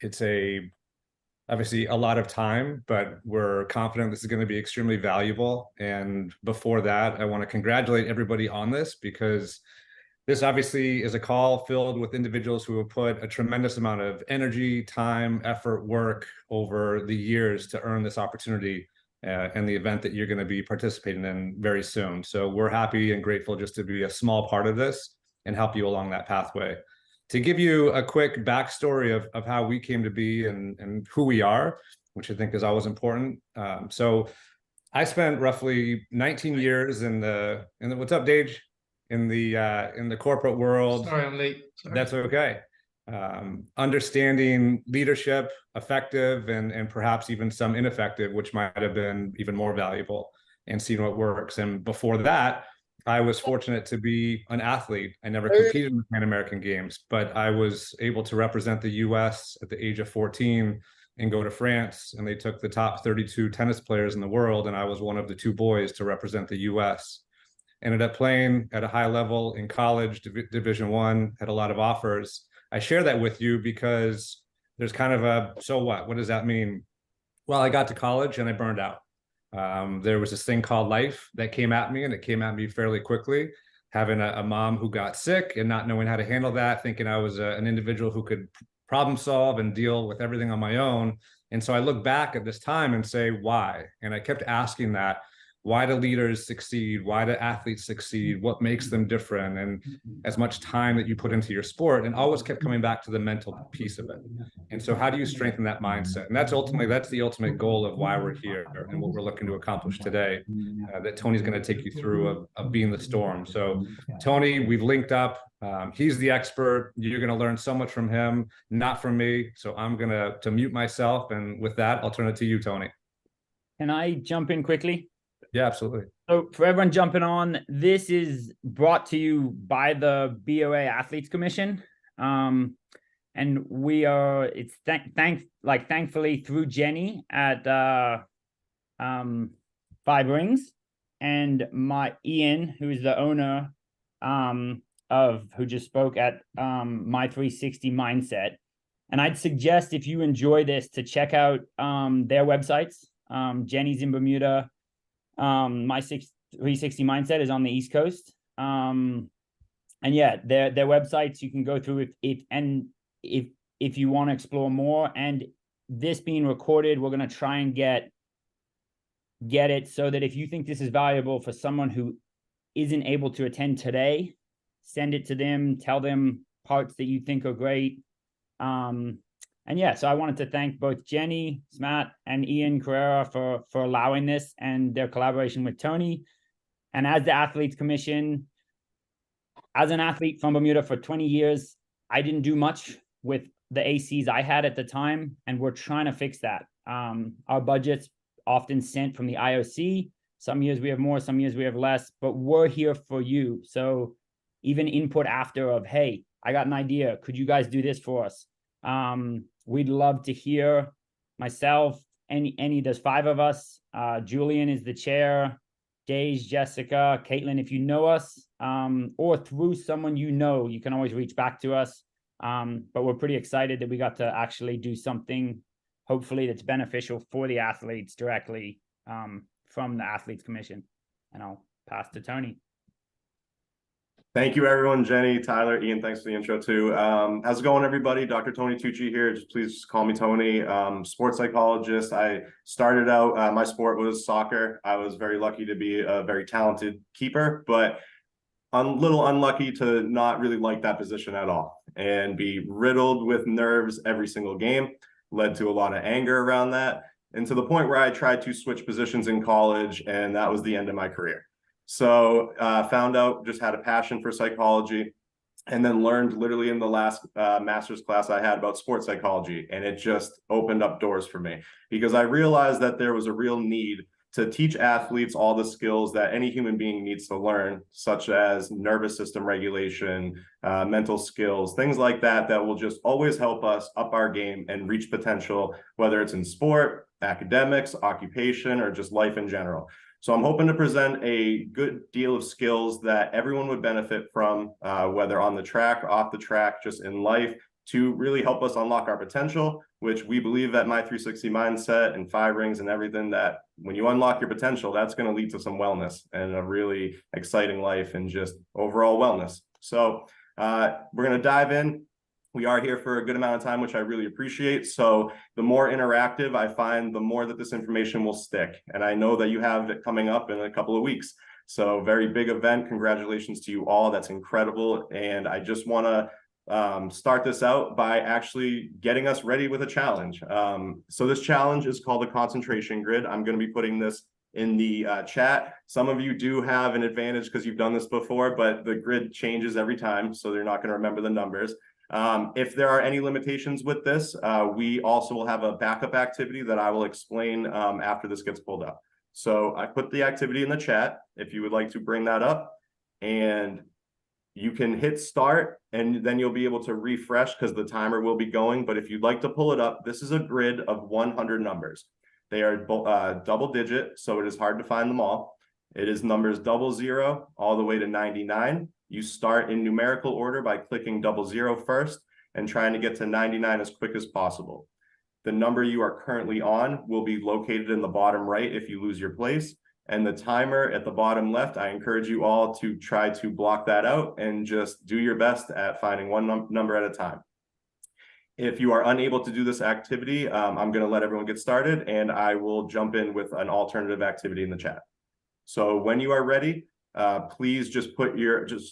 it's obviously a lot of time, but we're confident this is going to be extremely valuable. And before that, I want to congratulate everybody on this, because this obviously is a call filled with individuals who have put a tremendous amount of energy, time, effort, work over the years to earn this opportunity and the event that you're going to be participating in very soon. So we're happy and grateful just to be a small part of this and help you along that pathway. To give you a quick backstory of how we came to be and who we are, which I think is always important. So I spent roughly 19 years in the what's up, Dage? In the corporate world. Sorry, I'm late. Sorry. That's okay. Understanding leadership, effective and perhaps even some ineffective, which might have been even more valuable, and seeing what works. And before that, I was fortunate to be an athlete. I never competed in the Pan American Games, but I was able to represent the US at the age of 14 and go to France. And they took the top 32 tennis players in the world. And I was one of the two boys to represent the US. Ended up playing at a high level in college, Division I, had a lot of offers. I share that with you because there's kind of a, so what? What does that mean? Well, I got to college and I burned out. There was this thing called life that came at me, and it came at me fairly quickly. Having a mom who got sick and not knowing how to handle that, thinking I was an individual who could problem solve and deal with everything on my own. And so I look back at this time and say, why? And I kept asking that. Why do leaders succeed? Why do athletes succeed? What makes them different? And as much time that you put into your sport, and always kept coming back to the mental piece of it. And so how do you strengthen that mindset? And that's the ultimate goal of why we're here and what we're looking to accomplish today, that Tony's going to take you through of being the storm. So Tony, we've linked up. He's the expert. You're going to learn so much from him, not from me. So I'm going to mute myself. And with that, I'll turn it to you, Tony. Can I jump in quickly? Yeah, absolutely. So for everyone jumping on, this is brought to you by the BOA Athletes Commission. And we are, it's thankfully through Jenny at 5 Rings, and Ian, who is the owner who just spoke at My 360 Mindset. And I'd suggest, if you enjoy this, to check out their websites. Jenny's in Bermuda. My 360 Mindset is on the East Coast. And yeah, their websites you can go through if you want to explore more. And this being recorded, we're going to try and get it so that if you think this is valuable for someone who isn't able to attend today, send it to them, tell them parts that you think are great. And yeah, so I wanted to thank both Jenny, Smat, and Ian Carrera for allowing this and their collaboration with Tony. And as the Athletes Commission, as an athlete from Bermuda for 20 years, I didn't do much with the ACs I had at the time, and we're trying to fix that. Our budget's often sent from the IOC. Some years we have more, some years we have less, but we're here for you. So even input after of, hey, I got an idea. Could you guys do this for us? We'd love to hear. Myself, there's 5 of us. Julian is the chair, Dej, Jessica, Caitlin, if you know us, or through someone you know, you can always reach back to us. But we're pretty excited that we got to actually do something, hopefully, that's beneficial for the athletes directly from the Athletes Commission. And I'll pass to Tony. Thank you, everyone. Jenny, Tyler, Ian, thanks for the intro, too. How's it going, everybody? Dr. Tony Tucci here. Please call me Tony. Sports psychologist. I started out, my sport was soccer. I was very lucky to be a very talented keeper, but a little unlucky to not really like that position at all and be riddled with nerves every single game. Led to a lot of anger around that, and to the point where I tried to switch positions in college, and that was the end of my career. So found out, just had a passion for psychology, and then learned literally in the last master's class I had about sports psychology. And it just opened up doors for me, because I realized that there was a real need to teach athletes all the skills that any human being needs to learn, such as nervous system regulation, mental skills, things like that, that will just always help us up our game and reach potential, whether it's in sport, academics, occupation, or just life in general. So I'm hoping to present a good deal of skills that everyone would benefit from, whether on the track, off the track, just in life, to really help us unlock our potential, which we believe at My 360 Mindset and 5 Rings and everything, that when you unlock your potential, that's going to lead to some wellness and a really exciting life and just overall wellness. So we're going to dive in. We are here for a good amount of time, which I really appreciate. So the more interactive I find, the more that this information will stick. And I know that you have it coming up in a couple of weeks. So very big event. Congratulations to you all. That's incredible. And I just want to start this out by actually getting us ready with a challenge. So this challenge is called the concentration grid. I'm going to be putting this in the chat. Some of you do have an advantage because you've done this before, but the grid changes every time, so they're not going to remember the numbers. If there are any limitations with this, we also will have a backup activity that I will explain after this gets pulled up. So I put the activity in the chat if you would like to bring that up, and you can hit start and then you'll be able to refresh because the timer will be going. But if you'd like to pull it up, this is a grid of 100 numbers. They are double digit, so it is hard to find them all. It is numbers 00 all the way to 99. You start in numerical order by clicking 00 first and trying to get to 99 as quick as possible. The number you are currently on will be located in the bottom right if you lose your place. And the timer at the bottom left, I encourage you all to try to block that out and just do your best at finding one number at a time. If you are unable to do this activity, I'm going to let everyone get started and I will jump in with an alternative activity in the chat. So when you are ready, please just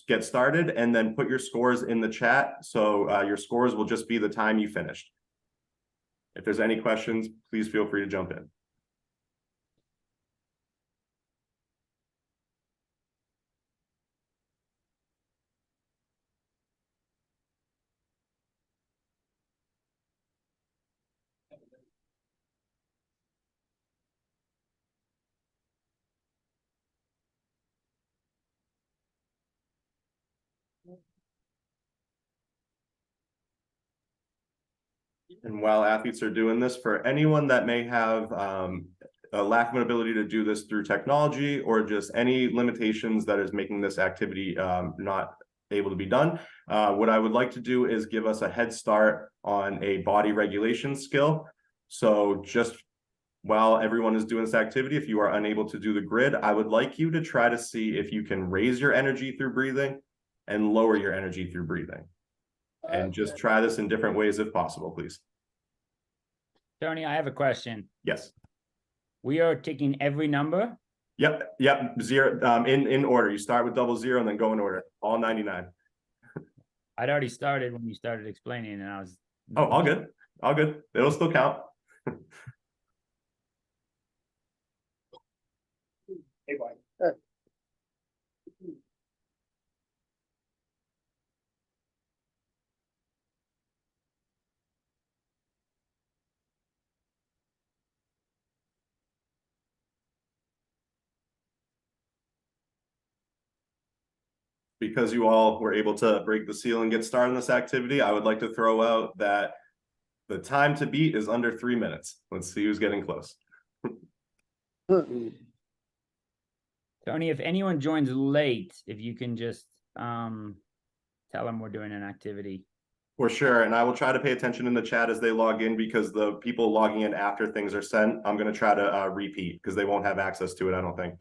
get started and then put your scores in the chat. So your scores will just be the time you finished. If there's any questions, please feel free to jump in. And while athletes are doing this, for anyone that may have a lack of an ability to do this through technology or just any limitations that is making this activity not able to be done, what I would like to do is give us a head start on a body regulation skill. So just while everyone is doing this activity, if you are unable to do the grid, I would like you to try to see if you can raise your energy through breathing and lower your energy through breathing. And just try this in different ways if possible, please. Tony, I have a question. Yes. We are taking every number. Yep. Zero. In order. You start with 00 and then go in order. All 99. I'd already started when you started explaining, and I was. Oh, all good. All good. It'll still count. Hey, boy. Because you all were able to break the seal and get started in this activity, I would like to throw out that the time to beat is under 3 minutes. Let's see who's getting close. Tony, if anyone joins late, if you can just tell them we're doing an activity. For sure. And I will try to pay attention in the chat as they log in, because the people logging in after things are sent, I'm going to try to repeat because they won't have access to it, I don't think.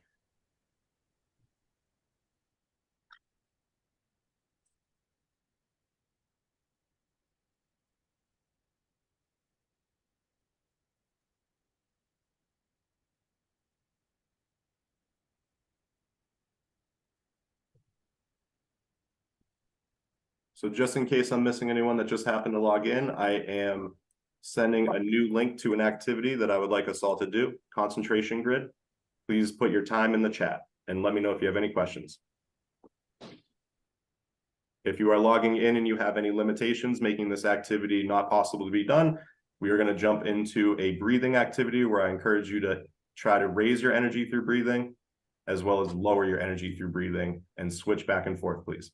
So just in case I'm missing anyone that just happened to log in, I am sending a new link to an activity that I would like us all to do, concentration grid. Please put your time in the chat and let me know if you have any questions. If you are logging in and you have any limitations making this activity not possible to be done, we are going to jump into a breathing activity where I encourage you to try to raise your energy through breathing, as well as lower your energy through breathing, and switch back and forth, please.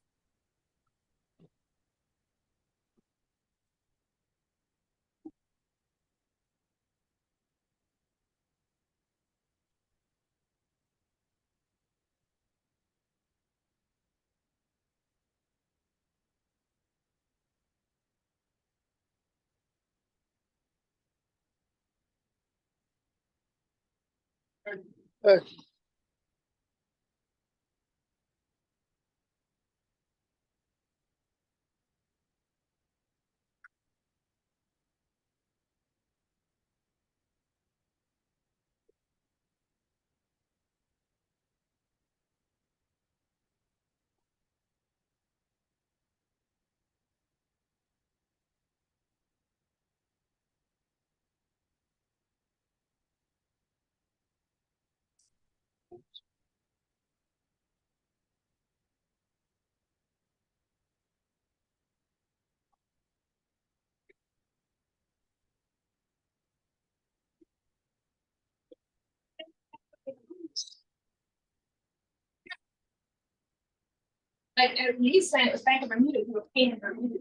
Like at least when it was Bank of Bermuda, we were paying in Bermuda.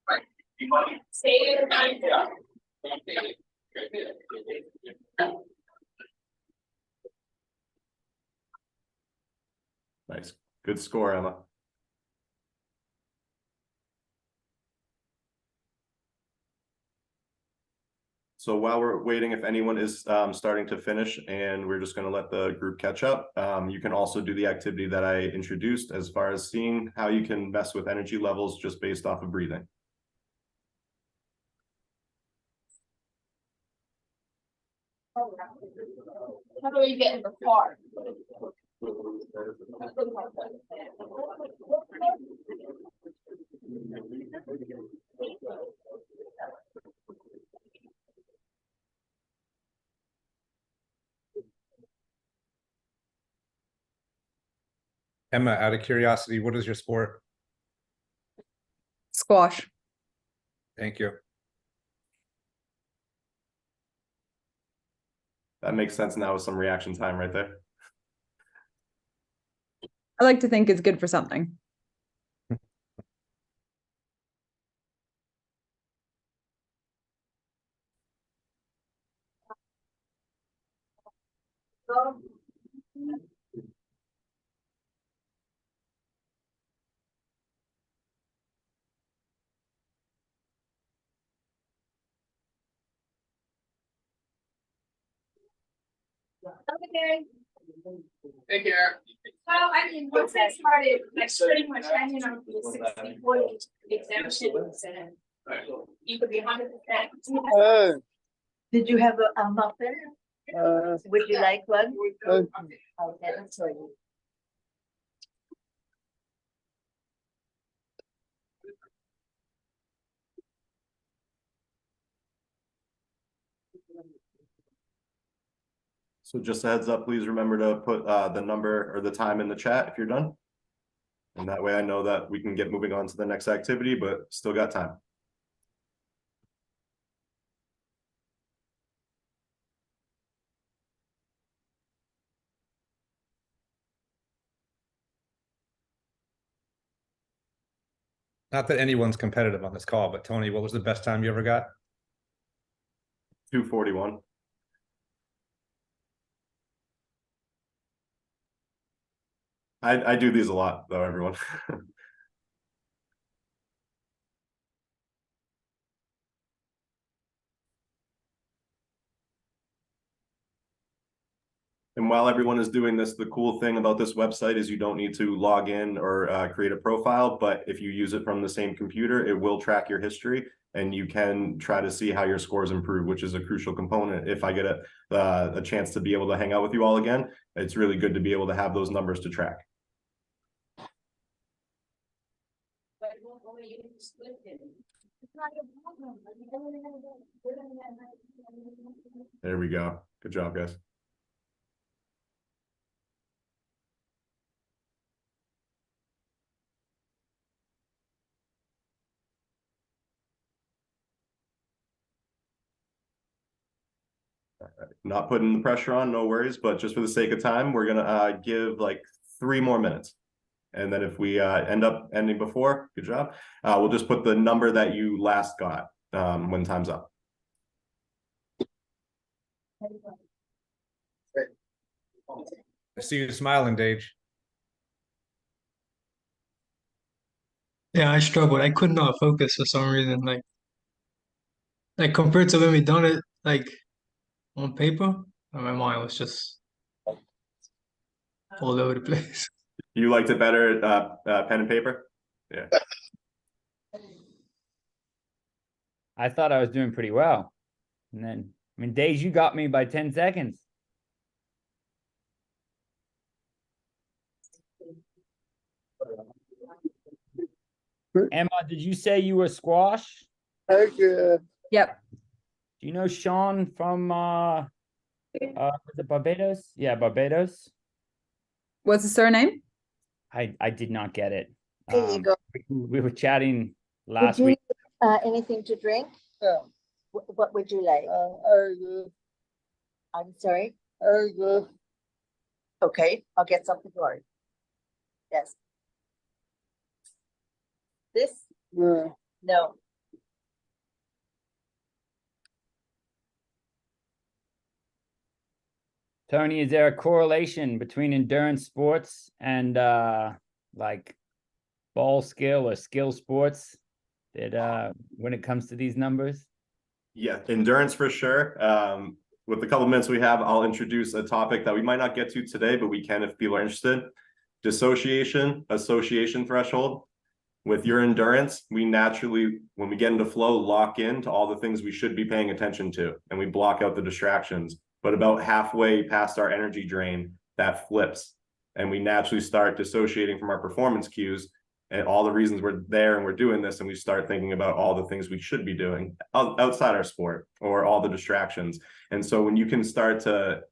Right. Stay in Bermuda. Nice. Good score, Emma. So while we're waiting, if anyone is starting to finish, and we're just going to let the group catch up, you can also do the activity that I introduced as far as seeing how you can mess with energy levels just based off of breathing. How do we get in the car? Emma, out of curiosity, what is your sport? Squash. Thank you. That makes sense now with some reaction time right there. I like to think it's good for something. Okay. Take care. Well, I mean, once I started, like pretty much hanging on the 60/40 exemptions and you could be 100%. Did you have a muffin? Would you like one? Okay, that's for you. So just a heads up, please remember to put the number or the time in the chat if you're done. And that way I know that we can get moving on to the next activity, but still got time. Not that anyone's competitive on this call, but Tony, what was the best time you ever got? 241. I do these a lot though, everyone. And while everyone is doing this, the cool thing about this website is you don't need to log in or create a profile, but if you use it from the same computer, it will track your history and you can try to see how your scores improve, which is a crucial component. If I get a chance to be able to hang out with you all again, it's really good to be able to have those numbers to track. There we go. Good job, guys. Not putting the pressure on, no worries, but just for the sake of time, we're gonna give like 3 more minutes. And then if we end up ending before, good job. We'll just put the number that you last got when time's up. I see you smiling, Dage. Yeah, I struggled. I could not focus for some reason. Like compared to when we done it, like on paper, my mind was just all over the place. You liked it better, pen and paper? Yeah. I thought I was doing pretty well. And then, I mean, Days, you got me by 10 seconds. Emma, did you say you were squash? Yep. Do you know Sean from was it Barbados? Yeah, Barbados. What's the surname? I did not get it. There you go. We were chatting Would last you, week. anything to drink? What would you like? I'm sorry? Okay, I'll get something for you. Yes. This? No. Tony, is there a correlation between endurance sports and like ball skill or skill sports that when it comes to these numbers? Yeah, endurance for sure. With the couple minutes we have, I'll introduce a topic that we might not get to today, but we can if people are interested. Dissociation, association threshold. With your endurance, we naturally, when we get into flow, lock into all the things we should be paying attention to, and we block out the distractions. But about halfway past our energy drain, that flips, and we naturally start dissociating from our performance cues and all the reasons we're there and we're doing this, and we start thinking about all the things we should be doing outside our sport or all the distractions. And so when you can start to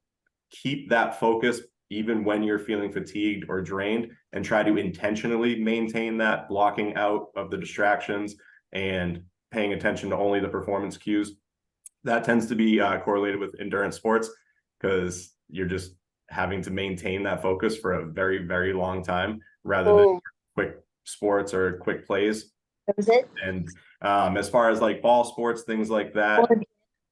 keep that focus even when you're feeling fatigued or drained, and try to intentionally maintain that blocking out of the distractions and paying attention to only the performance cues, that tends to be correlated with endurance sports, because you're just having to maintain that focus for a very, very long time rather than quick sports or quick plays. That was it? And as far as like ball sports, things like that,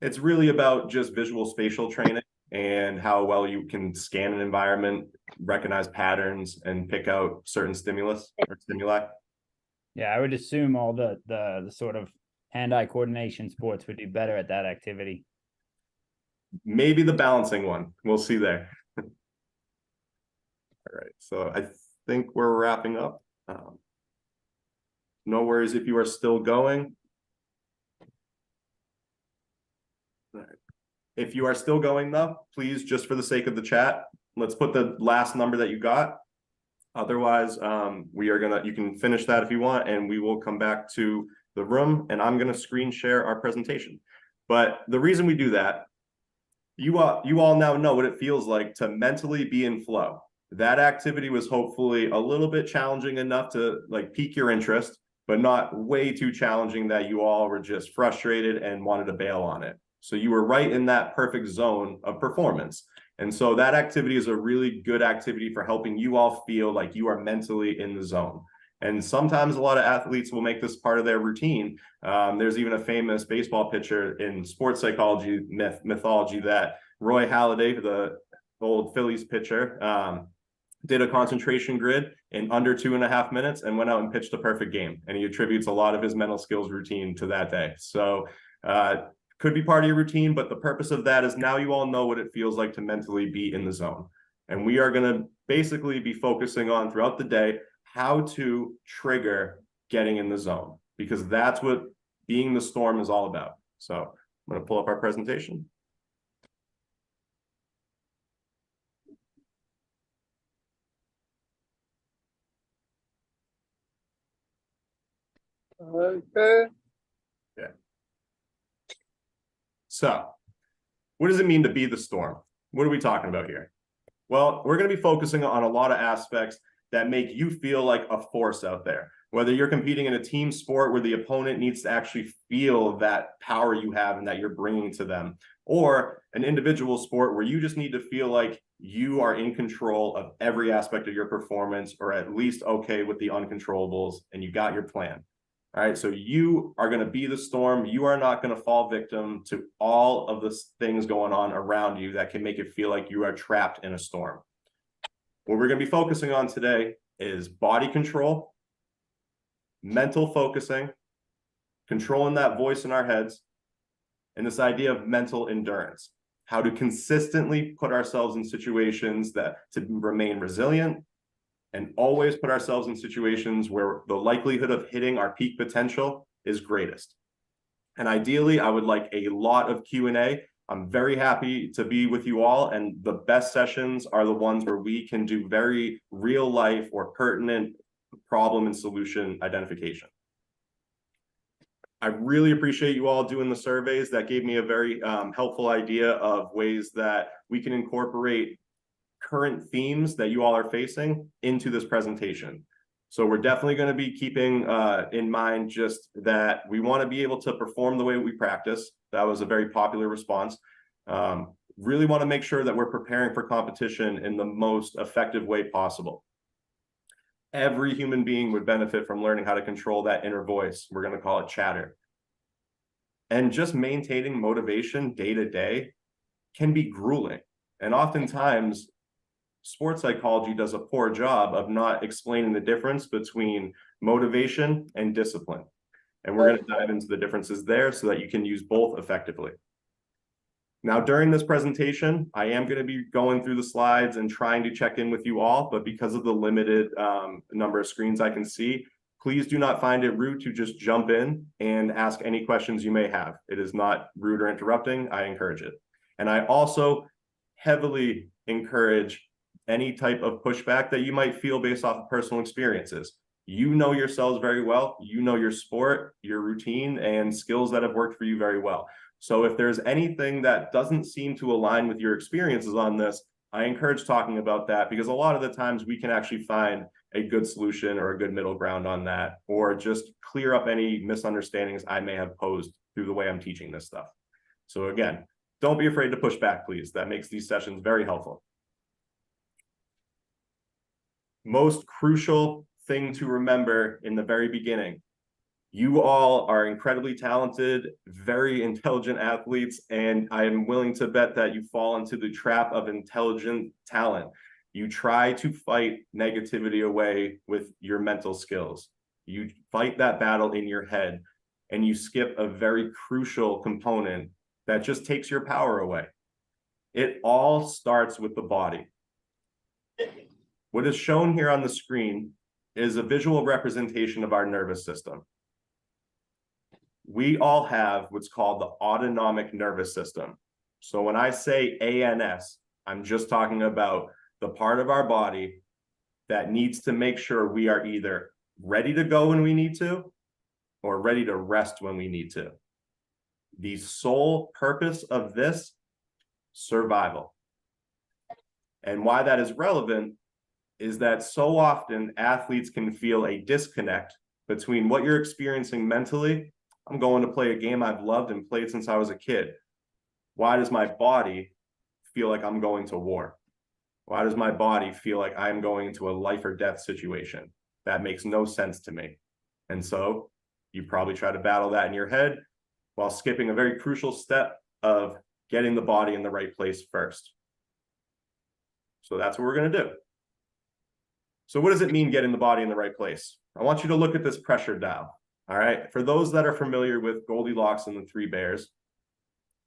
it's really about just visual spatial training and how well you can scan an environment, recognize patterns, and pick out certain stimulus or stimuli. Yeah, I would assume all the sort of hand-eye coordination sports would do better at that activity. Maybe the balancing one. We'll see there. All right, so I think we're wrapping up. No worries if you are still going. All right. If you are still going though, please, just for the sake of the chat, let's put the last number that you got. Otherwise, you can finish that if you want, and we will come back to the room, and I'm gonna screen share our presentation. But the reason we do that, you all now know what it feels like to mentally be in flow. That activity was hopefully a little bit challenging enough to like pique your interest, but not way too challenging that you all were just frustrated and wanted to bail on it. So you were right in that perfect zone of performance. And so that activity is a really good activity for helping you all feel like you are mentally in the zone. And sometimes a lot of athletes will make this part of their routine. There's even a famous baseball pitcher in sports psychology mythology that Roy Halladay, the old Phillies pitcher, did a concentration grid in under 2.5 minutes and went out and pitched a perfect game. And he attributes a lot of his mental skills routine to that day. So could be part of your routine, but the purpose of that is now you all know what it feels like to mentally be in the zone. And we are going to basically be focusing on throughout the day how to trigger getting in the zone, because that's what being the storm is all about. So I'm going to pull up our presentation. Okay. Yeah. So what does it mean to be the storm? What are we talking about here? Well, we're going to be focusing on a lot of aspects that make you feel like a force out there. Whether you're competing in a team sport where the opponent needs to actually feel that power you have and that you're bringing to them, or an individual sport where you just need to feel like you are in control of every aspect of your performance, or at least okay with the uncontrollables, and you got your plan. All right, so you are going to be the storm. You are not going to fall victim to all of the things going on around you that can make it feel like you are trapped in a storm. What we're going to be focusing on today is body control, mental focusing, controlling that voice in our heads, and this idea of mental endurance. how to consistently put ourselves in situations that to remain resilient, and always put ourselves in situations where the likelihood of hitting our peak potential is greatest. And ideally, I would like a lot of Q&A. I'm very happy to be with you all, and the best sessions are the ones where we can do very real life or pertinent problem and solution identification. I really appreciate you all doing the surveys. That gave me a very helpful idea of ways that we can incorporate current themes that you all are facing into this presentation. So we're definitely going to be keeping in mind just that we want to be able to perform the way we practice. That was a very popular response. Really want to make sure that we're preparing for competition in the most effective way possible. Every human being would benefit from learning how to control that inner voice. We're going to call it chatter. And just maintaining motivation day to day can be grueling. And oftentimes, sports psychology does a poor job of not explaining the difference between motivation and discipline. And we're going to dive into the differences there so that you can use both effectively. Now, during this presentation, I am going to be going through the slides and trying to check in with you all, but because of the limited number of screens I can see, please do not find it rude to just jump in and ask any questions you may have. It is not rude or interrupting. I encourage it. And I also heavily encourage any type of pushback that you might feel based off of personal experiences. You know yourselves very well. You know your sport, your routine, and skills that have worked for you very well. So if there's anything that doesn't seem to align with your experiences on this, I encourage talking about that, because a lot of the times we can actually find a good solution or a good middle ground on that, or just clear up any misunderstandings I may have posed through the way I'm teaching this stuff. So again, don't be afraid to push back, please. That makes these sessions very helpful. Most crucial thing to remember in the very beginning: you all are incredibly talented, very intelligent athletes, and I am willing to bet that you fall into the trap of intelligent talent. You try to fight negativity away with your mental skills. You fight that battle in your head, and you skip a very crucial component that just takes your power away. It all starts with the body. What is shown here on the screen is a visual representation of our nervous system. We all have what's called the autonomic nervous system. So when I say ANS, I'm just talking about the part of our body that needs to make sure we are either ready to go when we need to or ready to rest when we need to. The sole purpose of this: survival. And why that is relevant is that so often athletes can feel a disconnect between what you're experiencing mentally. I'm going to play a game I've loved and played since I was a kid. Why does my body feel like I'm going to war? Why does my body feel like I'm going into a life or death situation? That makes no sense to me. And so you probably try to battle that in your head while skipping a very crucial step of getting the body in the right place first. So that's what we're going to do. So what does it mean getting the body in the right place? I want you to look at this pressure dial. All right. For those that are familiar with Goldilocks and the Three Bears,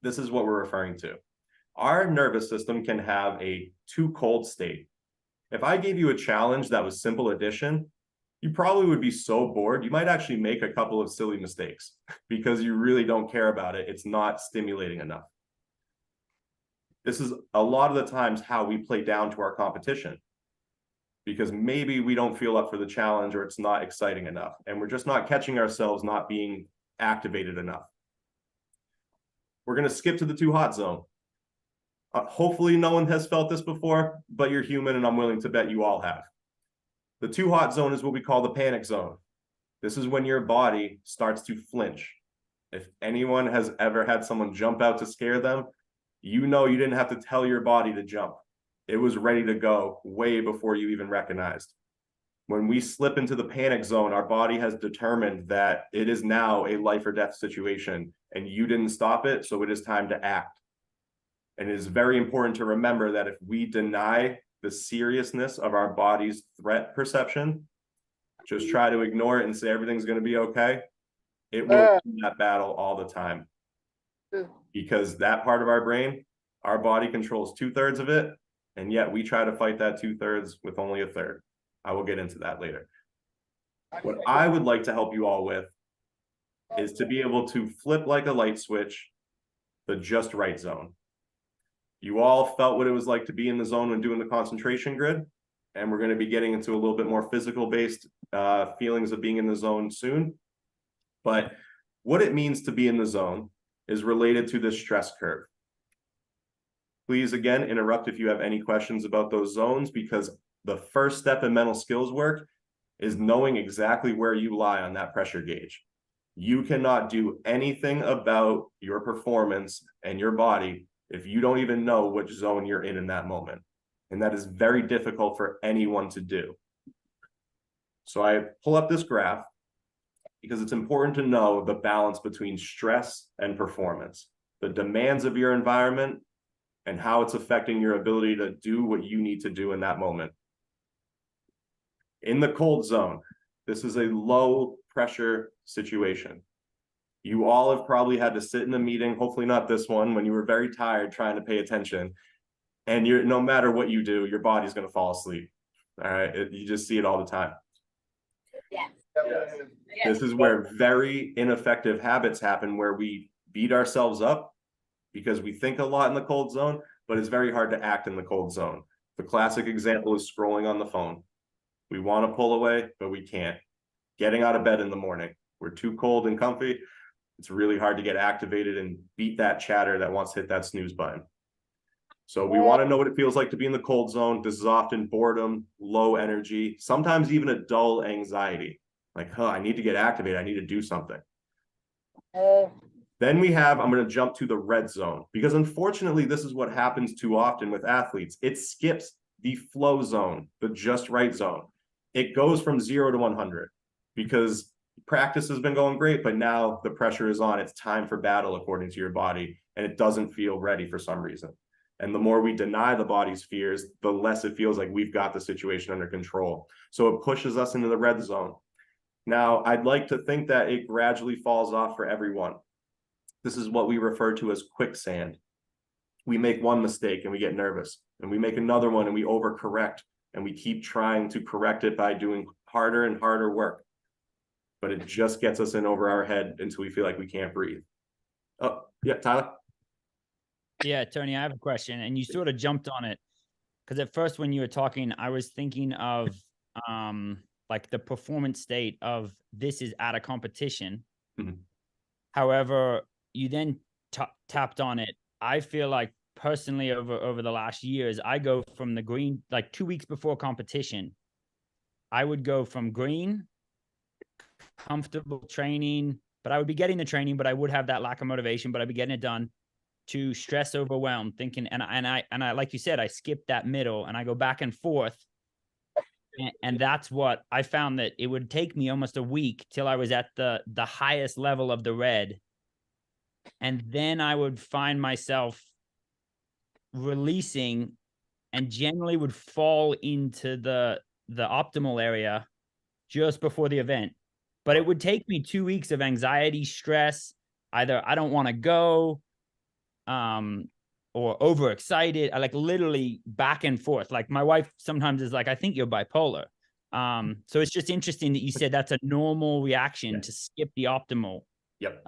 this is what we're referring to. Our nervous system can have a too cold state. If I gave you a challenge that was simple addition, you probably would be so bored, you might actually make a couple of silly mistakes because you really don't care about it. It's not stimulating enough. This is a lot of the times how we play down to our competition, because maybe we don't feel up for the challenge or it's not exciting enough. And we're just not catching ourselves not being activated enough. We're going to skip to the too hot zone. Hopefully no one has felt this before, but you're human and I'm willing to bet you all have. The too hot zone is what we call the panic zone. This is when your body starts to flinch. If anyone has ever had someone jump out to scare them, you know you didn't have to tell your body to jump. It was ready to go way before you even recognized. When we slip into the panic zone, our body has determined that it is now a life or death situation, and you didn't stop it, so it is time to act. And it is very important to remember that if we deny the seriousness of our body's threat perception, just try to ignore it and say everything's going to be okay, it will win that battle all the time. Because that part of our brain, Our body controls 2/3 of it, and yet we try to fight that 2/3 with only 1/3. I will get into that later. What I would like to help you all with is to be able to flip like a light switch the just right zone. You all felt what it was like to be in the zone when doing the concentration grid, and we're going to be getting into a little bit more physical based feelings of being in the zone soon. But what it means to be in the zone is related to this stress curve. Please, again, interrupt if you have any questions about those zones, because the first step in mental skills work is knowing exactly where you lie on that pressure gauge. You cannot do anything about your performance and your body if you don't even know which zone you're in that moment. And that is very difficult for anyone to do. So I pull up this graph because it's important to know the balance between stress and performance, the demands of your environment, and how it's affecting your ability to do what you need to do in that moment. In the cold zone, this is a low pressure situation. You all have probably had to sit in a meeting, hopefully not this one, when you were very tired trying to pay attention. And no matter what you do, your body's going to fall asleep. All right. You just see it all the time. Yes. This is where very ineffective habits happen, where we beat ourselves up because we think a lot in the cold zone, but it's very hard to act in the cold zone. The classic example is scrolling on the phone. We want to pull away, but we can't. Getting out of bed in the morning. We're too cold and comfy. It's really hard to get activated and beat that chatter that wants to hit that snooze button. So we want to know what it feels like to be in the cold zone. This is often boredom, low energy, sometimes even a dull anxiety. Like, I need to get activated. I need to do something. Then we have, I'm going to jump to the red zone, because unfortunately, this is what happens too often with athletes. It skips the flow zone, the just right zone. It goes from 0 to 100 because practice has been going great, but now the pressure is on. It's time for battle according to your body, and it doesn't feel ready for some reason. And the more we deny the body's fears, the less it feels like we've got the situation under control. So it pushes us into the red zone. Now, I'd like to think that it gradually falls off for everyone. This is what we refer to as quicksand. We make one mistake and we get nervous, and we make another one and we overcorrect, and we keep trying to correct it by doing harder and harder work. But it just gets us in over our head until we feel like we can't breathe. Oh, yeah, Tyler? Yeah, Tony, I have a question, and you sort of jumped on it, because at first when you were talking, I was thinking of like the performance state of this is at a competition. Mm-hmm. However, you then tapped on it. I feel like personally over the last years, I go from the green, like 2 weeks before competition, I would go from green, comfortable training, but I would be getting the training, but I would have that lack of motivation, but I'd be getting it done, to stress, overwhelmed, thinking, and I, like you said, I skip that middle and I go back and forth. And that's what I found, that it would take me almost a week till I was at the highest level of the red. And then I would find myself releasing and generally would fall into the optimal area just before the event. But it would take me 2 weeks of anxiety, stress, either I don't want to go, or overexcited. I like literally back and forth. Like my wife sometimes is like, I think you're bipolar. So it's just interesting that you said that's a normal reaction to skip the optimal. Yep.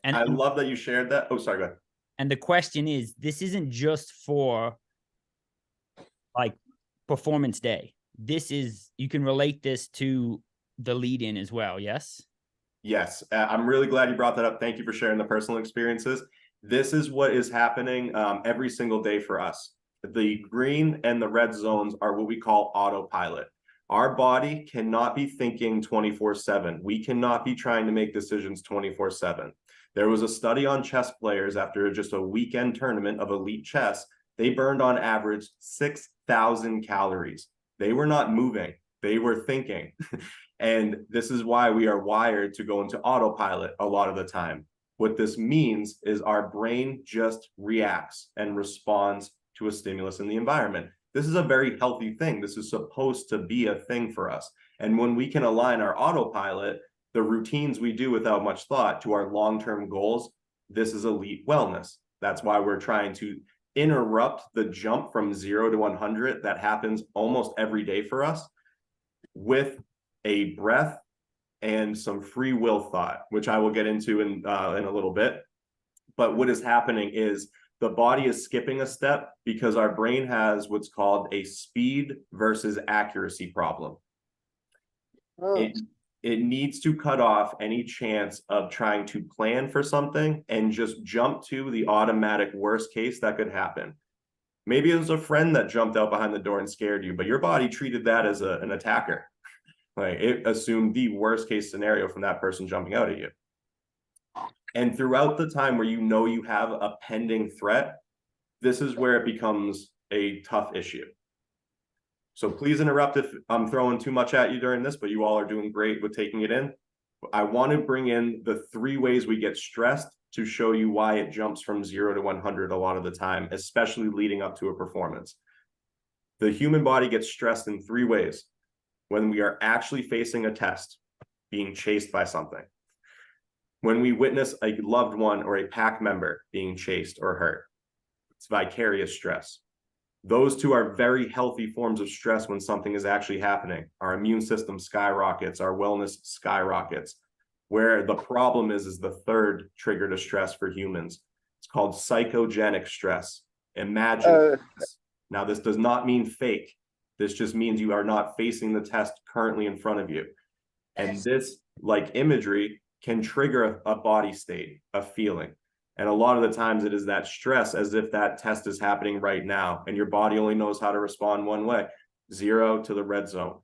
And I love that you shared that. Oh, sorry, go ahead. And the question is, this isn't just for like performance day. This is, you can relate this to the lead in as well. Yes. Yes. I'm really glad you brought that up. Thank you for sharing the personal experiences. This is what is happening every single day for us. The green and the red zones are what we call autopilot. Our body cannot be thinking 24/7. We cannot be trying to make decisions 24/7. There was a study on chess players after just a weekend tournament of elite chess. They burned on average 6,000 calories. They were not moving. They were thinking. And this is why we are wired to go into autopilot a lot of the time. What this means is our brain just reacts and responds to a stimulus in the environment. This is a very healthy thing. This is supposed to be a thing for us. And when we can align our autopilot, the routines we do without much thought, to our long-term goals, this is elite wellness. That's why we're trying to interrupt the jump from 0 to 100 that happens almost every day for us with a breath and some free will thought, which I will get into in a little bit. But what is happening is the body is skipping a step because our brain has what's called a speed versus accuracy problem. It needs to cut off any chance of trying to plan for something and just jump to the automatic worst case that could happen. Maybe it was a friend that jumped out behind the door and scared you, but your body treated that as an attacker. Like, it assumed the worst case scenario from that person jumping out at you. And throughout the time where you know you have a pending threat, this is where it becomes a tough issue. So please interrupt if I'm throwing too much at you during this, but you all are doing great with taking it in. I want to bring in the 3 ways we get stressed to show you why it jumps from 0 to 100 a lot of the time, especially leading up to a performance. The human body gets stressed in 3 ways. When we are actually facing a test, being chased by something. When we witness a loved one or a pack member being chased or hurt, it's vicarious stress. Those 2 are very healthy forms of stress when something is actually happening. Our immune system skyrockets, our wellness skyrockets. Where the problem is the 3rd trigger to stress for humans. It's called psychogenic stress. Imagine. Now, this does not mean fake. This just means you are not facing the test currently in front of you. And this, like imagery, can trigger a body state, a feeling. And a lot of the times it is that stress as if that test is happening right now and your body only knows how to respond one way, 0 to the red zone.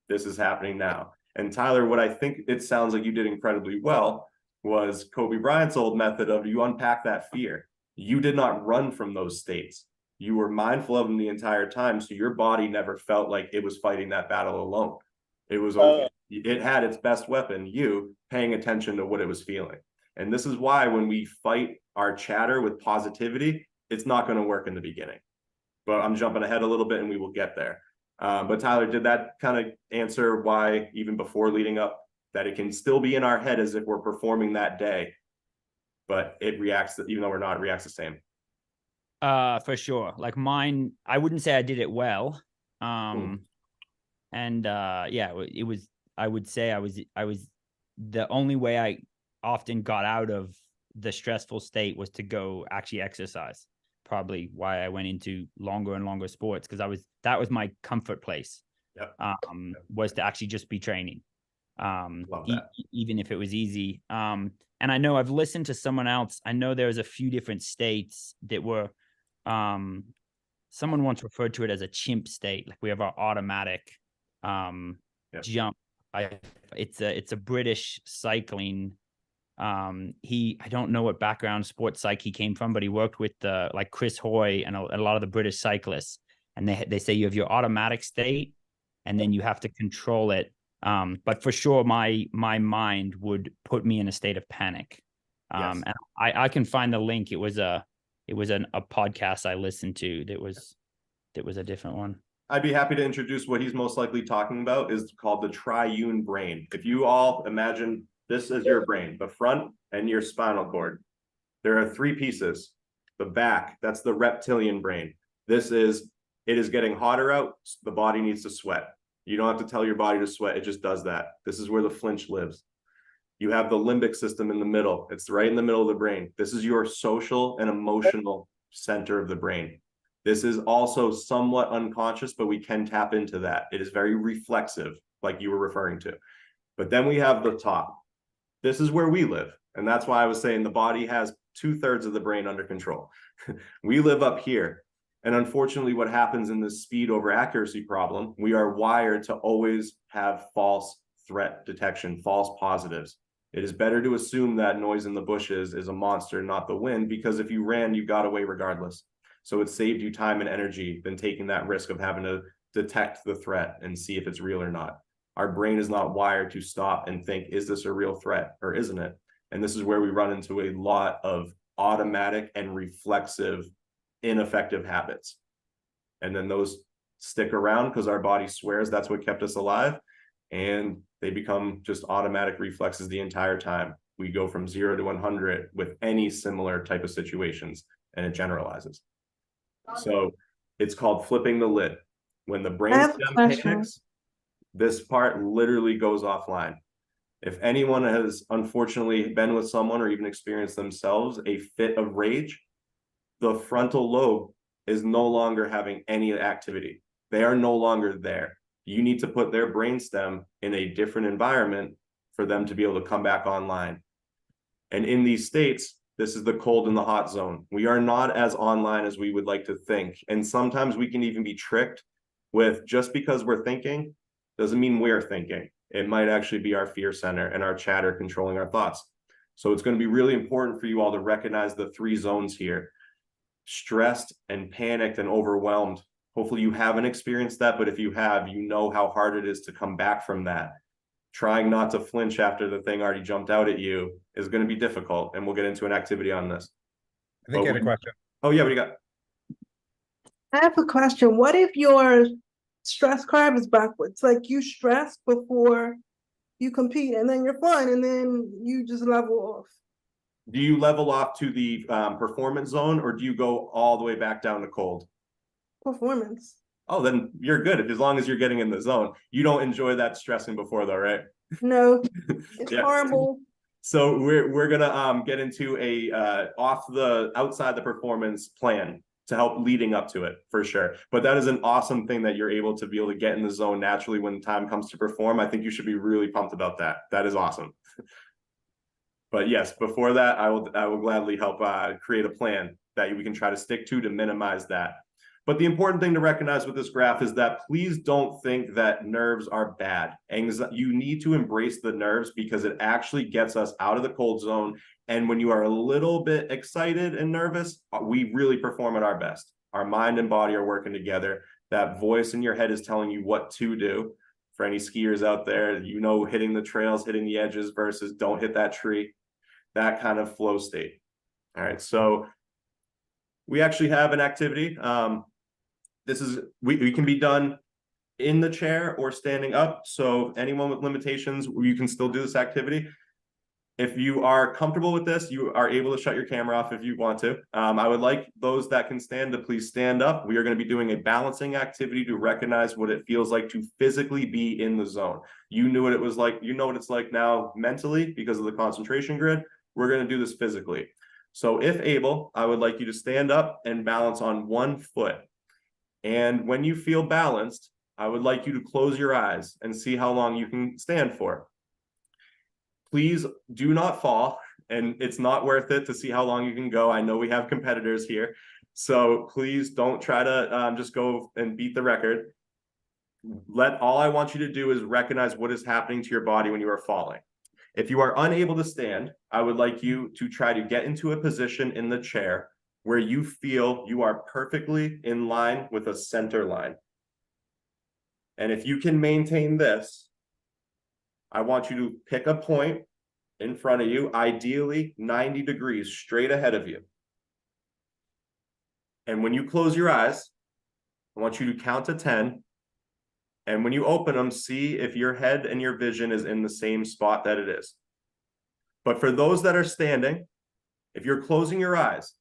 This is happening now. And Tyler, what I think it sounds like you did incredibly well was Kobe Bryant's old method of you unpack that fear. You did not run from those states. You were mindful of them the entire time. So your body never felt like it was fighting that battle alone. It was, it had its best weapon, you paying attention to what it was feeling. And this is why when we fight our chatter with positivity, it's not going to work in the beginning. But I'm jumping ahead a little bit and we will get there. But Tyler, did that kind of answer why, even before leading up, that it can still be in our head as if we're performing that day, but it reacts, even though we're not, it reacts the same? For sure. Like mine, I wouldn't say I did it well. Yeah, it was, I would say I was the only way I often got out of the stressful state was to go actually exercise. Probably why I went into longer and longer sports, because that was my comfort place. Yep. Was to actually just be training. Love that. Even if it was easy. And I know I've listened to someone else. I know there's a few different states that were, someone once referred to it as a chimp state. Like we have our automatic jump. It's a British cycling. I don't know what background sports psych he came from, but he worked with like Chris Hoy and a lot of the British cyclists. And they say you have your automatic state and then you have to control it. But for sure, my mind would put me in a state of panic. Yes. And I can find the link. It was a podcast I listened to that was a different one. I'd be happy to introduce what he's most likely talking about. Is called the triune brain. If you all imagine this is your brain, the front and your spinal cord. There are 3 pieces. The back, that's the reptilian brain. It is getting hotter out. The body needs to sweat. You don't have to tell your body to sweat. It just does that. This is where the flinch lives. You have the limbic system in the middle. It's right in the middle of the brain. This is your social and emotional center of the brain. This is also somewhat unconscious, but we can tap into that. It is very reflexive, like you were referring to. But then we have the top. This is where we live. And that's why I was saying the body has 2/3 of the brain under control. We live up here. And unfortunately, what happens in this speed over accuracy problem, we are wired to always have false threat detection, false positives. It is better to assume that noise in the bushes is a monster, not the wind, because if you ran, you got away regardless. So it saved you time and energy than taking that risk of having to detect the threat and see if it's real or not. Our brain is not wired to stop and think, is this a real threat or isn't it? And this is where we run into a lot of automatic and reflexive, ineffective habits. And then those stick around because our body swears that's what kept us alive. And they become just automatic reflexes the entire time. We go from 0 to 100 with any similar type of situations, and it generalizes. So it's called flipping the lid. When the brainstem panics, this part literally goes offline. If anyone has unfortunately been with someone or even experienced themselves a fit of rage, the frontal lobe is no longer having any activity. They are no longer there. You need to put their brainstem in a different environment for them to be able to come back online. And in these states, this is the cold and the hot zone. We are not as online as we would like to think. And sometimes we can even be tricked with, just because we're thinking doesn't mean we're thinking. It might actually be our fear center and our chatter controlling our thoughts. So it's going to be really important for you all to recognize the 3 zones here: stressed and panicked and overwhelmed. Hopefully you haven't experienced that, but if you have, you know how hard it is to come back from that. Trying not to flinch after the thing already jumped out at you is going to be difficult, and we'll get into an activity on this. I think you had a question. Oh yeah, what do you got? I have a question. What if your stress curve is backwards? Like you stress before you compete and then you're fine and then you just level off. Do you level off to the performance zone, or do you go all the way back down to cold? Performance. Oh, then you're good as long as you're getting in the zone. You don't enjoy that stressing before though, right? No, it's Yeah. horrible. So we're gonna get into a outside the performance plan to help leading up to it for sure. But that is an awesome thing that you're able to be able to get in the zone naturally when the time comes to perform. I think you should be really pumped about that. That is awesome. But yes, before that, I will gladly help create a plan that we can try to stick to minimize that. But the important thing to recognize with this graph is that please don't think that nerves are bad. You need to embrace the nerves because it actually gets us out of the cold zone. And when you are a little bit excited and nervous, we really perform at our best. Our mind and body are working together. That voice in your head is telling you what to do. For any skiers out there, you know, hitting the trails, hitting the edges versus don't hit that tree, that kind of flow state. All right, so we actually have an activity. This is, we can be done in the chair or standing up. So anyone with limitations, you can still do this activity. If you are comfortable with this, you are able to shut your camera off if you want to. I would like those that can stand to please stand up. We are going to be doing a balancing activity to recognize what it feels like to physically be in the zone. You knew what it was like. You know what it's like now mentally because of the concentration grid. We're going to do this physically. So if able, I would like you to stand up and balance on one foot. And when you feel balanced, I would like you to close your eyes and see how long you can stand for. Please do not fall, and it's not worth it to see how long you can go. I know we have competitors here, so please don't try to just go and beat the record. All I want you to do is recognize what is happening to your body when you are falling. If you are unable to stand, I would like you to try to get into a position in the chair where you feel you are perfectly in line with a center line. And if you can maintain this, I want you to pick a point in front of you, ideally 90 degrees straight ahead of you. And when you close your eyes, I want you to count to 10. And when you open them, see if your head and your vision is in the same spot that it is. But for those that are standing, if you're closing your eyes,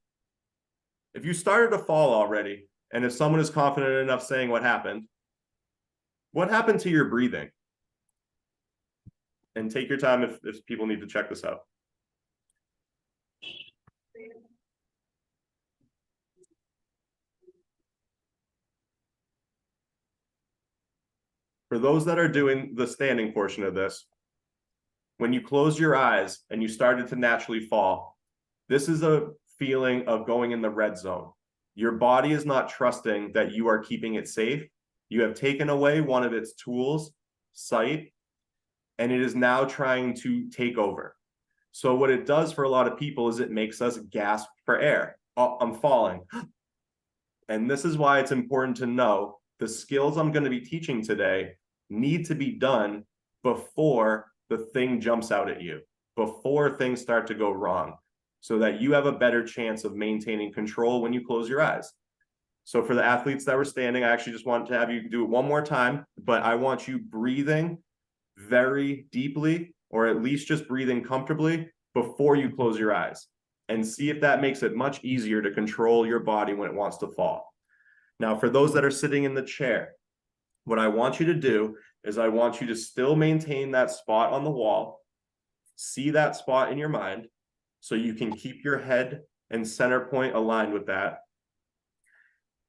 if you started to fall already, and if someone is confident enough saying what happened to your breathing? And take your time if people need to check this out. For those that are doing the standing portion of this, when you close your eyes and you started to naturally fall, this is a feeling of going in the red zone. Your body is not trusting that you are keeping it safe. You have taken away one of its tools, sight, and it is now trying to take over. So what it does for a lot of people is it makes us gasp for air. Oh, I'm falling. And this is why it's important to know the skills I'm going to be teaching today need to be done before the thing jumps out at you, before things start to go wrong, so that you have a better chance of maintaining control when you close your eyes. So for the athletes that were standing, I actually just want to have you do it one more time, but I want you breathing very deeply, or at least just breathing comfortably before you close your eyes, and see if that makes it much easier to control your body when it wants to fall. Now, for those that are sitting in the chair, what I want you to do is I want you to still maintain that spot on the wall, see that spot in your mind, so you can keep your head and center point aligned with that.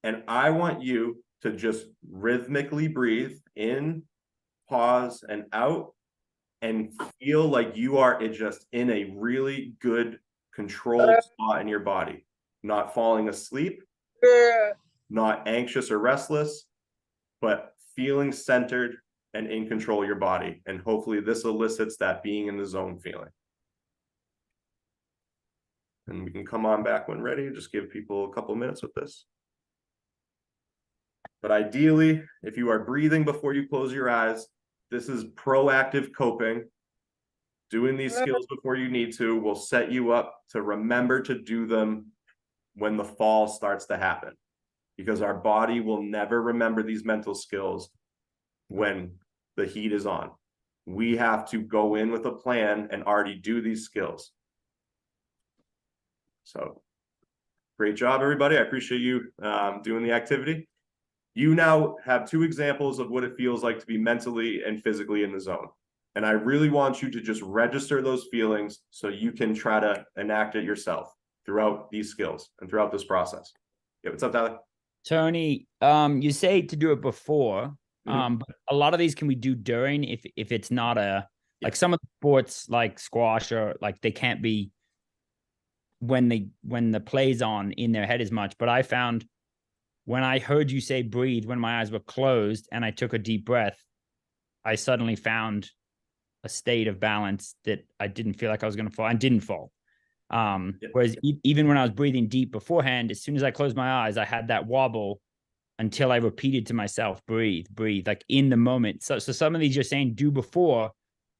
And I want you to just rhythmically breathe in, pause, and out, and feel like you are just in a really good controlled spot in your body, not falling asleep, not anxious or restless, but feeling centered and in control of your body. And hopefully this elicits that being in the zone feeling. And we can come on back when ready. Just give people a couple minutes with this. But ideally, if you are breathing before you close your eyes, this is proactive coping. Doing these skills before you need to will set you up to remember to do them when the fall starts to happen, because our body will never remember these mental skills when the heat is on. We have to go in with a plan and already do these skills. So great job, everybody. I appreciate you doing the activity. You now have 2 examples of what it feels like to be mentally and physically in the zone. And I really want you to just register those feelings so you can try to enact it yourself throughout these skills and throughout this process. Yeah, what's up, Tyler? Tony, you say to do it before, but a lot of these can we do during if it's not like some of the sports like squash or like they can't be when the play's on in their head as much. But I found when I heard you say breathe, when my eyes were closed and I took a deep breath, I suddenly found a state of balance that I didn't feel like I was going to fall and didn't fall. Whereas even when I was breathing deep beforehand, as soon as I closed my eyes, I had that wobble until I repeated to myself, breathe, breathe, like in the moment. So some of these you're saying do before,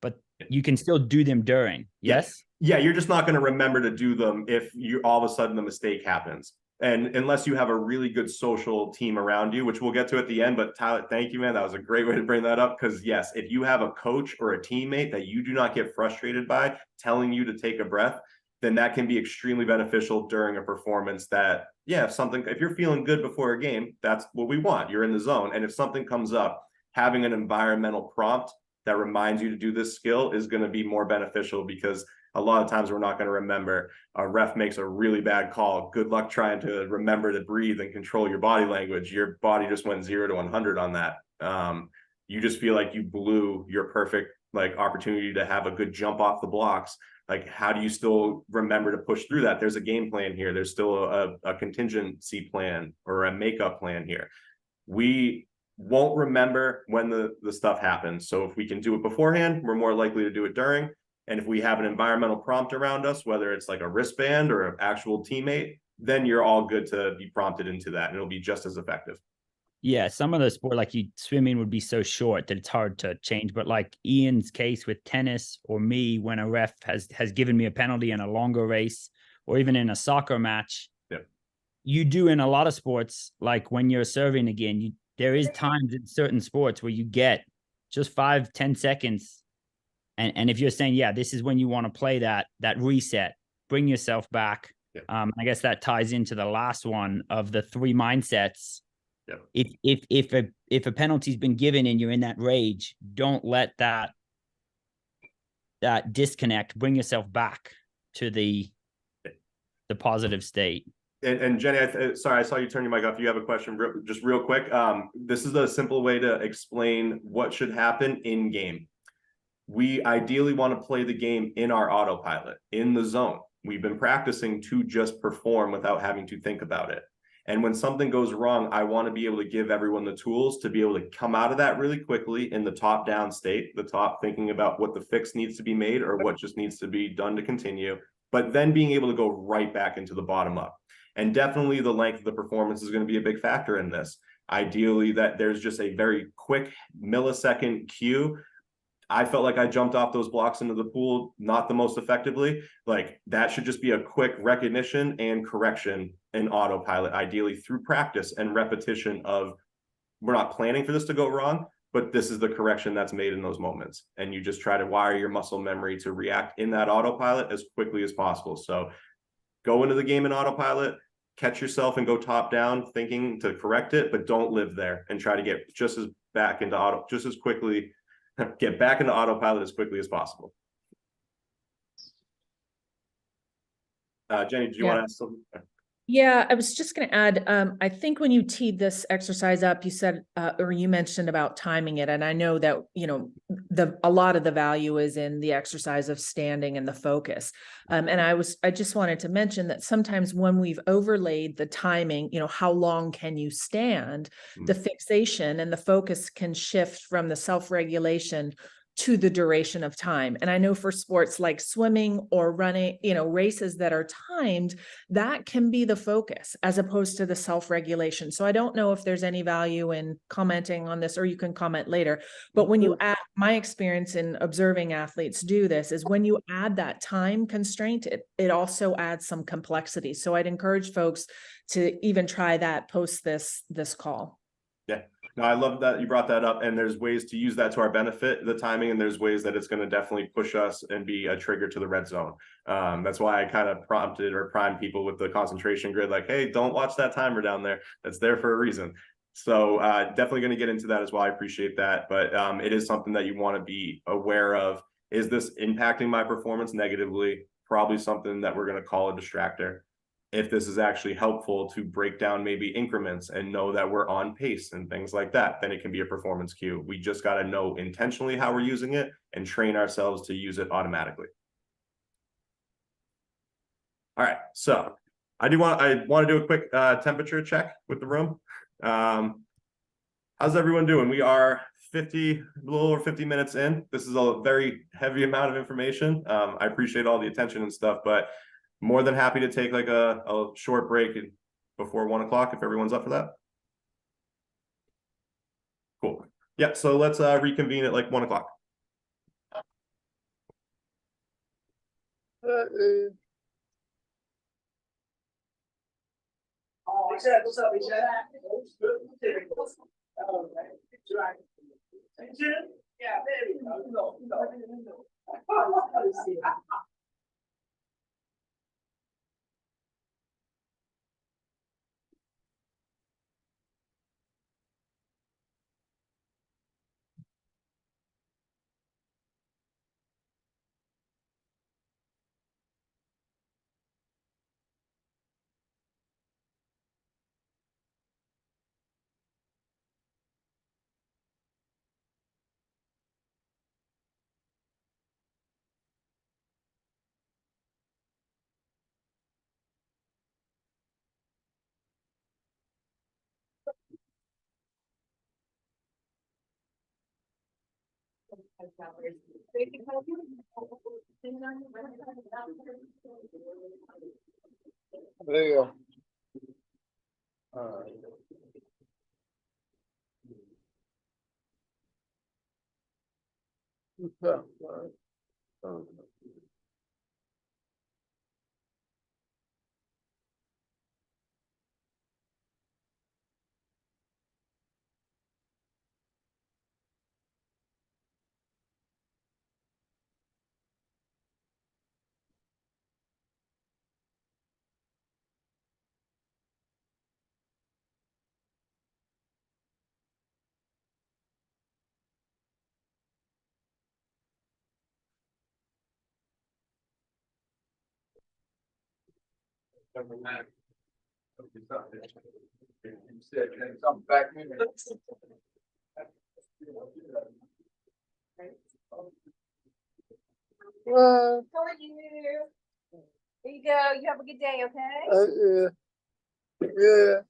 but you can still do them during. Yes. Yeah, you're just not going to remember to do them if you all of a sudden the mistake happens. And unless you have a really good social team around you, which we'll get to at the end. But Tyler, thank you, man. That was a great way to bring that up. Because yes, if you have a coach or a teammate that you do not get frustrated by telling you to take a breath, then that can be extremely beneficial during a performance that, yeah, if you're feeling good before a game, that's what we want. You're in the zone. And if something comes up, having an environmental prompt that reminds you to do this skill is going to be more beneficial, because a lot of times we're not going to remember. A ref makes a really bad call. Good luck trying to remember to breathe and control your body language. Your body just went 0 to 100 on that. You just feel like you blew your perfect opportunity to have a good jump off the blocks. Like, how do you still remember to push through that? There's a game plan here. There's still a contingency plan or a makeup plan here. We won't remember when the stuff happens. So if we can do it beforehand, we're more likely to do it during. And if we have an environmental prompt around us, whether it's like a wristband or an actual teammate, then you're all good to be prompted into that, and it'll be just as effective. Yeah, some of the sport, like swimming would be so short that it's hard to change. But like Ian's case with tennis, or me, when a ref has given me a penalty in a longer race, or even in a soccer match, you do in a lot of sports, like when you're serving again, there is times in certain sports where you get just 5-10 seconds. And if you're saying, yeah, this is when you want to play that reset, bring yourself back. I guess that ties into the last one of the 3 mindsets. If a penalty's been given and you're in that rage, don't let that disconnect. Bring yourself back to the positive state. And Jenny, sorry, I saw you turn your mic off. You have a question, just real quick. This is a simple way to explain what should happen in game. We ideally want to play the game in our autopilot, in the zone. We've been practicing to just perform without having to think about it. And when something goes wrong, I want to be able to give everyone the tools to be able to come out of that really quickly in the top-down state, the top thinking about what the fix needs to be made or what just needs to be done to continue, but then being able to go right back into the bottom up. And definitely the length of the performance is going to be a big factor in this. Ideally, that there's just a very quick millisecond cue. I felt like I jumped off those blocks into the pool not the most effectively. Like, that should just be a quick recognition and correction in autopilot, ideally through practice and repetition of, we're not planning for this to go wrong, but this is the correction that's made in those moments. And you just try to wire your muscle memory to react in that autopilot as quickly as possible. So go into the game in autopilot, catch yourself and go top down thinking to correct it, but don't live there, and try to get just as quickly, get back into autopilot as quickly as possible. Jenny, do you want to ask something? Yeah, I was just going to add, I think when you teed this exercise up, you said, or you mentioned about timing it. And I know that, you know, a lot of the value is in the exercise of standing and the focus. And I just wanted to mention that sometimes when we've overlaid the timing, you know, how long can you stand, the fixation and the focus can shift from the self-regulation to the duration of time. And I know for sports like swimming or running, you know, races that are timed, that can be the focus as opposed to the self-regulation. So I don't know if there's any value in commenting on this, or you can comment later. But when you add, my experience in observing athletes do this is when you add that time constraint, it also adds some complexity. So I'd encourage folks to even try that post this call. Yeah. No, I love that you brought that up, and there's ways to use that to our benefit, the timing, and there's ways that it's going to definitely push us and be a trigger to the red zone. That's why I kind of prompted or primed people with the concentration grid, like, hey, don't watch that timer down there. That's there for a reason. So definitely going to get into that as well. I appreciate that. But it is something that you want to be aware of. Is this impacting my performance negatively? Probably something that we're going to call a distractor. If this is actually helpful to break down maybe increments and know that we're on pace and things like that, then it can be a performance cue. We just got to know intentionally how we're using it and train ourselves to use it automatically. All right, so I want to do a quick temperature check with the room. How's everyone doing? We are a little over 50 minutes in. This is a very heavy amount of information. I appreciate all the attention and stuff, but more than happy to take like a short break before 1 o'clock if everyone's up for that. Cool. Yeah, so let's reconvene at like 1 o'clock. What's up, Yeah, there you go. All right. You said something back in there. How are you? There you go. You have a good day, okay? Yeah.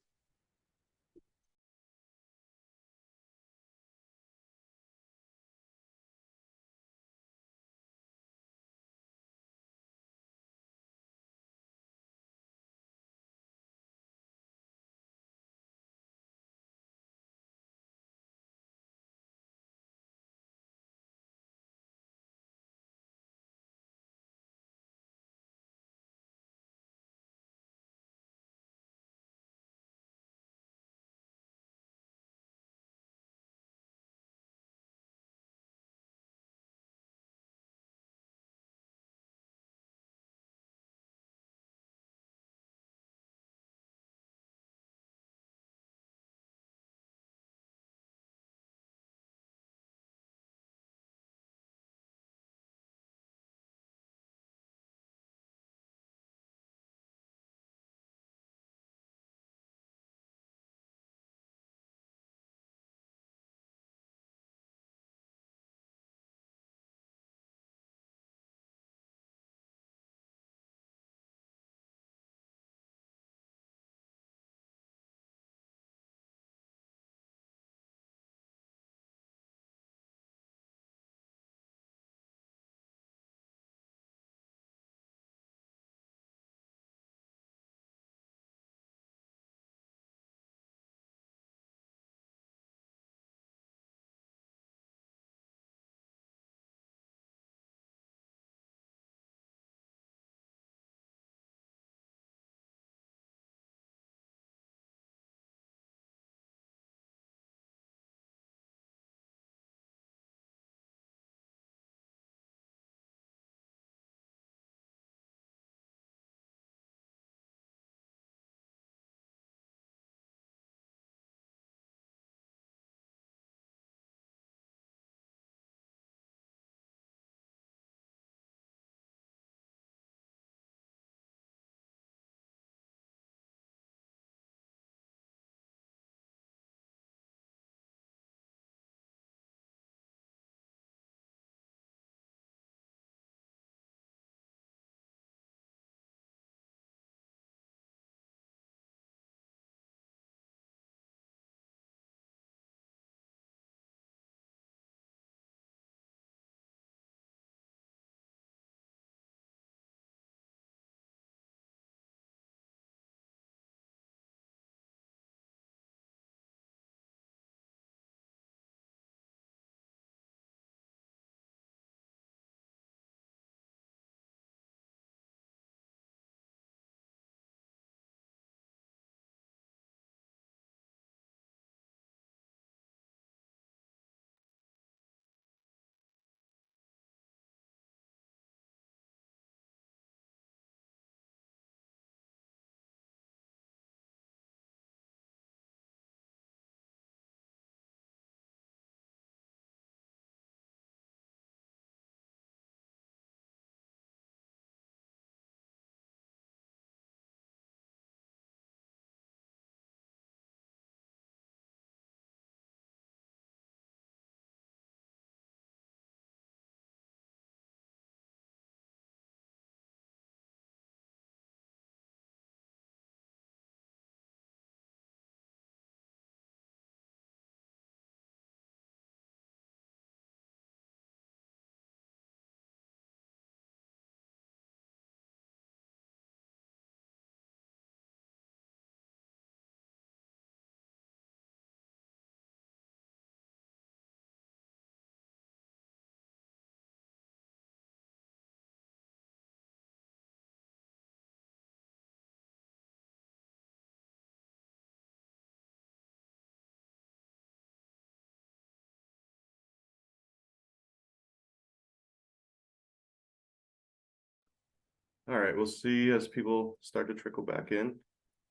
All right, we'll see as people start to trickle back in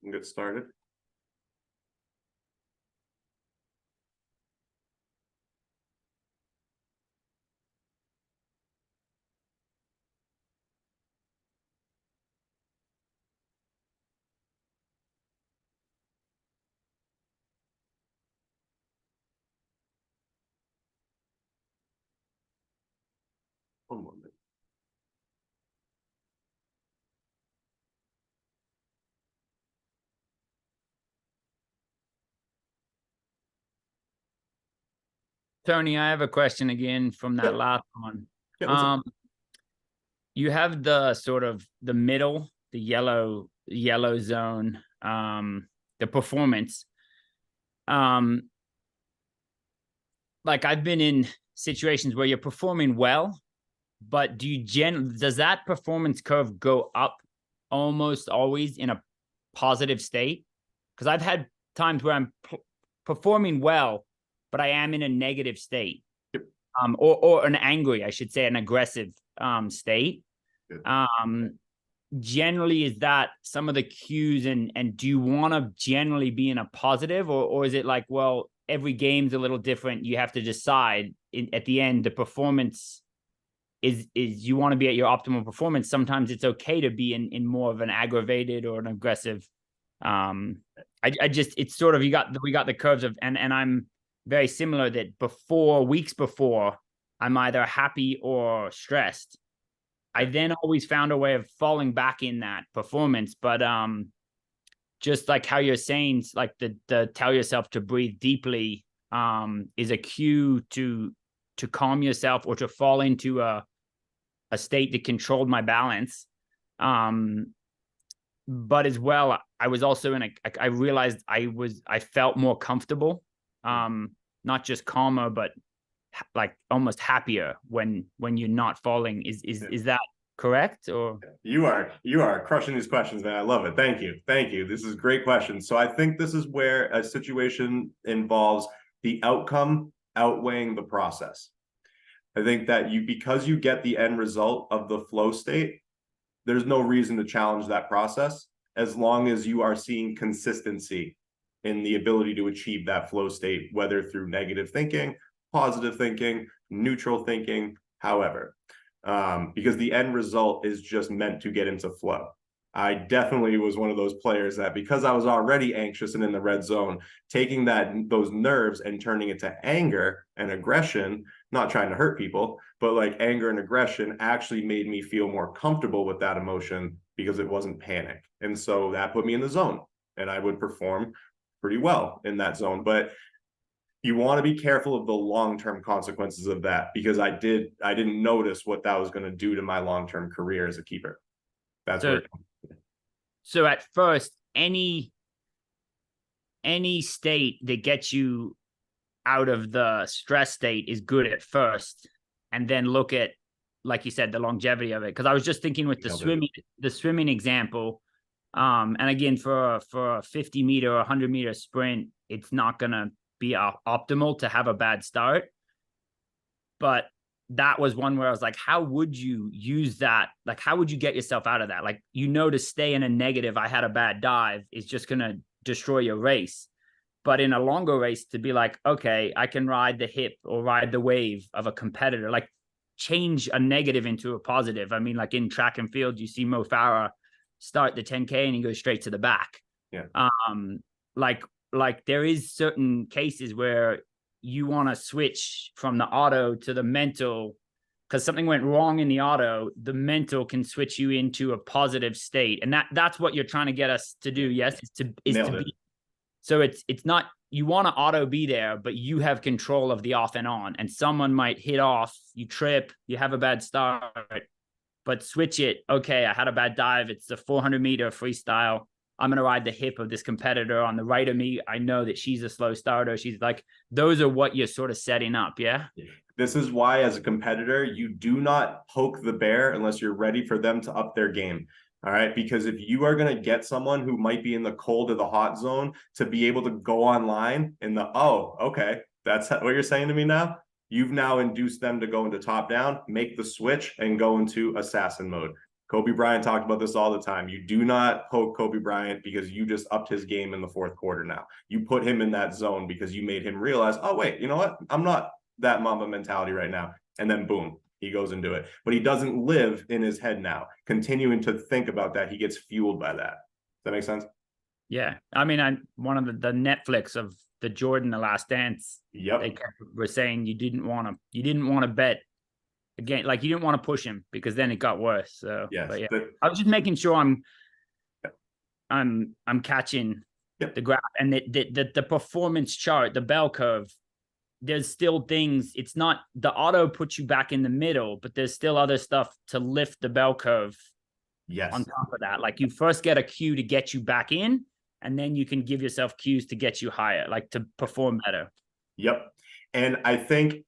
and get started. One moment. Tony, I have a question again from that Yeah. last one. Yeah, what's up? You have the sort of the middle, the yellow zone, the performance. Like I've been in situations where you're performing well, but does that performance curve go up almost always in a positive state? Because I've had times where I'm performing well, but I am in a negative state. Yep. Or an angry, I should say, an aggressive state. Good. Generally, is that some of the cues, and do you want to generally be in a positive, or is it like, well, every game's a little different, you have to decide at the end the performance is you want to be at your optimal performance. Sometimes it's okay to be in more of an aggravated or an aggressive. I just, it's sort of, we got the curves of, and I'm very similar, that weeks before I'm either happy or stressed. I then always found a way of falling back in that performance. But just like how you're saying, like the tell yourself to breathe deeply is a cue to calm yourself, or to fall into a state that controlled my balance. But as well, I was also I realized I felt more comfortable, not just calmer, but like almost happier when you're not falling. Is that correct? Or You are crushing these questions, man. I love it. Thank you. This is a great question. So I think this is where a situation involves the outcome outweighing the process. I think that because you get the end result of the flow state, there's no reason to challenge that process, as long as you are seeing consistency in the ability to achieve that flow state, whether through negative thinking, positive thinking, neutral thinking, however. Because the end result is just meant to get into flow. I definitely was one of those players that, because I was already anxious and in the red zone, taking those nerves and turning it to anger and aggression, not trying to hurt people, but like anger and aggression actually made me feel more comfortable with that emotion, because it wasn't panic. And so that put me in the zone, and I would perform pretty well in that zone. But you want to be careful of the long-term consequences of that, because I didn't notice what that was going to do to my long-term career as a keeper. That's where. So at first, any state that gets you out of the stress state is good at first, and then look at, like you said, the longevity of it. Because I was just thinking with the swimming example, and again, for a 50-meter or 100-meter sprint, it's not gonna be optimal to have a bad start. But that was one where I was like, how would you use that? Like, how would you get yourself out of that? Like, to stay in a negative, I had a bad dive, is just going to destroy your race. But in a longer race, to be like, okay, I can ride the hip or ride the wave of a competitor, like change a negative into a positive. I mean, like in track and field, you see Mo Farah start the 10K and he goes straight to the back. Yeah. Like there is certain cases where you want to switch from the auto to the mental, because something went wrong in the auto. The mental can switch you into a positive state, and that's what you're trying to get us to do. Yes, is to be. So it's not, you want to auto be there, but you have control of the off and on. And someone might hit off, you trip, you have a bad start, but switch it. Okay, I had a bad dive. It's a 400-meter freestyle. I'm going to ride the hip of this competitor on the right of me. I know that she's a slow starter. She's like, those are what you're sort of setting up. Yeah. This is why, as a competitor, you do not poke the bear unless you're ready for them to up their game. All right. Because if you are going to get someone who might be in the cold or the hot zone to be able to go online in the, oh, okay, that's what you're saying to me now. You've now induced them to go into top down, make the switch, and go into assassin mode. Kobe Bryant talked about this all the time. You do not poke Kobe Bryant because you just upped his game in the fourth quarter now. You put him in that zone because you made him realize, oh, wait, you know what? I'm not that Mamba mentality right now. And then boom, he goes into it. But he doesn't live in his head now. Continuing to think about that, he gets fueled by that. Does that make sense? Yeah. I mean, one of the Netflix of the Jordan, The Last Dance. Yep. They were saying you didn't want to bet again, like you didn't want to push him because then it got worse. So yes, but yeah, I was just making sure I'm catching the graph and the performance chart, the bell curve. There's still things. It's not the auto puts you back in the middle, but there's still other stuff to lift the bell curve. Yes. On top of that, like you first get a cue to get you back in, and then you can give yourself cues to get you higher, like to perform better. Yep. And I think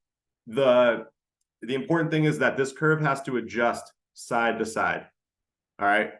the important thing is that this curve has to adjust side to side. All right.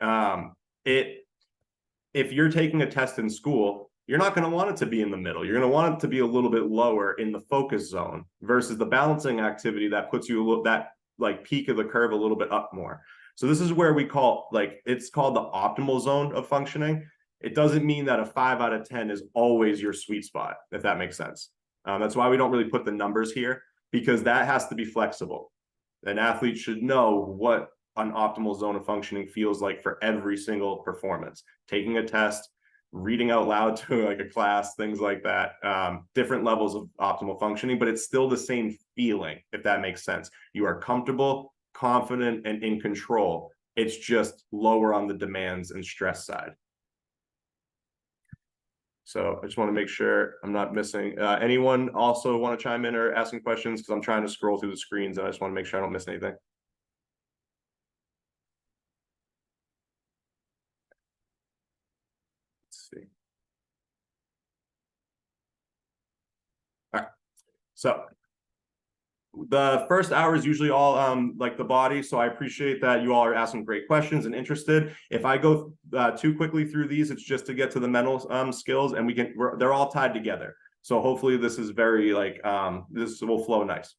If you're taking a test in school, you're not going to want it to be in the middle. You're going to want it to be a little bit lower in the focus zone versus the balancing activity that puts you a little, that like peak of the curve a little bit up more. So this is where we call, like, it's called the optimal zone of functioning. It doesn't mean that a 5 out of 10 is always your sweet spot, if that makes sense. That's why we don't really put the numbers here, because that has to be flexible. An athlete should know what an optimal zone of functioning feels like for every single performance. Taking a test, reading out loud to like a class, things like that, different levels of optimal functioning, but it's still the same feeling, if that makes sense. You are comfortable, confident, and in control. It's just lower on the demands and stress side. So I just want to make sure I'm not missing. Anyone also want to chime in or asking questions? Because I'm trying to scroll through the screens and I just want to make sure I don't miss anything. Let's see. All right. So the first hour is usually all like the body. So I appreciate that you all are asking great questions and interested. If I go too quickly through these, it's just to get to the mental skills, and they're all tied together. So hopefully this is very like, this will flow nice.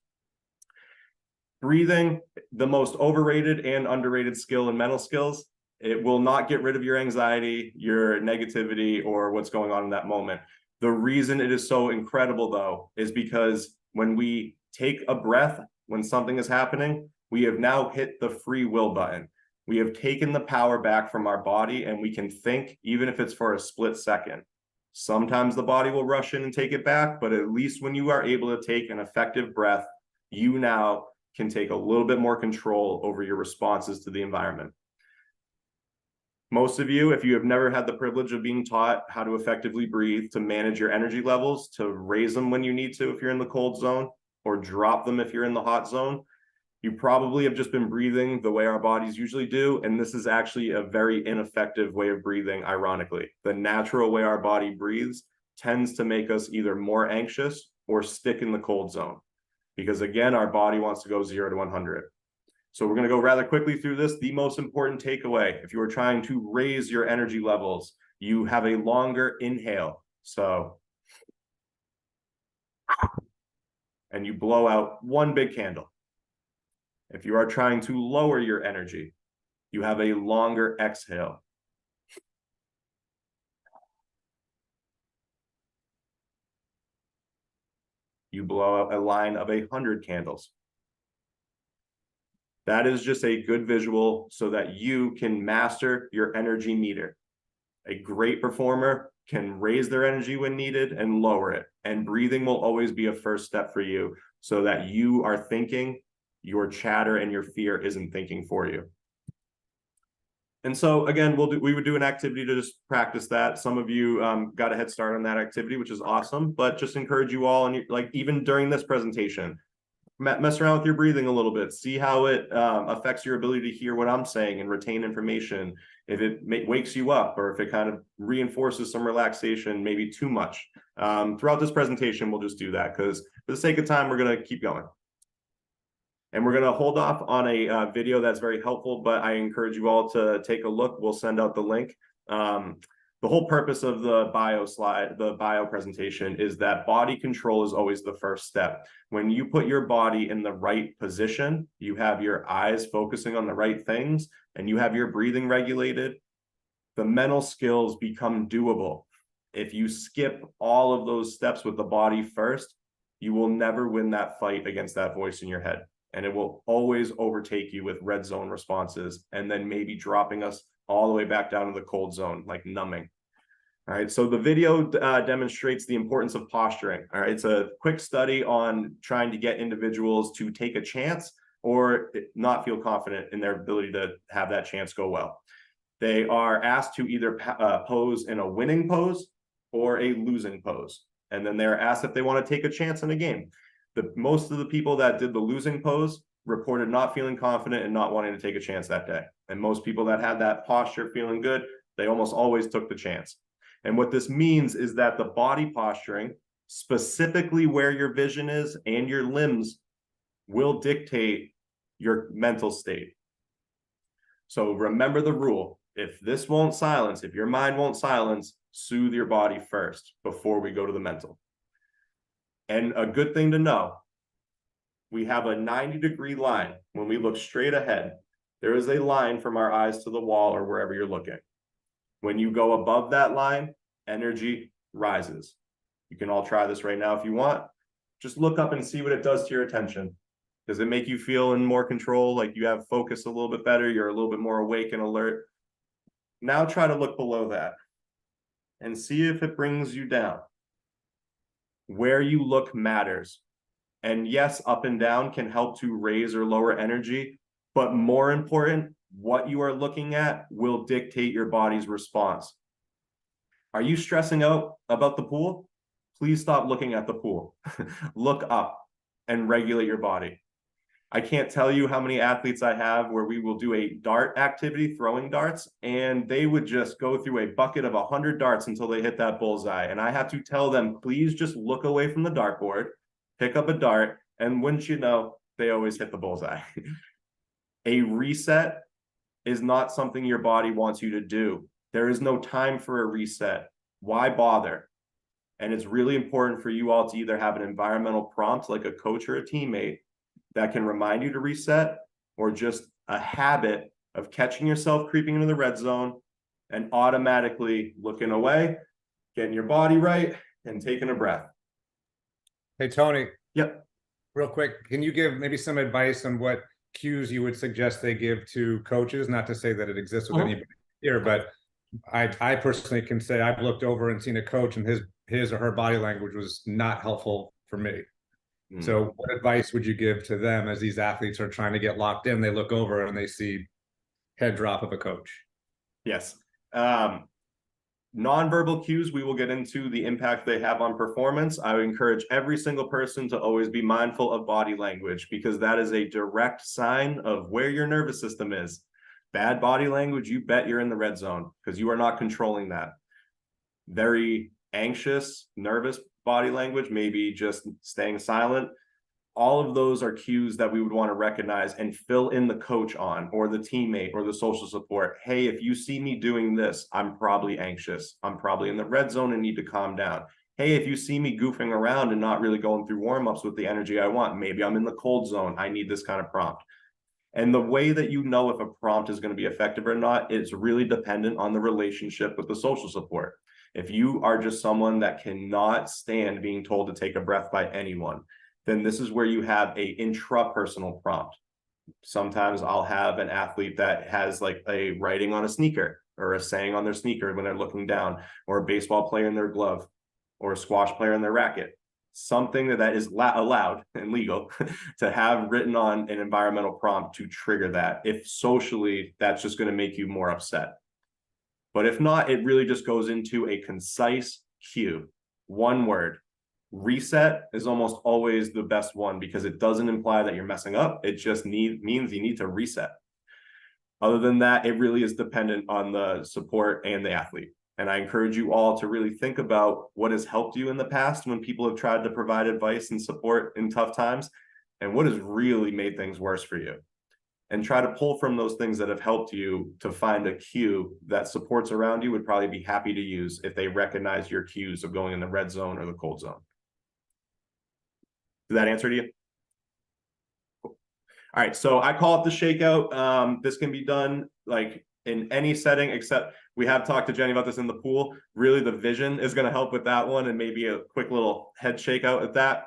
Breathing, the most overrated and underrated skill in mental skills. It will not get rid of your anxiety, your negativity, or what's going on in that moment. The reason it is so incredible, though, is because when we take a breath when something is happening, we have now hit the free will button. We have taken the power back from our body, and we can think, even if it's for a split second. Sometimes the body will rush in and take it back, but at least when you are able to take an effective breath, you now can take a little bit more control over your responses to the environment. Most of you, if you have never had the privilege of being taught how to effectively breathe, to manage your energy levels, to raise them when you need to if you're in the cold zone, or drop them if you're in the hot zone, you probably have just been breathing the way our bodies usually do, and this is actually a very ineffective way of breathing, ironically. The natural way our body breathes tends to make us either more anxious or stick in the cold zone, because again, our body wants to go 0 to 100. So we're going to go rather quickly through this. The most important takeaway, if you are trying to raise your energy levels, you have a longer inhale. So, and you blow out one big candle. If you are trying to lower your energy, you have a longer exhale. You blow out a line of 100 candles. That is just a good visual so that you can master your energy meter. A great performer can raise their energy when needed and lower it. And breathing will always be a first step for you so that you are thinking, your chatter and your fear isn't thinking for you. And so again, we would do an activity to just practice that. Some of you got a head start on that activity, which is awesome, but just encourage you all, and like even during this presentation, mess around with your breathing a little bit, see how it affects your ability to hear what I'm saying and retain information. If it wakes you up, or if it kind of reinforces some relaxation, maybe too much. Throughout this presentation, we'll just do that because for the sake of time, we're going to keep going. And we're going to hold off on a video that's very helpful, but I encourage you all to take a look. We'll send out the link. The whole purpose of the bio presentation is that body control is always the first step. When you put your body in the right position, you have your eyes focusing on the right things, and you have your breathing regulated, the mental skills become doable. If you skip all of those steps with the body first, you will never win that fight against that voice in your head. And it will always overtake you with red zone responses, and then maybe dropping us all the way back down to the cold zone, like numbing. All right, so the video demonstrates the importance of posturing. All right, it's a quick study on trying to get individuals to take a chance or not feel confident in their ability to have that chance go well. They are asked to either pose in a winning pose or a losing pose. And then they're asked if they want to take a chance in a game. Most of the people that did the losing pose reported not feeling confident and not wanting to take a chance that day. And most people that had that posture feeling good, they almost always took the chance. And what this means is that the body posturing, specifically where your vision is and your limbs, will dictate your mental state. So remember the rule. If this won't silence, if your mind won't silence, soothe your body first before we go to the mental. And a good thing to know, we have a 90-degree line. When we look straight ahead, there is a line from our eyes to the wall or wherever you're looking. When you go above that line, energy rises. You can all try this right now if you want. Just look up and see what it does to your attention. Does it make you feel in more control, like you have focus a little bit better, you're a little bit more awake and alert? Now try to look below that and see if it brings you down. Where you look matters. And yes, up and down can help to raise or lower energy, but more important, what you are looking at will dictate your body's response. Are you stressing out about the pool? Please stop looking at the pool. Look up and regulate your body. I can't tell you how many athletes I have where we will do a dart activity, throwing darts, and they would just go through a bucket of 100 darts until they hit that bullseye. And I have to tell them, please just look away from the dartboard, pick up a dart, and wouldn't you know, they always hit the bullseye. A reset is not something your body wants you to do. There is no time for a reset. Why bother? And it's really important for you all to either have an environmental prompt like a coach or a teammate that can remind you to reset, or just a habit of catching yourself creeping into the red zone and automatically looking away, getting your body right, and taking a breath. Hey, Tony. Yep. Real quick, can you give maybe some advice on what cues you would suggest they give to coaches? Not to say that it exists with anybody here, but I personally can say I've looked over and seen a coach and his or her body language was not helpful for me. So what advice would you give to them as these athletes are trying to get locked in? They look over and they see head drop of a coach. Yes. Nonverbal cues, we will get into the impact they have on performance. I would encourage every single person to always be mindful of body language, because that is a direct sign of where your nervous system is. Bad body language, you bet you're in the red zone, because you are not controlling that. Very anxious, nervous body language, maybe just staying silent. All of those are cues that we would want to recognize and fill in the coach on, or the teammate or the social support. Hey, if you see me doing this, I'm probably anxious. I'm probably in the red zone and need to calm down. Hey, if you see me goofing around and not really going through warm-ups with the energy I want, maybe I'm in the cold zone. I need this kind of prompt. And the way that you know if a prompt is going to be effective or not, it's really dependent on the relationship with the social support. If you are just someone that cannot stand being told to take a breath by anyone, then this is where you have a intrapersonal prompt. Sometimes I'll have an athlete that has like a writing on a sneaker, or a saying on their sneaker when they're looking down, or a baseball player in their glove, or a squash player in their racket. Something that is allowed and legal to have written on an environmental prompt to trigger that. If socially, that's just going to make you more upset. But if not, it really just goes into a concise cue. One word. Reset is almost always the best one, because it doesn't imply that you're messing up. It just means you need to reset. Other than that, it really is dependent on the support and the athlete. And I encourage you all to really think about what has helped you in the past when people have tried to provide advice and support in tough times, and what has really made things worse for you. and try to pull from those things that have helped you to find a cue that supports around you would probably be happy to use if they recognize your cues of going in the red zone or the cold zone. Did that answer to you? Cool. All right, so I call it the shakeout. This can be done like in any setting, except we have talked to Jenny about this in the pool. Really, the vision is going to help with that one, and maybe a quick little head shakeout at that.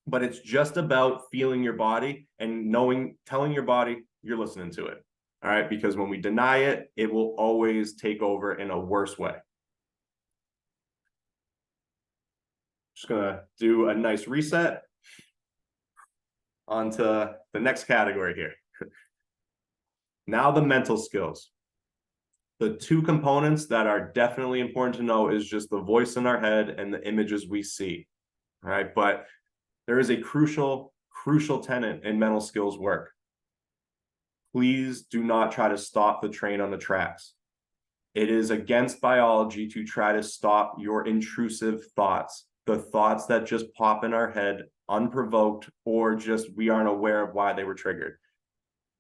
But it's just about feeling your body and telling your body you're listening to it. All right, because when we deny it, it will always take over in a worse way. Just gonna do a nice reset onto the next category here. Now the mental skills. The two components that are definitely important to know is just the voice in our head and the images we see. All right, but there is a crucial tenet in mental skills work. Please do not try to stop the train on the tracks. It is against biology to try to stop your intrusive thoughts, the thoughts that just pop in our head unprovoked, or just we aren't aware of why they were triggered.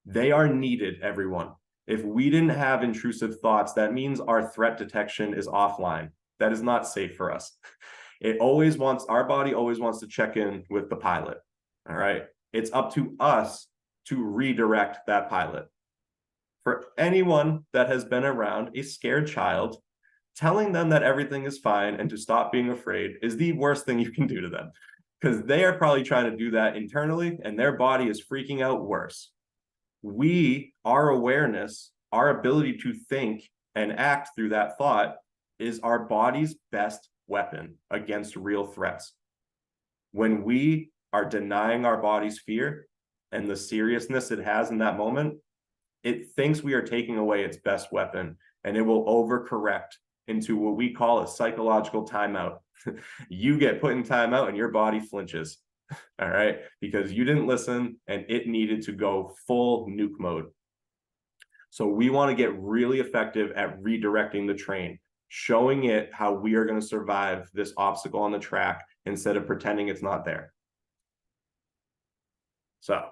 They are needed, everyone. If we didn't have intrusive thoughts, that means our threat detection is offline. That is not safe for us. Our body always wants to check in with the pilot. All right. It's up to us to redirect that pilot. For anyone that has been around a scared child, telling them that everything is fine and to stop being afraid is the worst thing you can do to them, because they are probably trying to do that internally and their body is freaking out worse. Our awareness, our ability to think and act through that thought is our body's best weapon against real threats. When we are denying our body's fear and the seriousness it has in that moment, it thinks we are taking away its best weapon, and it will overcorrect into what we call a psychological timeout. You get put in timeout and your body flinches. All right, because you didn't listen and it needed to go full nuke mode. So we want to get really effective at redirecting the train, showing it how we are going to survive this obstacle on the track instead of pretending it's not there. So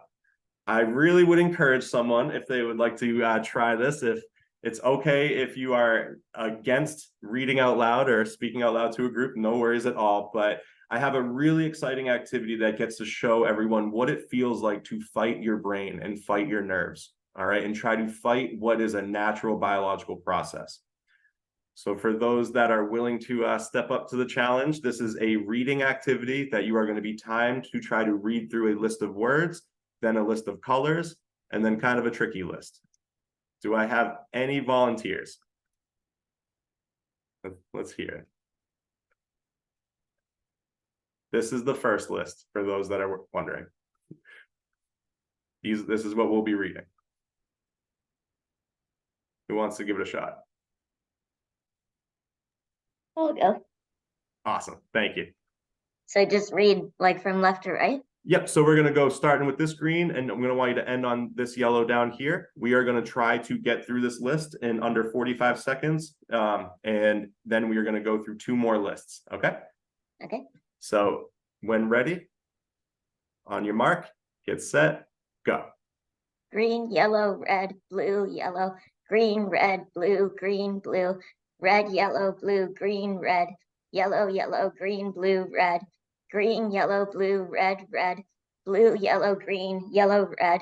I really would encourage someone, if they would like to try this, if it's okay if you are against reading out loud or speaking out loud to a group, no worries at all. But I have a really exciting activity that gets to show everyone what it feels like to fight your brain and fight your nerves, all right, and try to fight what is a natural biological process. So for those that are willing to step up to the challenge, this is a reading activity that you are going to be timed to try to read through a list of words, then a list of colors, and then kind of a tricky list. Do I have any volunteers? Let's hear it. This is the first list for those that are wondering. This is what we'll be reading. Who wants to give it a shot? I'll go. Awesome, thank you. So just read like from left to right? Yep, so we're gonna go starting with this green, and I'm gonna want you to end on this yellow down here. We are gonna try to get through this list in under 45 seconds, and then we are gonna go through 2 more lists, okay? Okay. So when ready, on your mark, get set, go. Green, yellow, red, blue, yellow, green, red, blue, red, yellow, blue, green, red, yellow, yellow, green, blue, red, green, yellow, blue, red, red, blue, yellow, green, yellow, red,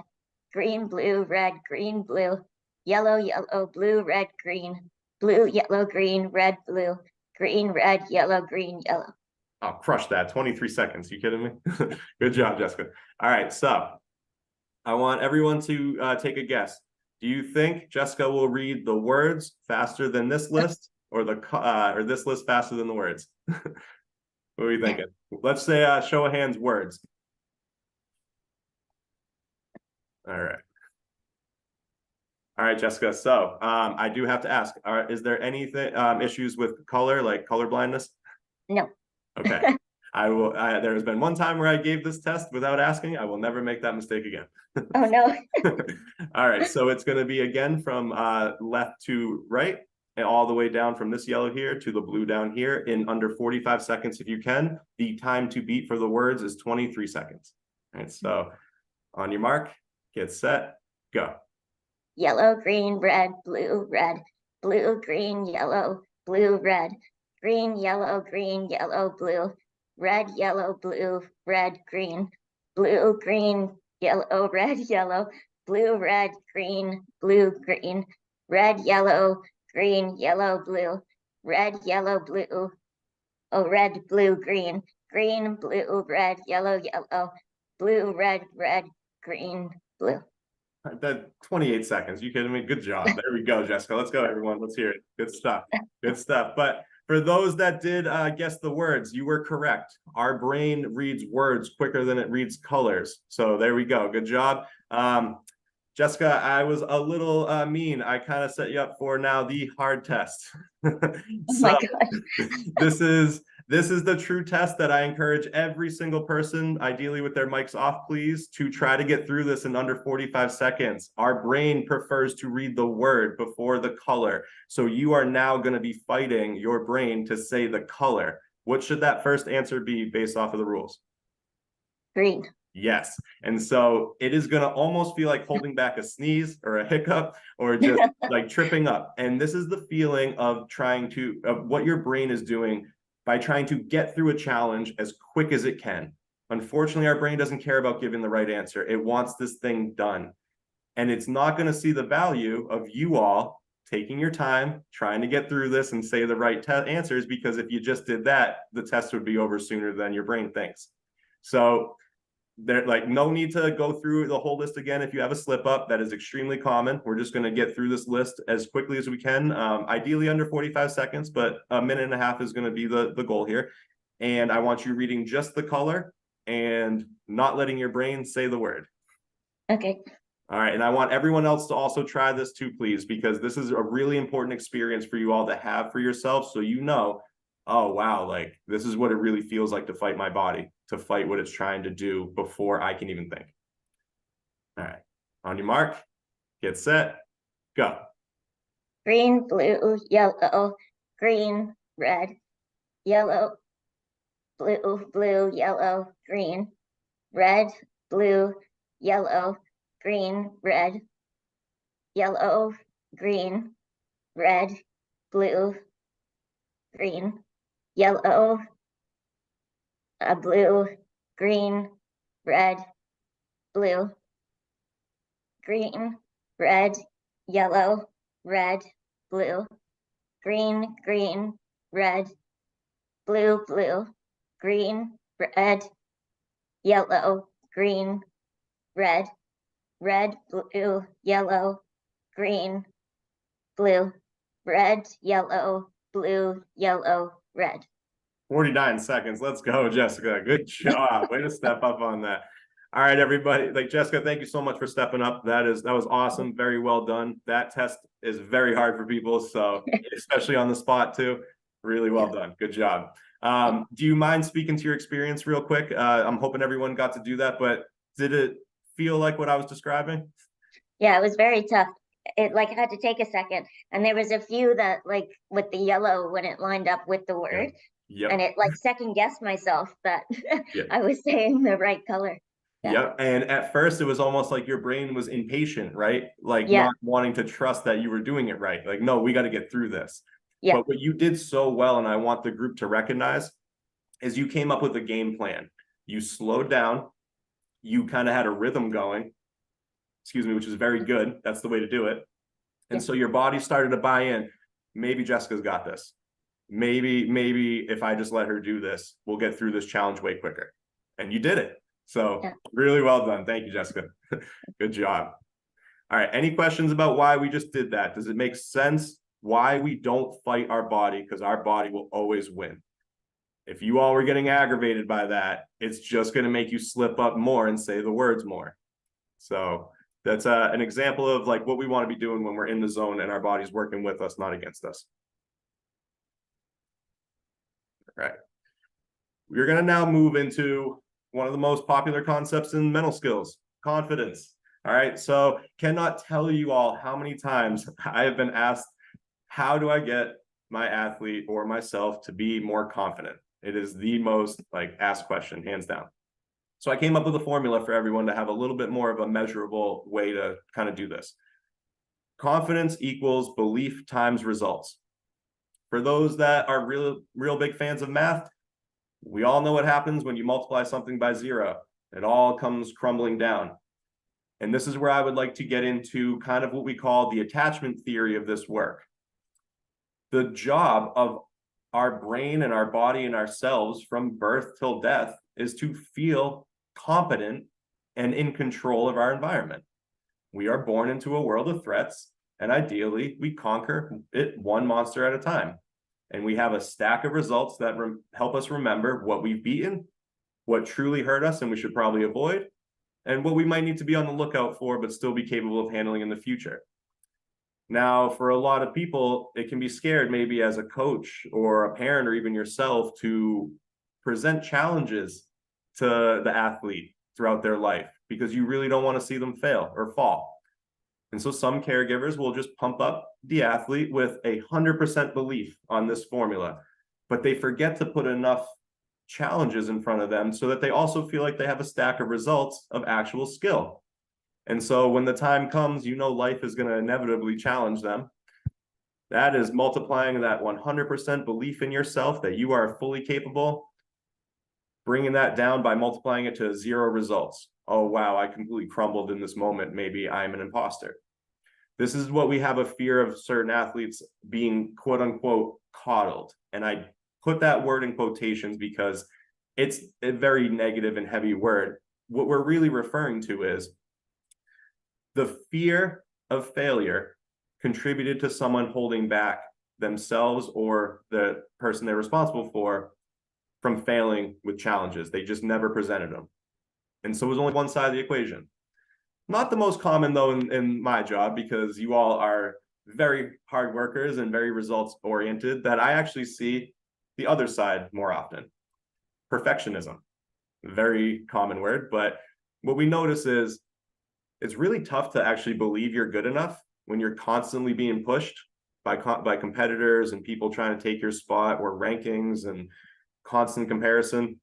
green, blue, red, green, blue, yellow, yellow, blue, red, green, blue, yellow, green, red, blue, green, red, yellow, green, yellow. I'll crush that. 23 seconds. You kidding me? Good job, Jessica. All right, so I want everyone to take a guess. Do you think Jessica will read the words faster than this list, or this list faster than the words? What are you thinking? Let's say show of hands words. All right, Jessica. So I do have to ask, is there anything issues with color, like color blindness? No. Okay. There has been one time where I gave this test without asking. I will never make that mistake again. Oh, no. All right, so it's going to be again from left to right, and all the way down from this yellow here to the blue down here in under 45 seconds if you can. The time to beat for the words is 23 seconds. All right, so on your mark, get set, go. Yellow, green, red, blue, green, yellow, blue, red, green, yellow, blue, red, yellow, blue, red, green, yellow, red, yellow, blue, red, green, red, yellow, green, yellow, blue, red, yellow, blue, oh, red, blue, green, blue, red, yellow, blue, red, green, blue. That 28 seconds. You kidding me? Good job. There we go, Jessica. Let's go, everyone. Let's hear it. Good stuff. Good stuff. But for those that did guess the words, you were correct. Our brain reads words quicker than it reads colors. So there we go. Good job. Jessica, I was a little mean. I kind of set you up for now the hard test. Oh my gosh. This is the true test that I encourage every single person, ideally with their mics off, please, to try to get through this in under 45 seconds. Our brain prefers to read the word before the color. So you are now going to be fighting your brain to say the color. What should that first answer be based off of the rules? Green. Yes. And so it is going to almost feel like holding back a sneeze or a hiccup or just like tripping up. And this is the feeling of of what your brain is doing by trying to get through a challenge as quick as it can. Unfortunately, our brain doesn't care about giving the right answer. It wants this thing done. And it's not going to see the value of you all taking your time, trying to get through this and say the right answers, because if you just did that, the test would be over sooner than your brain thinks. So there's like no need to go through the whole list again. If you have a slip up, that is extremely common. We're just going to get through this list as quickly as we can, ideally under 45 seconds, but a minute and a half is going to be the goal here. And I want you reading just the color and not letting your brain say the word. Okay. All right. And I want everyone else to also try this too, please, because this is a really important experience for you all to have for yourself. So you know, oh, wow, like this is what it really feels like to fight my body, to fight what it's trying to do before I can even think. All right. On your mark, get set, go. Green, blue, yellow, green, red, yellow, blue, yellow, green, red, blue, yellow, green, red, yellow, green, red, blue, green, yellow, blue, green, red, blue, green, red, yellow, red, blue, green, red, blue, green, red, yellow, green, red, blue, yellow, green, blue, red, yellow, blue, yellow, red. 49 seconds. Let's go, Jessica. Good job. Way to step up on that. All right, everybody. Like Jessica, thank you so much for stepping up. That was awesome. Very well done. That test is very hard for people, so especially on the spot too. Really well done. Good job. Do you mind speaking to your experience real quick? I'm hoping everyone got to do that, but did it feel like what I was describing? Yeah, it was very tough. It like had to take a second, and there was a few that like with the yellow when it lined up with the word. Yep. And it like second guessed myself that I was saying the right color. Yep. And at first it was almost like your brain was impatient, right? Like not wanting to trust that you were doing it right. Like, no, we got to get through this. Yeah. But what you did so well, and I want the group to recognize, is you came up with a game plan. You slowed down. You kind of had a rhythm going, which is very good. That's the way to do it. And so your body started to buy in. Maybe Jessica's got this. Maybe if I just let her do this, we'll get through this challenge way quicker. And you did it. So really well done. Thank you, Jessica. Good job. All right. Any questions about why we just did that? Does it make sense why we don't fight our body? Because our body will always win. If you all were getting aggravated by that, it's just going to make you slip up more and say the words more. So that's an example of like what we want to be doing when we're in the zone and our body's working with us, not against us. All right. We're going to now move into one of the most popular concepts in mental skills, confidence. All right. So cannot tell you all how many times I have been asked, how do I get my athlete or myself to be more confident? It is the most like asked question, hands down. So I came up with a formula for everyone to have a little bit more of a measurable way to kind of do this. Confidence equals belief times results. For those that are real big fans of math, we all know what happens when you multiply something by 0. It all comes crumbling down. And this is where I would like to get into kind of what we call the attachment theory of this work. The job of our brain and our body and ourselves from birth till death is to feel competent and in control of our environment. We are born into a world of threats, and ideally we conquer it one monster at a time. And we have a stack of results that help us remember what we've beaten, what truly hurt us and we should probably avoid, and what we might need to be on the lookout for but still be capable of handling in the future. Now, for a lot of people, it can be scared maybe as a coach or a parent or even yourself to present challenges to the athlete throughout their life because you really don't want to see them fail or fall. And so some caregivers will just pump up the athlete with 100% belief on this formula, but they forget to put enough challenges in front of them so that they also feel like they have a stack of results of actual skill. And so when the time comes, you know, life is going to inevitably challenge them. That is multiplying that 100% belief in yourself that you are fully capable, bringing that down by multiplying it to 0 results. Oh, wow, I completely crumbled in this moment. Maybe I'm an imposter. This is what we have a fear of certain athletes being, quote unquote, coddled. And I put that word in quotations because it's a very negative and heavy word. What we're really referring to is the fear of failure contributed to someone holding back themselves or the person they're responsible for from failing with challenges. They just never presented them. And so it was only one side of the equation. Not the most common, though, in my job, because you all are very hard workers and very results oriented, that I actually see the other side more often. Perfectionism, very common word, but what we notice is it's really tough to actually believe you're good enough when you're constantly being pushed by competitors and people trying to take your spot or rankings and constant comparison.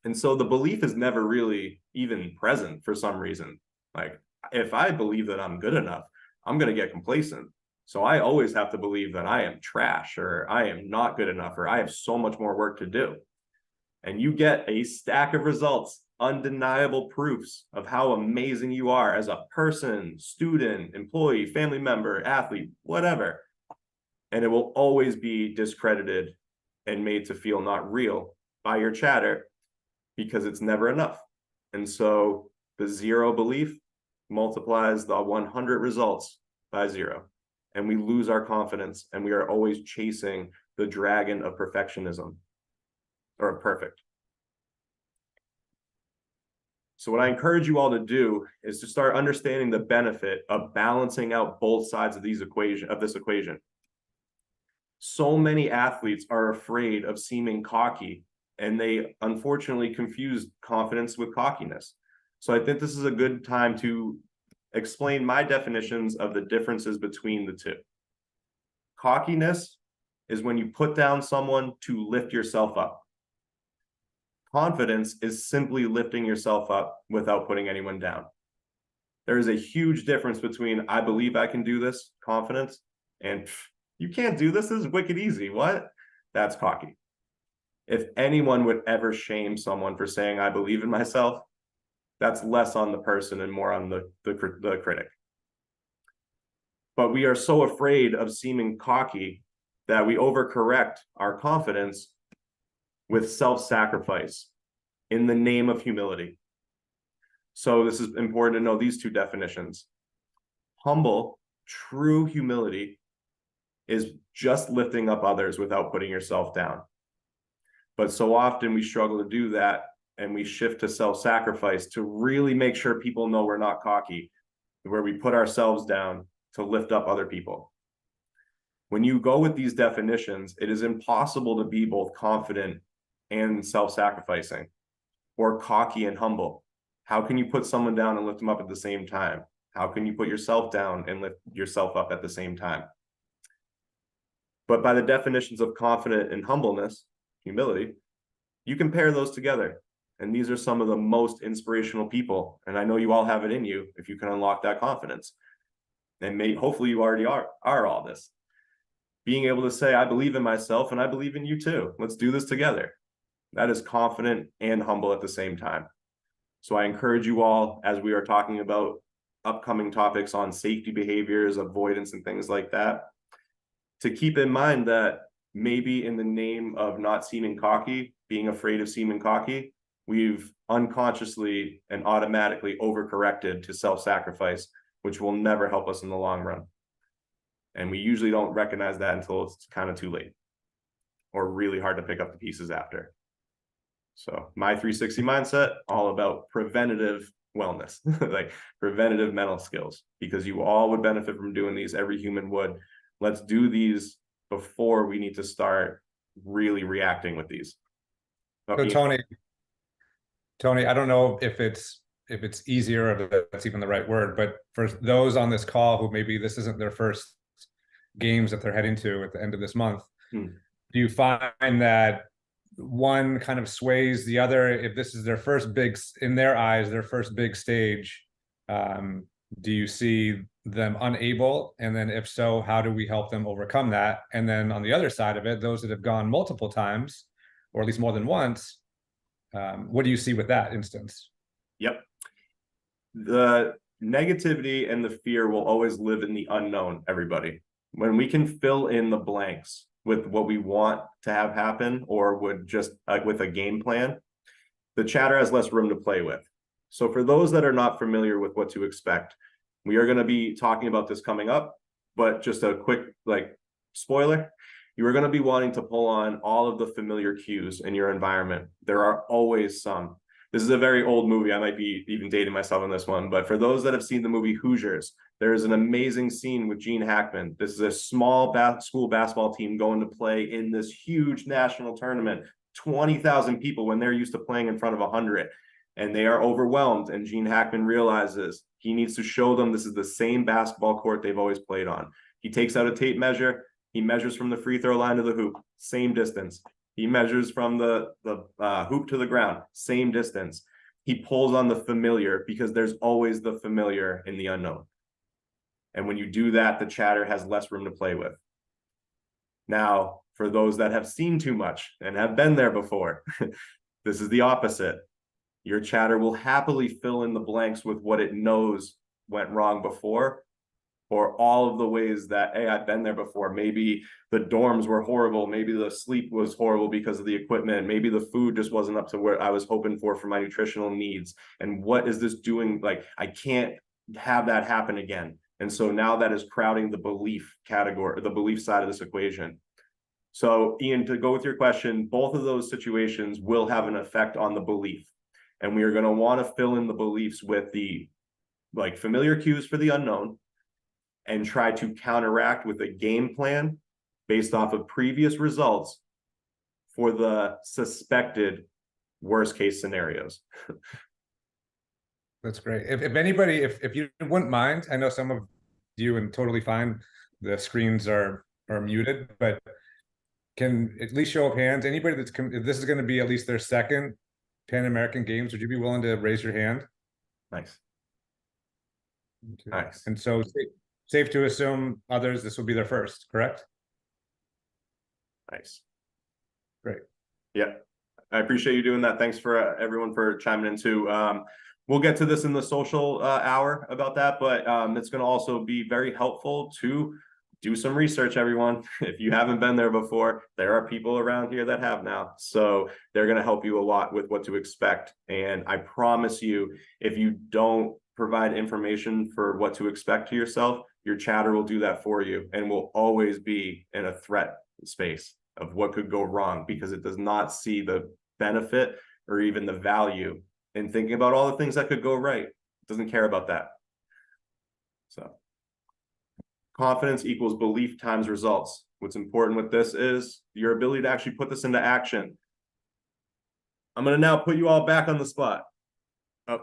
And so the belief is never really even present for some reason. Like, if I believe that I'm good enough, I'm going to get complacent. So I always have to believe that I am trash or I am not good enough or I have so much more work to do. And you get a stack of results, undeniable proofs of how amazing you are as a person, student, employee, family member, athlete, whatever. And it will always be discredited and made to feel not real by your chatter because it's never enough. And so the 0 belief multiplies the 100 results by 0. And we lose our confidence and we are always chasing the dragon of perfectionism or perfect. So what I encourage you all to do is to start understanding the benefit of balancing out both sides of this equation. So many athletes are afraid of seeming cocky, and they unfortunately confuse confidence with cockiness. So I think this is a good time to explain my definitions of the differences between the two. Cockiness is when you put down someone to lift yourself up. Confidence is simply lifting yourself up without putting anyone down. There is a huge difference between I believe I can do this, confidence, and you can't do this, this is wicked easy. What? That's cocky. If anyone would ever shame someone for saying I believe in myself, that's less on the person and more on the critic. But we are so afraid of seeming cocky that we overcorrect our confidence with self-sacrifice in the name of humility. So this is important to know these two definitions. Humble, true humility is just lifting up others without putting yourself down. But so often we struggle to do that and we shift to self-sacrifice to really make sure people know we're not cocky, where we put ourselves down to lift up other people. When you go with these definitions, it is impossible to be both confident and self-sacrificing or cocky and humble. How can you put someone down and lift them up at the same time? How can you put yourself down and lift yourself up at the same time? But by the definitions of confident and humbleness, humility, you can pair those together. And these are some of the most inspirational people. And I know you all have it in you if you can unlock that confidence. And hopefully you already are all this. Being able to say, I believe in myself and I believe in you too. Let's do this together. That is confident and humble at the same time. So I encourage you all, as we are talking about upcoming topics on safety behaviors, avoidance, and things like that, to keep in mind that maybe in the name of not seeming cocky, being afraid of seeming cocky, we've unconsciously and automatically overcorrected to self-sacrifice, which will never help us in the long run. And we usually don't recognize that until it's kind of too late or really hard to pick up the pieces after. So my 360 mindset, all about preventative wellness, like preventative mental skills, because you all would benefit from doing these. Every human would. Let's do these before we need to start really reacting with these. So Tony, I don't know if it's easier, or if that's even the right word, but for those on this call who maybe this isn't their first games that they're heading to at the end of this month, do you find that one kind of sways the other? If this is their first big, in their eyes, their first big stage, do you see them unable? And then if so, how do we help them overcome that? And then on the other side of it, those that have gone multiple times, or at least more than once, what do you see with that instance? Yep. The negativity and the fear will always live in the unknown, everybody. When we can fill in the blanks with what we want to have happen, or would just with a game plan, the chatter has less room to play with. So for those that are not familiar with what to expect, we are going to be talking about this coming up, but just a quick spoiler, you are going to be wanting to pull on all of the familiar cues in your environment. There are always some. This is a very old movie. I might be even dating myself on this one, but for those that have seen the movie Hoosiers, there is an amazing scene with Gene Hackman. This is a small school basketball team going to play in this huge national tournament, 20,000 people when they're used to playing in front of 100. And they are overwhelmed. And Gene Hackman realizes he needs to show them this is the same basketball court they've always played on. He takes out a tape measure. He measures from the free throw line to the hoop, same distance. He measures from the hoop to the ground, same distance. He pulls on the familiar because there's always the familiar in the unknown. And when you do that, the chatter has less room to play with. Now, for those that have seen too much and have been there before, this is the opposite. Your chatter will happily fill in the blanks with what it knows went wrong before, or all of the ways that, hey, I've been there before. Maybe the dorms were horrible. Maybe the sleep was horrible because of the equipment. Maybe the food just wasn't up to where I was hoping for my nutritional needs. And what is this doing? Like, I can't have that happen again. And so now that is crowding the belief category, the belief side of this equation. So Ian, to go with your question, both of those situations will have an effect on the belief. And we are going to want to fill in the beliefs with the familiar cues for the unknown, and try to counteract with a game plan based off of previous results for the suspected worst case scenarios. That's great. If anybody, if you wouldn't mind, I know some of you, and totally fine, the screens are muted, but can at least show of hands, anybody that's, if this is going to be at least their second Pan American Games, would you be willing to raise your hand? Nice. Okay. Nice. And so safe to assume others, this will be their first, correct? Nice. Great. Yeah, I appreciate you doing that. Thanks for everyone for chiming in too. We'll get to this in the social hour about that, but it's going to also be very helpful to do some research, everyone. If you haven't been there before, there are people around here that have now. So they're going to help you a lot with what to expect. And I promise you, if you don't provide information for what to expect to yourself, your chatter will do that for you and will always be in a threat space of what could go wrong, because it does not see the benefit or even the value in thinking about all the things that could go right. It doesn't care about that. So confidence equals belief times results. What's important with this is your ability to actually put this into action. I'm going to now put you all back on the spot. Oh,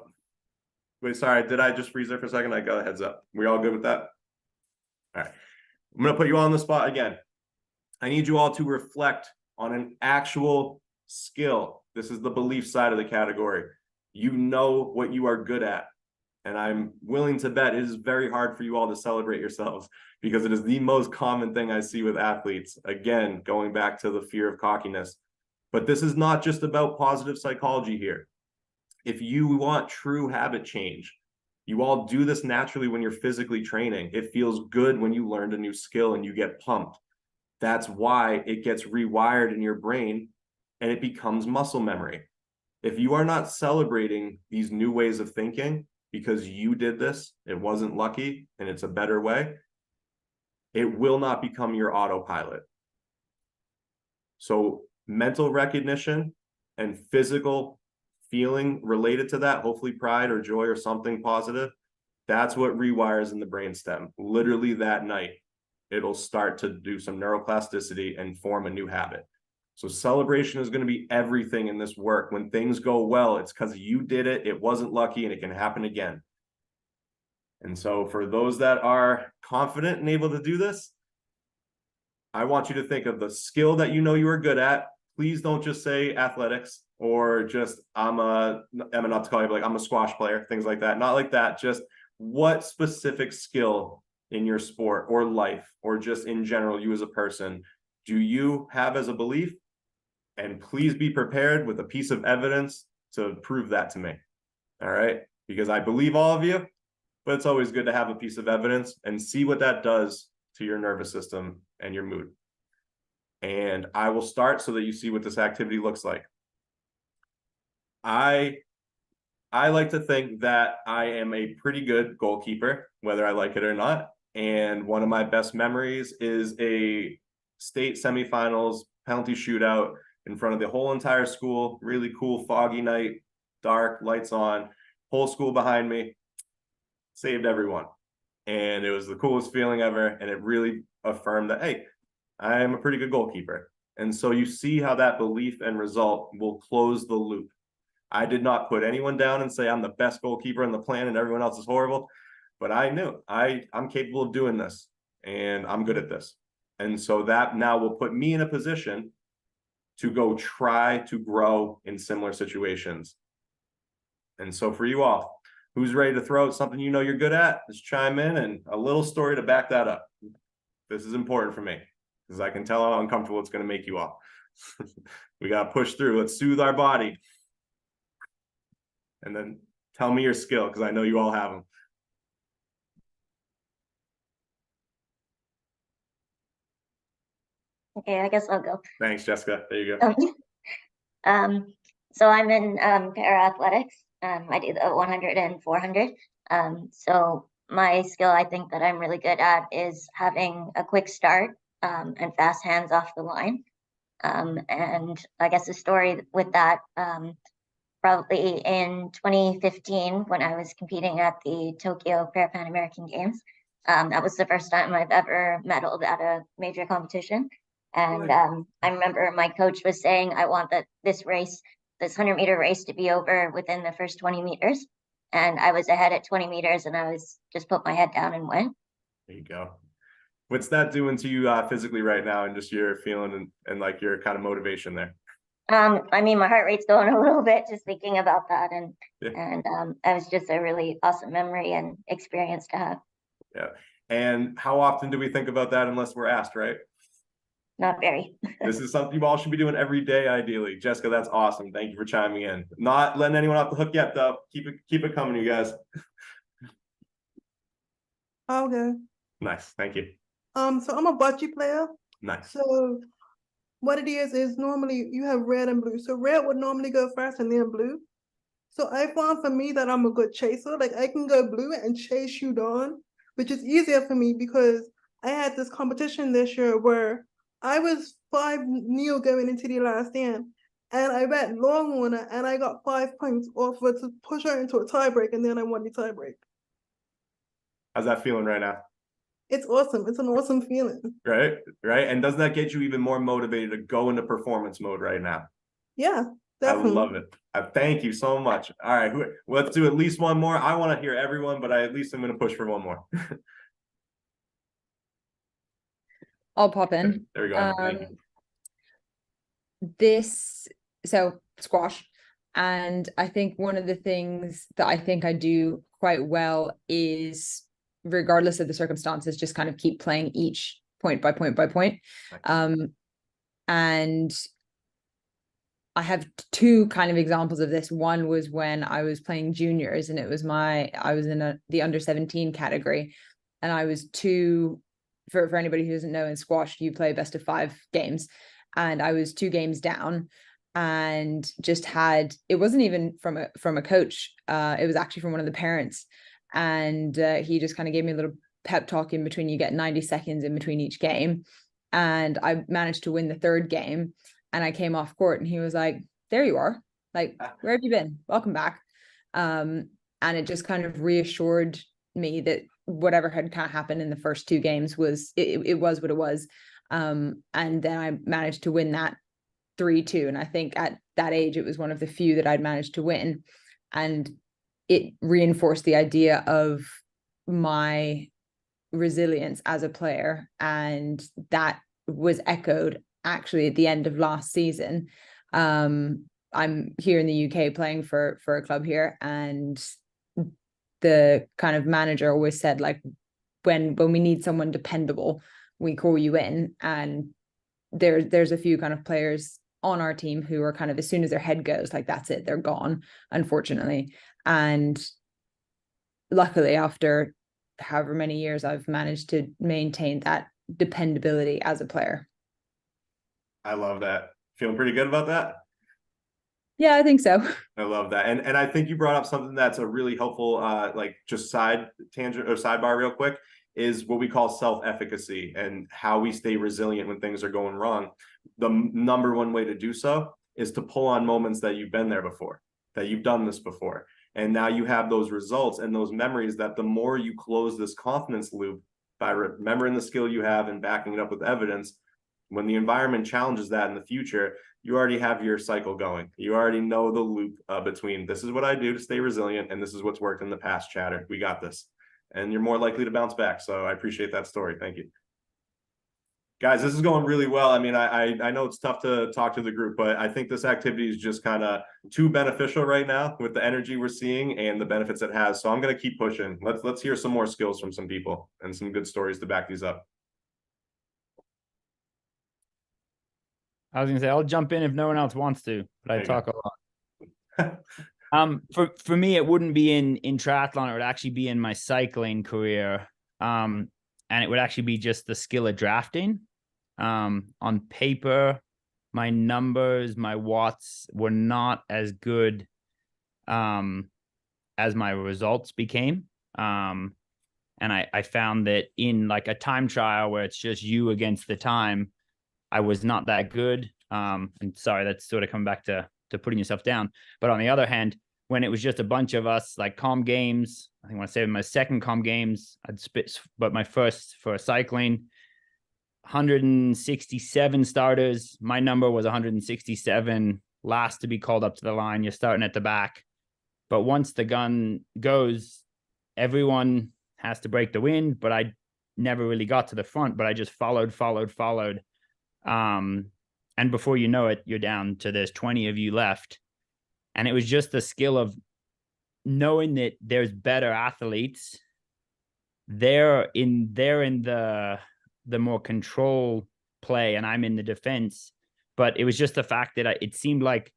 wait, sorry. Did I just freeze there for a second? I got a heads up. We all good with that? All right. I'm going to put you all on the spot again. I need you all to reflect on an actual skill This is the belief side of the category. You know what you are good at. And I'm willing to bet it is very hard for you all to celebrate yourselves because it is the most common thing I see with athletes. Again, going back to the fear of cockiness. But this is not just about positive psychology here. If you want true habit change, you all do this naturally when you're physically training. It feels good when you learned a new skill and you get pumped. That's why it gets rewired in your brain and it becomes muscle memory. If you are not celebrating these new ways of thinking because you did this, it wasn't lucky and it's a better way, it will not become your autopilot. So mental recognition and physical feeling related to that, hopefully pride or joy or something positive, that's what rewires in the brainstem. Literally that night, it'll start to do some neuroplasticity and form a new habit. So celebration is going to be everything in this work. When things go well, it's because you did it, it wasn't lucky, and it can happen again. And so for those that are confident and able to do this, I want you to think of the skill that you know you are good at. Please don't just say athletics or just I'm not to call you, but like I'm a squash player, things like that. Not like that. Just what specific skill in your sport or life or just in general, you as a person, do you have as a belief? And please be prepared with a piece of evidence to prove that to me. All right. Because I believe all of you, but it's always good to have a piece of evidence and see what that does to your nervous system and your mood. And I will start so that you see what this activity looks like. I like to think that I am a pretty good goalkeeper, whether I like it or not. And one of my best memories is a state semifinals penalty shootout in front of the whole entire school. Really cool, foggy night, dark, lights on, whole school behind me. Saved everyone. And it was the coolest feeling ever. And it really affirmed that, hey, I am a pretty good goalkeeper. And so you see how that belief and result will close the loop. I did not put anyone down and say I'm the best goalkeeper on the planet and everyone else is horrible. But I knew I'm capable of doing this and I'm good at this. And so that now will put me in a position to go try to grow in similar situations. And so for you all, who's ready to throw out something you know you're good at, just chime in and a little story to back that up. This is important for me because I can tell how uncomfortable it's going to make you all. We got to push through. Let's soothe our body. And then tell me your skill because I know you all have them. Okay, I guess I'll go. Thanks, Jessica. There you go. So I'm in para athletics. I do the 100 and 400. So my skill I think that I'm really good at is having a quick start and fast hands off the line. And I guess the story with that, probably in 2015 when I was competing at the Tokyo Pan American Games. That was the first time I've ever medaled at a major competition. And I remember my coach was saying, I want this 100-meter race to be over within the first 20 meters. And I was ahead at 20 meters and I was just put my head down and went. There you go. What's that doing to you physically right now and just your feeling and like your kind of motivation there? I mean, my heart rate's going a little bit just thinking about that. And it was just a really awesome memory and experience to have. Yeah. And how often do we think about that unless we're asked, right? Not very. This is something you all should be doing every day, ideally. Jessica, that's awesome. Thank you for chiming in. Not letting anyone off the hook yet, though. Keep it coming, you guys. Okay. Nice. Thank you. So I'm a bocce player. Nice. So what it is normally you have red and blue. So red would normally go first and then blue. So I found for me that I'm a good chaser. Like I can go blue and chase you down, which is easier for me because I had this competition this year where I was 5-0 going into the last stand. And I bet long on her and I got 5 points off her to push her into a tiebreak and then I won the tiebreak. How's that feeling right now? It's awesome. It's an awesome feeling. Right. And doesn't that get you even more motivated to go into performance mode right now? Yeah, definitely. I love it. Thank you so much. All right, let's do at least one more. I want to hear everyone, but I at least I'm going to push for one more. I'll pop in. There we go. Thank you. So squash. And I think one of the things that I think I do quite well is, regardless of the circumstances, just kind of keep playing each point by point by point. And I have two kind of examples of this. One was when I was playing juniors, and I was in the under 17 category, and I was for anybody who doesn't know, in squash, you play best of 5 games, and I was 2 games down, and just it wasn't even from a coach. It was actually from one of the parents. And he just kind of gave me a little pep talk in between. You get 90 seconds in between each game. And I managed to win the 3rd game. And I came off court, and he was like, there you are. Like, where have you been? Welcome back. And it just kind of reassured me that whatever had kind of happened in the first 2 games was what it was. And then I managed to win that 3-2. And I think at that age, it was one of the few that I'd managed to win. And it reinforced the idea of my resilience as a player. And that was echoed actually at the end of last season. I'm here in the UK playing for a club here, and the kind of manager always said, like, when we need someone dependable, we call you in. And there's a few kind of players on our team who are kind of, as soon as their head goes, like, that's it, they're gone, unfortunately. And luckily, after however many years, I've managed to maintain that dependability as a player. I love that. Feeling pretty good about that? Yeah, I think so. I love that. And I think you brought up something that's a really helpful, like, just side tangent or sidebar real quick, is what we call self-efficacy and how we stay resilient when things are going wrong. The number one way to do so is to pull on moments that you've been there before, that you've done this before. And now you have those results and those memories, that the more you close this confidence loop by remembering the skill you have and backing it up with evidence, when the environment challenges that in the future, you already have your cycle going. You already know the loop between, this is what I do to stay resilient, and this is what's worked in the past, chatter. We got this. And you're more likely to bounce back. So I appreciate that story. Thank you. Guys, this is going really well. I mean, I know it's tough to talk to the group, but I think this activity is just kind of too beneficial right now with the energy we're seeing and the benefits it has. So I'm going to keep pushing. Let's hear some more skills from some people and some good stories to back these up. I was gonna say, I'll jump in if no one else wants to, but I talk a lot. For me, it wouldn't be in triathlon. It would actually be in my cycling career. And it would actually be just the skill of drafting. On paper, my numbers, my watts were not as good as my results became. And I found that in like a time trial where it's just you against the time, I was not that good. And sorry, that's sort of coming back to putting yourself down. But on the other hand, when it was just a bunch of us, like Com Games, I think I want to say my second Com Games, I'd spit, but my first for cycling, 167 starters. My number was 167, last to be called up to the line. You're starting at the back. But once the gun goes, everyone has to break the wind, but I never really got to the front, but I just followed. And before you know it, you're down to there's 20 of you left. And it was just the skill of knowing that there's better athletes. They're in the more control play, and I'm in the defense. But it was just the fact that it seemed like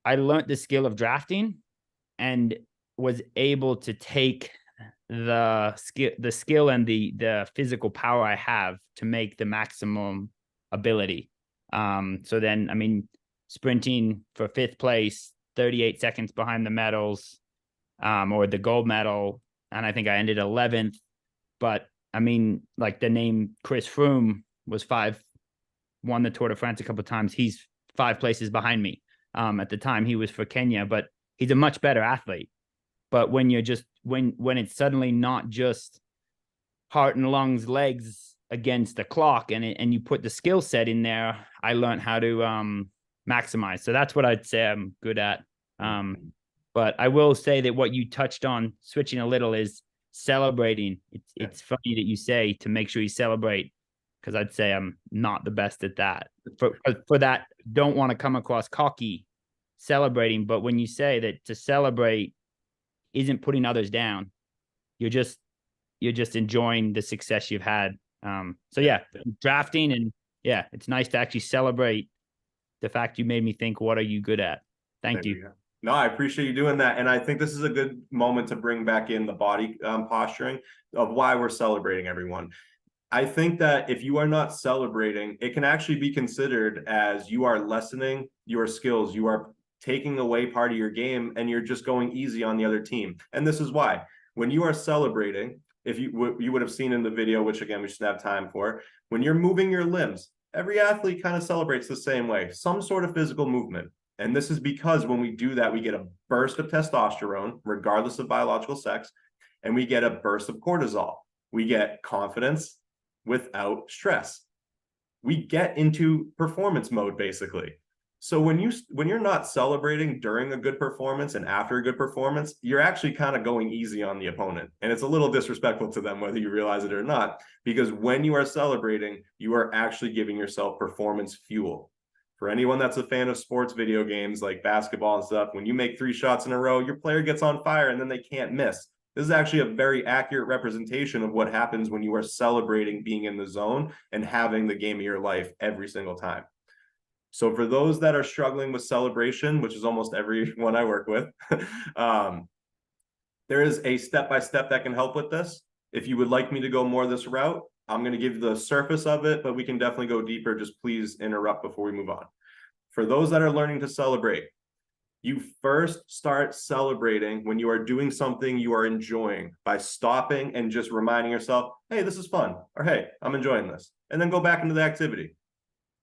I learned the skill of drafting and was able to take the skill and the physical power I have to make the maximum ability. So then, I mean, sprinting for 5th place, 38 seconds behind the medals, or the gold medal. And I think I ended 11th, but I mean, like the name Chris Froome won the Tour de France a couple of times. He's 5 places behind me. At the time he was for Kenya, but he's a much better athlete. But when you're just, when it's suddenly not just heart and lungs, legs against the clock, and you put the skill set in there, I learned how to maximize. So that's what I'd say I'm good at. But I will say that what you touched on, switching a little, is celebrating. It's funny that you say to make sure you celebrate, because I'd say I'm not the best at that. For that, don't want to come across cocky celebrating, but when you say that to celebrate isn't putting others down, you're just enjoying the success you've had. So yeah, drafting, and yeah, it's nice to actually celebrate the fact you made me think, what are you good at? Thank you. No, I appreciate you doing that. And I think this is a good moment to bring back in the body posturing of why we're celebrating everyone. I think that if you are not celebrating, it can actually be considered as you are lessening your skills. You are taking away part of your game, and you're just going easy on the other team. And this is why. When you are celebrating, if you would have seen in the video, which again, we should have time for, when you're moving your limbs, every athlete kind of celebrates the same way, some sort of physical movement. And this is because when we do that, we get a burst of testosterone, regardless of biological sex, and we get a burst of cortisol. We get confidence without stress. We get into performance mode, basically. So when you're not celebrating during a good performance and after a good performance, you're actually kind of going easy on the opponent. And it's a little disrespectful to them, whether you realize it or not, because when you are celebrating, you are actually giving yourself performance fuel. For anyone that's a fan of sports video games like basketball and stuff, when you make 3 shots in a row, your player gets on fire and then they can't miss. This is actually a very accurate representation of what happens when you are celebrating being in the zone and having the game of your life every single time. So for those that are struggling with celebration, which is almost everyone I work with, there is a step-by-step that can help with this. If you would like me to go more this route, I'm going to give the surface of it, but we can definitely go deeper. Just please interrupt before we move on. For those that are learning to celebrate, you first start celebrating when you are doing something you are enjoying by stopping and just reminding yourself, hey, this is fun, or hey, I'm enjoying this, and then go back into the activity.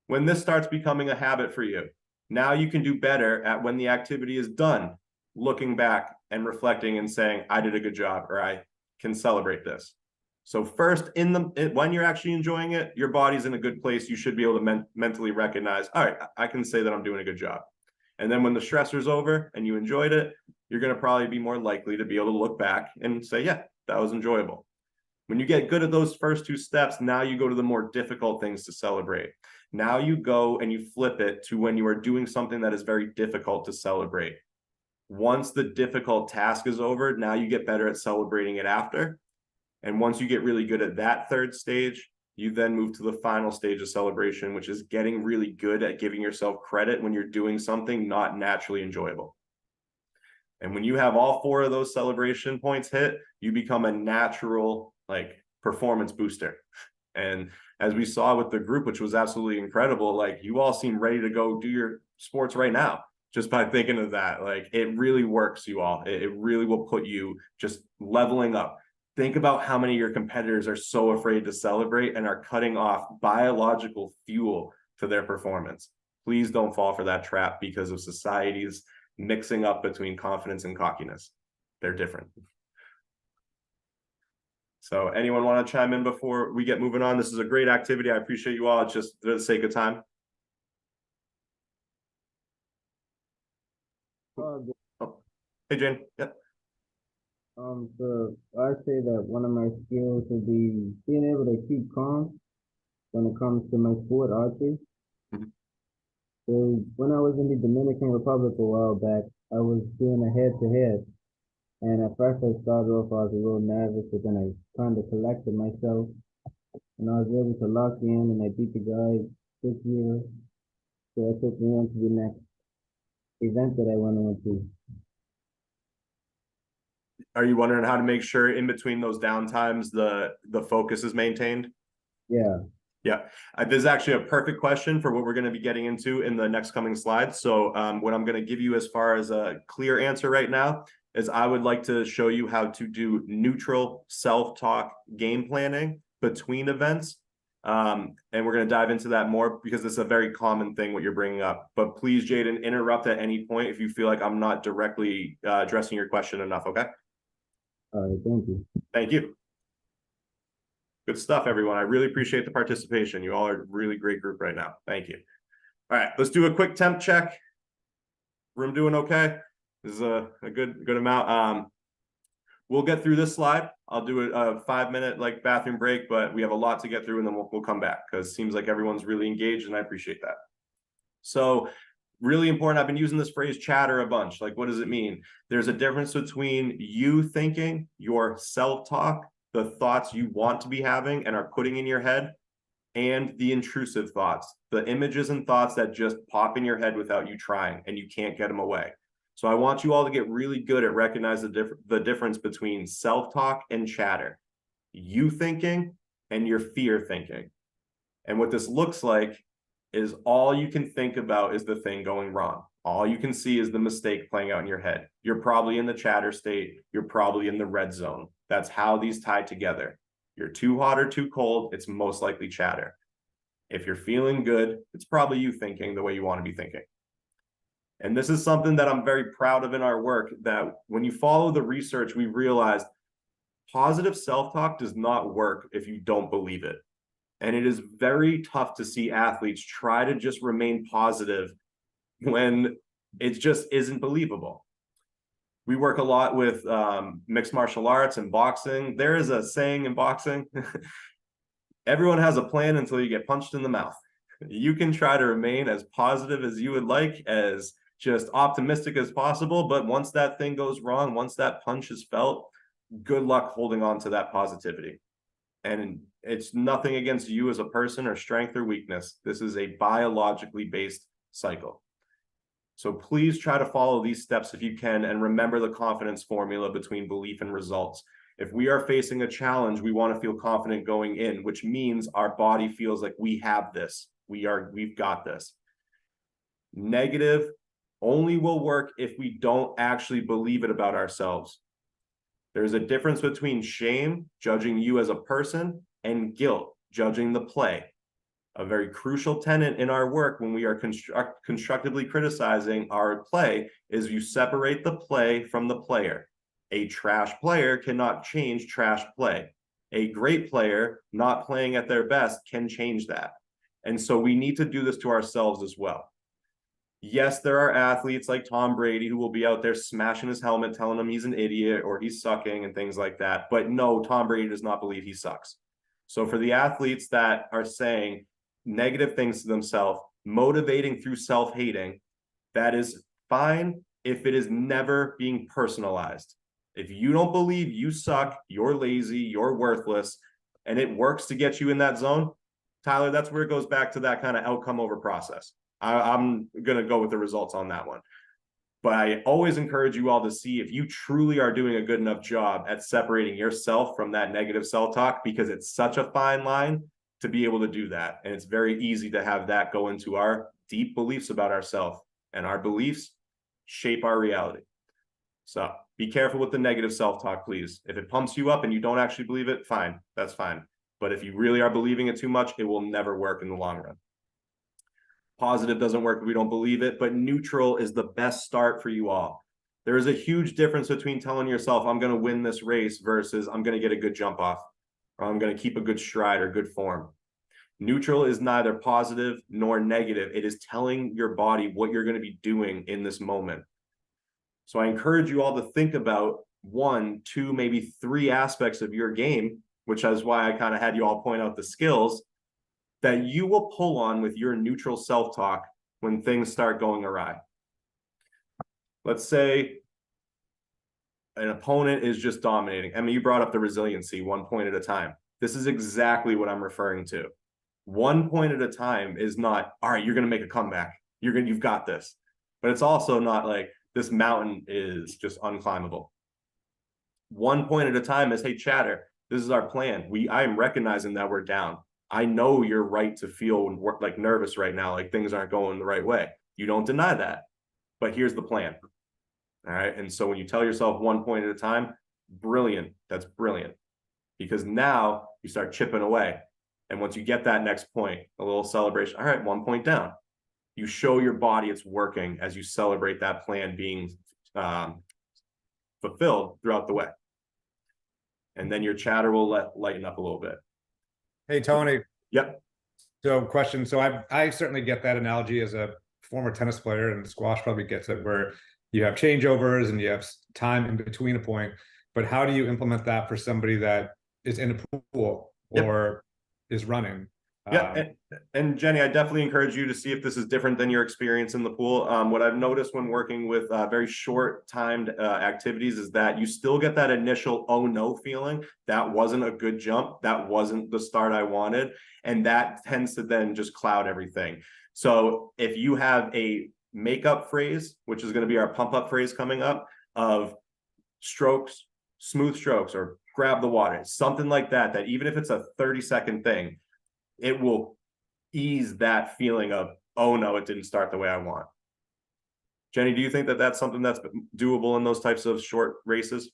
When this starts becoming a habit for you, now you can do better at when the activity is done, looking back and reflecting and saying, I did a good job, or I can celebrate this. So first, when you're actually enjoying it, your body's in a good place. You should be able to mentally recognize, all right, I can say that I'm doing a good job. And then when the stressor's over and you enjoyed it, you're going to probably be more likely to be able to look back and say, yeah, that was enjoyable. When you get good at those first 2 steps, now you go to the more difficult things to celebrate. Now you go and you flip it to when you are doing something that is very difficult to celebrate. Once the difficult task is over, now you get better at celebrating it after. And once you get really good at that 3rd stage, you then move to the final stage of celebration, which is getting really good at giving yourself credit when you're doing something not naturally enjoyable. And when you have all 4 of those celebration points hit, you become a natural performance booster. And as we saw with the group, which was absolutely incredible, you all seem ready to go do your sports right now just by thinking of that. It really works, you all. It really will put you just leveling up. Think about how many of your competitors are so afraid to celebrate and are cutting off biological fuel to their performance. Please don't fall for that trap because of society's mixing up between confidence and cockiness. They're different. So anyone want to chime in before we get moving on? This is a great activity. I appreciate you all. It's just for the sake of time. Oh. Hey, Jane. Yep. So I say that one of my skills would be being able to keep calm when it comes to my sport, archery. Mm-hmm. So when I was in the Dominican Republic a while back, I was doing a head-to-head. And at first I started off, I was a little nervous, but then I kind of collected myself. And I was able to lock in, and I beat the guy 6-0. So that took me on to the next event that I went on to. Are you wondering how to make sure in between those downtimes the focus is maintained? Yeah. Yeah, this is actually a perfect question for what we're going to be getting into in the next coming slides. So what I'm going to give you as far as a clear answer right now is I would like to show you how to do neutral self-talk game planning between events. And we're going to dive into that more because it's a very common thing what you're bringing up. But please, Jaden, interrupt at any point if you feel like I'm not directly addressing your question enough, okay? All right, thank you. Thank you. Good stuff, everyone. I really appreciate the participation. You all are a really great group right now. Thank you. All right, let's do a quick temp check. Room doing okay? This is a good amount. we'll get through this slide. I'll do a 5-minute like bathroom break, but we have a lot to get through, and then we'll come back because it seems like everyone's really engaged, and I appreciate that. So really important. I've been using this phrase chatter a bunch. Like, what does it mean? There's a difference between you thinking, your self-talk, the thoughts you want to be having and are putting in your head, and the intrusive thoughts, the images and thoughts that just pop in your head without you trying and you can't get them away. So I want you all to get really good at recognizing the difference between self-talk and chatter, you thinking and your fear thinking. And what this looks like is all you can think about is the thing going wrong. All you can see is the mistake playing out in your head. You're probably in the chatter state. You're probably in the red zone. That's how these tie together. You're too hot or too cold, it's most likely chatter. If you're feeling good, it's probably you thinking the way you want to be thinking. And this is something that I'm very proud of in our work, that when you follow the research, we realized positive self-talk does not work if you don't believe it. And it is very tough to see athletes try to just remain positive when it just isn't believable. We work a lot with mixed martial arts and boxing. There is a saying in boxing, everyone has a plan until you get punched in the mouth. You can try to remain as positive as you would like, as just optimistic as possible, but once that thing goes wrong, once that punch is felt, good luck holding on to that positivity. And it's nothing against you as a person or strength or weakness. This is a biologically based cycle. So please try to follow these steps if you can, and remember the confidence formula between belief and results. If we are facing a challenge, we want to feel confident going in, which means our body feels like we have this. We've got this. Negative only will work if we don't actually believe it about ourselves. There's a difference between shame, judging you as a person, and guilt, judging the play. A very crucial tenet in our work when we are constructively criticizing our play is you separate the play from the player. A trash player cannot change trash play. A great player not playing at their best can change that. And so we need to do this to ourselves as well. Yes, there are athletes like Tom Brady who will be out there smashing his helmet, telling him he's an idiot or he's sucking and things like that. But no, Tom Brady does not believe he sucks. So for the athletes that are saying negative things to themselves, motivating through self-hating, that is fine if it is never being personalized. If you don't believe you suck, you're lazy, you're worthless, and it works to get you in that zone, Tyler, that's where it goes back to that kind of outcome over process. I'm going to go with the results on that one. But I always encourage you all to see if you truly are doing a good enough job at separating yourself from that negative self-talk, because it's such a fine line to be able to do that. And it's very easy to have that go into our deep beliefs about ourselves, and our beliefs shape our reality. So be careful with the negative self-talk, please. If it pumps you up and you don't actually believe it, fine, that's fine. But if you really are believing it too much, it will never work in the long run. Positive doesn't work if we don't believe it, but neutral is the best start for you all. There is a huge difference between telling yourself, I'm going to win this race versus I'm going to get a good jump off, or I'm going to keep a good stride or good form. Neutral is neither positive nor negative. It is telling your body what you're going to be doing in this moment. So I encourage you all to think about 1, 2, maybe 3 aspects of your game, which is why I kind of had you all point out the skills that you will pull on with your neutral self-talk when things start going awry. Let's say an opponent is just dominating. I mean, you brought up the resiliency, 1 point at a time. This is exactly what I'm referring to. 1 point at a time is not, all right, you're going to make a comeback. You've got this. But it's also not like this mountain is just unclimbable. 1 point at a time is, hey, chatter, this is our plan. I am recognizing that we're down. I know you're right to feel like nervous right now, like things aren't going the right way. You don't deny that, but here's the plan. All right. And so when you tell yourself 1 point at a time, brilliant. That's brilliant, because now you start chipping away. And once you get that next point, a little celebration. All right, 1 point down. You show your body it's working as you celebrate that plan being fulfilled throughout the way. And then your chatter will lighten up a little bit. Hey, Tony. Yep. So question. So I certainly get that analogy as a former tennis player, and squash probably gets it, where you have changeovers and you have time in between a point. but how do you implement that for somebody that is in a pool or is running? Yeah, and Jenny, I definitely encourage you to see if this is different than your experience in the pool. What I've noticed when working with very short timed activities is that you still get that initial oh no feeling. That wasn't a good jump. That wasn't the start I wanted. And that tends to then just cloud everything. So if you have a makeup phrase, which is going to be our pump up phrase coming up, of strokes, smooth strokes, or grab the water, something like that, that even if it's a 30-second thing, it will ease that feeling of, oh no, it didn't start the way I want. Jenny, do you think that that's something that's doable in those types of short races?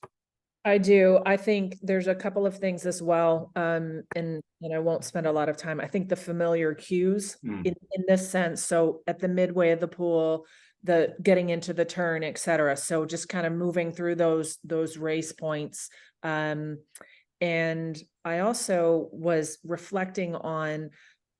I do. I think there's a couple of things as well. And I won't spend a lot of time. I think the familiar cues in this sense. So at the midway of the pool, the getting into the turn, etc. So just kind of moving through those race points. And I also was reflecting on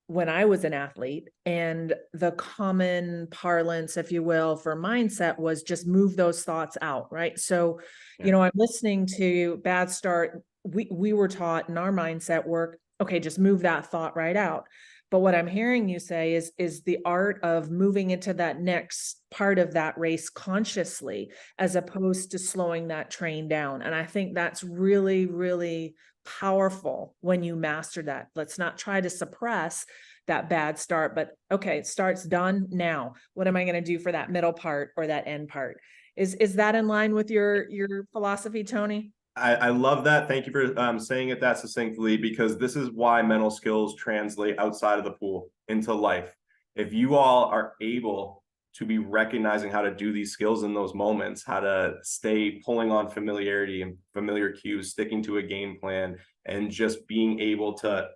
when I was an athlete, and the common parlance, if you will, for mindset was just move those thoughts out, right? So, I'm listening to bad start. We were taught in our mindset work, okay, just move that thought right out. But what I'm hearing you say is the art of moving into that next part of that race consciously, as opposed to slowing that train down. And I think that's really, really powerful when you master that. Let's not try to suppress that bad start, but okay, it starts done now. What am I going to do for that middle part or that end part? Is that in line with your philosophy, Tony? I love that. Thank you for saying it that succinctly, because this is why mental skills translate outside of the pool into life. If you all are able to be recognizing how to do these skills in those moments, how to stay pulling on familiarity and familiar cues, sticking to a game plan, and just being able to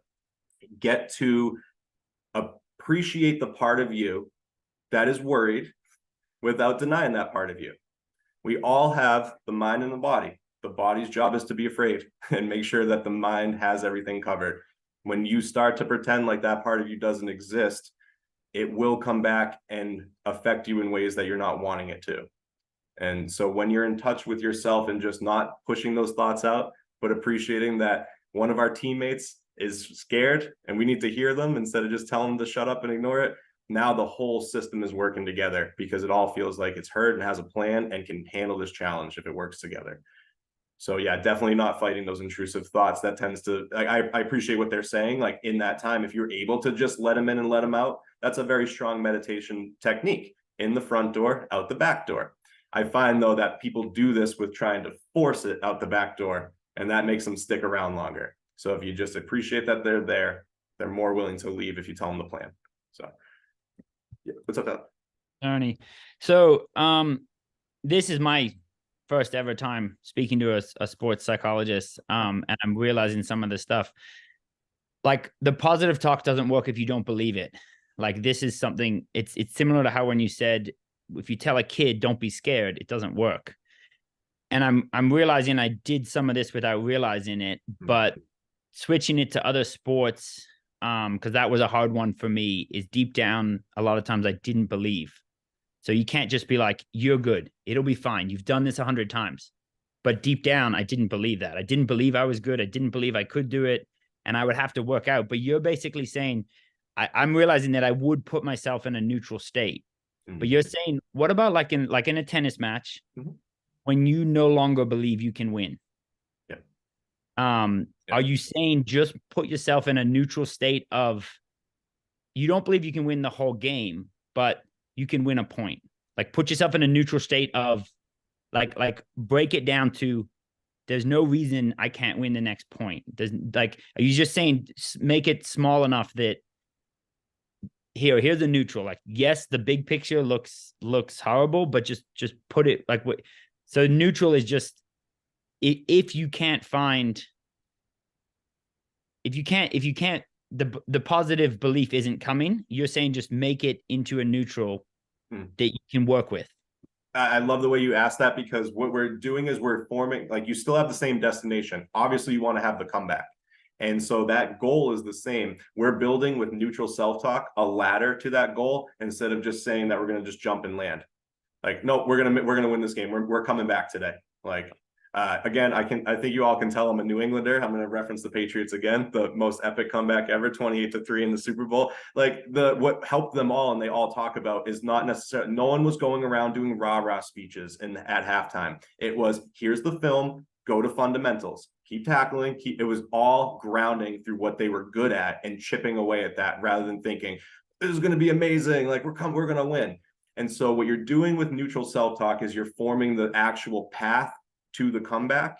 get to appreciate the part of you that is worried without denying that part of you. We all have the mind and the body. The body's job is to be afraid and make sure that the mind has everything covered. When you start to pretend like that part of you doesn't exist, it will come back and affect you in ways that you're not wanting it to. And so when you're in touch with yourself and just not pushing those thoughts out, but appreciating that one of our teammates is scared and we need to hear them instead of just telling them to shut up and ignore it, now the whole system is working together because it all feels like it's heard and has a plan and can handle this challenge if it works together. So yeah, definitely not fighting those intrusive thoughts. That tends to, I appreciate what they're saying. Like in that time, if you're able to just let them in and let them out, that's a very strong meditation technique. In the front door, out the back door. I find though that people do this with trying to force it out the back door, and that makes them stick around longer. So if you just appreciate that they're there, they're more willing to leave if you tell them the plan. So yeah, what's up, Al? Tony. So this is my first ever time speaking to a sports psychologist, and I'm realizing some of the stuff. Like the positive talk doesn't work if you don't believe it. Like this is something, it's similar to how when you said, if you tell a kid, don't be scared, it doesn't work. And I'm realizing I did some of this without realizing it, but switching it to other sports, because that was a hard one for me, is deep down, a lot of times I didn't believe. So you can't just be like, you're good, it'll be fine, you've done this 100 times. But deep down, I didn't believe that. I didn't believe I was good. I didn't believe I could do it. And I would have to work out. But you're basically saying, I'm realizing that I would put myself in a neutral state. But you're saying, what about like in a tennis match, when you no longer believe you can win? Are you saying just put yourself in a neutral state of, you don't believe you can win the whole game, but you can win a point? Like put yourself in a neutral state of like break it down to, there's no reason I can't win the next point. Are you just saying make it small enough that here's the neutral, like, yes, the big picture looks horrible, but just put it like what, so neutral is just, if you can't, the positive belief isn't coming, you're saying just make it into a neutral that you can work with. I love the way you asked that, because what we're doing is we're forming, like, you still have the same destination. Obviously you want to have the comeback. And so that goal is the same. We're building with neutral self-talk a ladder to that goal, instead of just saying that we're going to just jump and land. Like, no, we're going to win this game. We're coming back today. Like, Again, I think you all can tell I'm a New Englander. I'm going to reference the Patriots again, the most epic comeback ever, 28-3 in the Super Bowl. Like what helped them all, and they all talk about, is not necessarily, no one was going around doing rah-rah speeches at halftime. It was, here's the film, go to fundamentals, keep tackling, it was all grounding through what they were good at and chipping away at that, rather than thinking, this is going to be amazing, like we're going to win. And so what you're doing with neutral self-talk is you're forming the actual path to the comeback,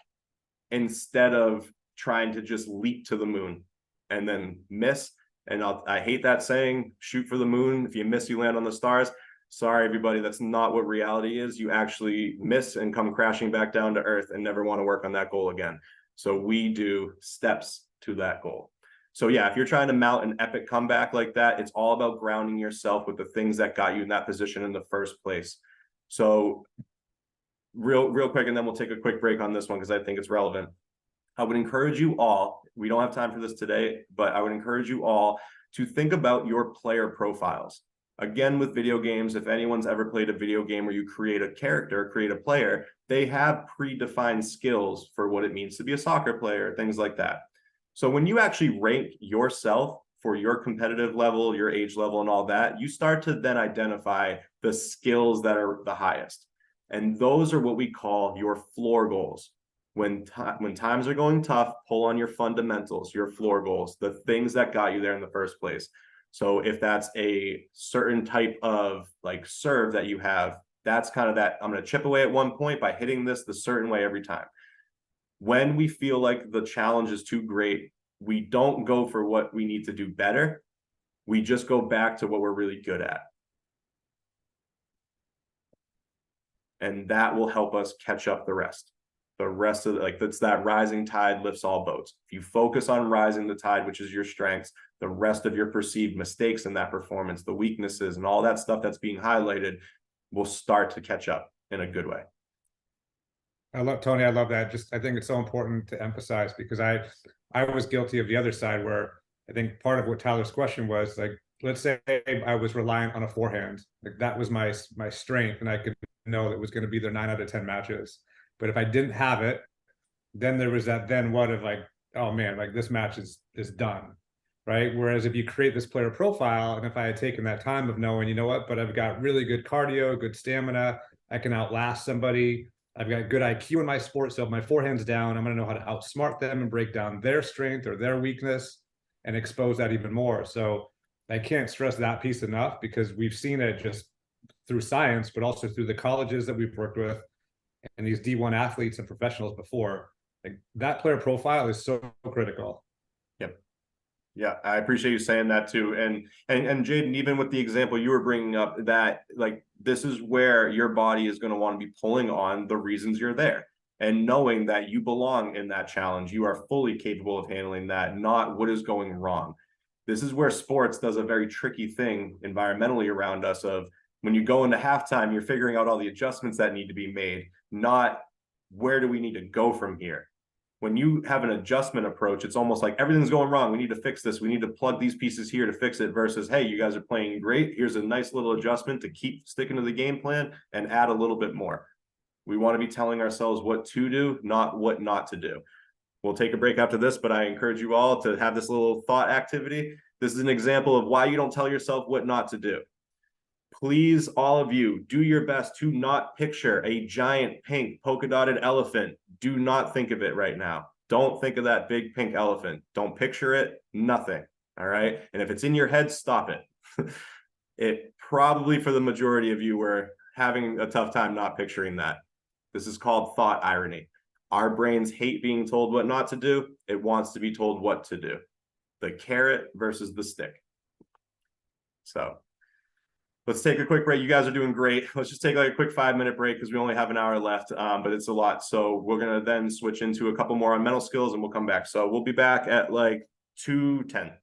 instead of trying to just leap to the moon and then miss. And I hate that saying, shoot for the moon. If you miss, you land on the stars. Sorry, everybody, that's not what reality is. You actually miss and come crashing back down to earth and never want to work on that goal again. So we do steps to that goal. So yeah, if you're trying to mount an epic comeback like that, it's all about grounding yourself with the things that got you in that position in the first place. So real quick, and then we'll take a quick break on this one because I think it's relevant. I would encourage you all, we don't have time for this today, but I would encourage you all to think about your player profiles. Again, with video games, if anyone's ever played a video game where you create a character, create a player, they have predefined skills for what it means to be a soccer player, things like that. So when you actually rank yourself for your competitive level, your age level, and all that, you start to then identify the skills that are the highest. And those are what we call your floor goals. When times are going tough, pull on your fundamentals, your floor goals, the things that got you there in the first place. So if that's a certain type of like serve that you have, that's kind of that, I'm going to chip away at one point by hitting this the certain way every time. When we feel like the challenge is too great, we don't go for what we need to do better. We just go back to what we're really good at. And that will help us catch up the rest. The rest of that's that rising tide lifts all boats. If you focus on rising the tide, which is your strengths, the rest of your perceived mistakes in that performance, the weaknesses and all that stuff that's being highlighted will start to catch up in a good way. I love Tony. I love that. I think it's so important to emphasize, because I was guilty of the other side, where I think part of what Tyler's question was, like, let's say I was reliant on a forehand, like that was my strength, and I could know that it was going to be there 9 out of 10 matches. But if I didn't have it, then there was that then what of like, oh man, like this match is done, right? Whereas if you create this player profile, and if I had taken that time of knowing, you know what, but I've got really good cardio, good stamina, I can outlast somebody, I've got good IQ in my sport, so if my forehand's down, I'm going to know how to outsmart them and break down their strength or their weakness and expose that even more. So I can't stress that piece enough, because we've seen it just through science, but also through the colleges that we've worked with and these D1 athletes and professionals before. Like, that player profile is so critical. Yep. Yeah, I appreciate you saying that too. And Jaden, even with the example you were bringing up, that like this is where your body is going to want to be pulling on the reasons you're there, and knowing that you belong in that challenge, you are fully capable of handling that, not what is going wrong. This is where sports does a very tricky thing environmentally around us of, when you go into halftime, you're figuring out all the adjustments that need to be made, not where do we need to go from here. When you have an adjustment approach, it's almost like everything's going wrong. We need to fix this. We need to plug these pieces here to fix it, versus, hey, you guys are playing great. Here's a nice little adjustment to keep sticking to the game plan and add a little bit more. We want to be telling ourselves what to do, not what not to do. We'll take a break after this, but I encourage you all to have this little thought activity. This is an example of why you don't tell yourself what not to do. Please, all of you, do your best to not picture a giant pink polka dotted elephant. Do not think of it right now. Don't think of that big pink elephant. Don't picture it, nothing. All right. And if it's in your head, stop it. It probably, for the majority of you, were having a tough time not picturing that. This is called thought irony. Our brains hate being told what not to do. It wants to be told what to do. The carrot versus the stick. So let's take a quick break. You guys are doing great. Let's just take like a quick 5-minute break, because we only have an hour left, but it's a lot. So we're going to then switch into a couple more on mental skills, and we'll come back. So we'll be back at like 2:10.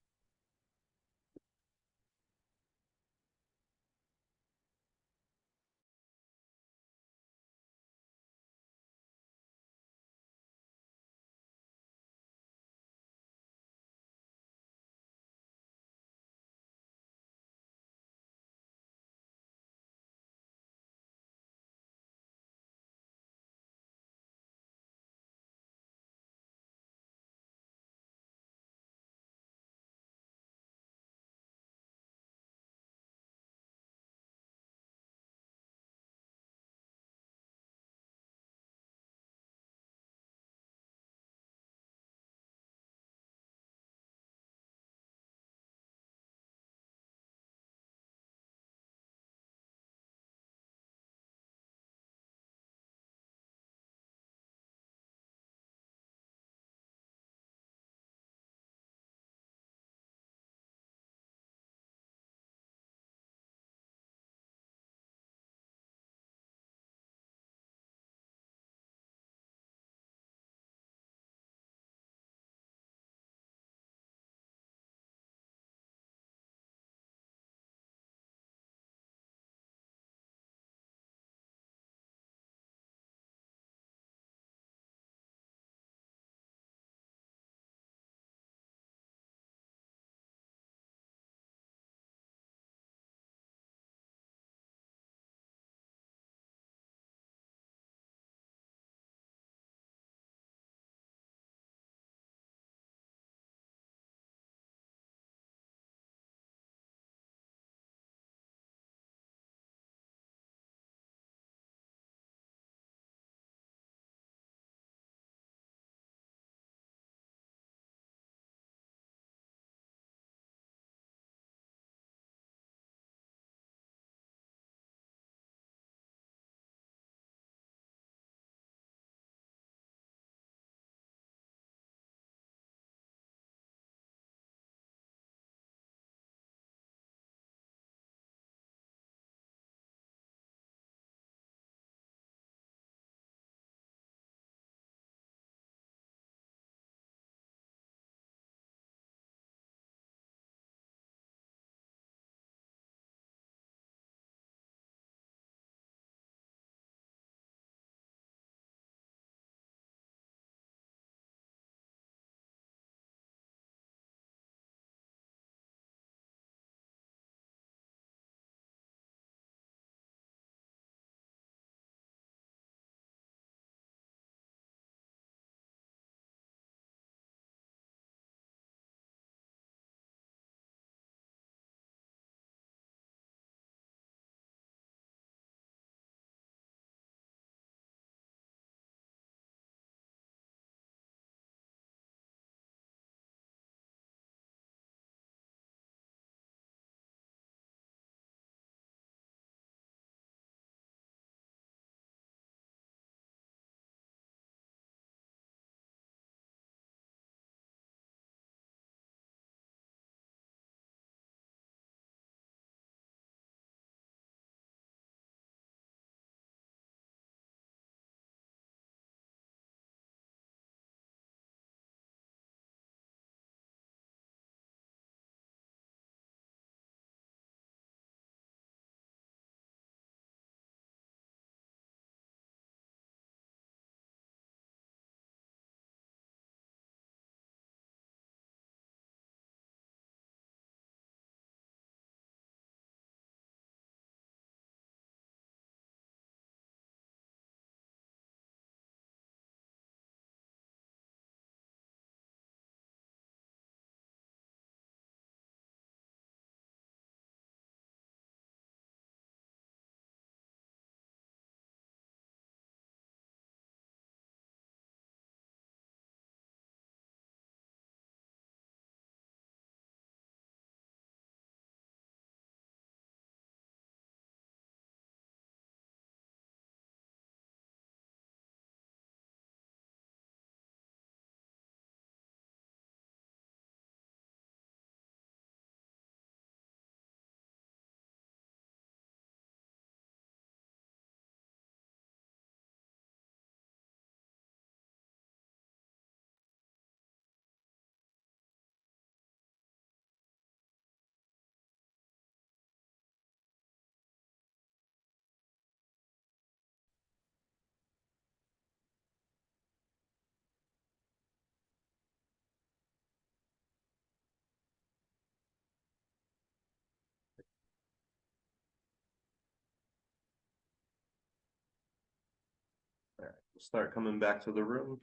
right, we'll start coming back to the room.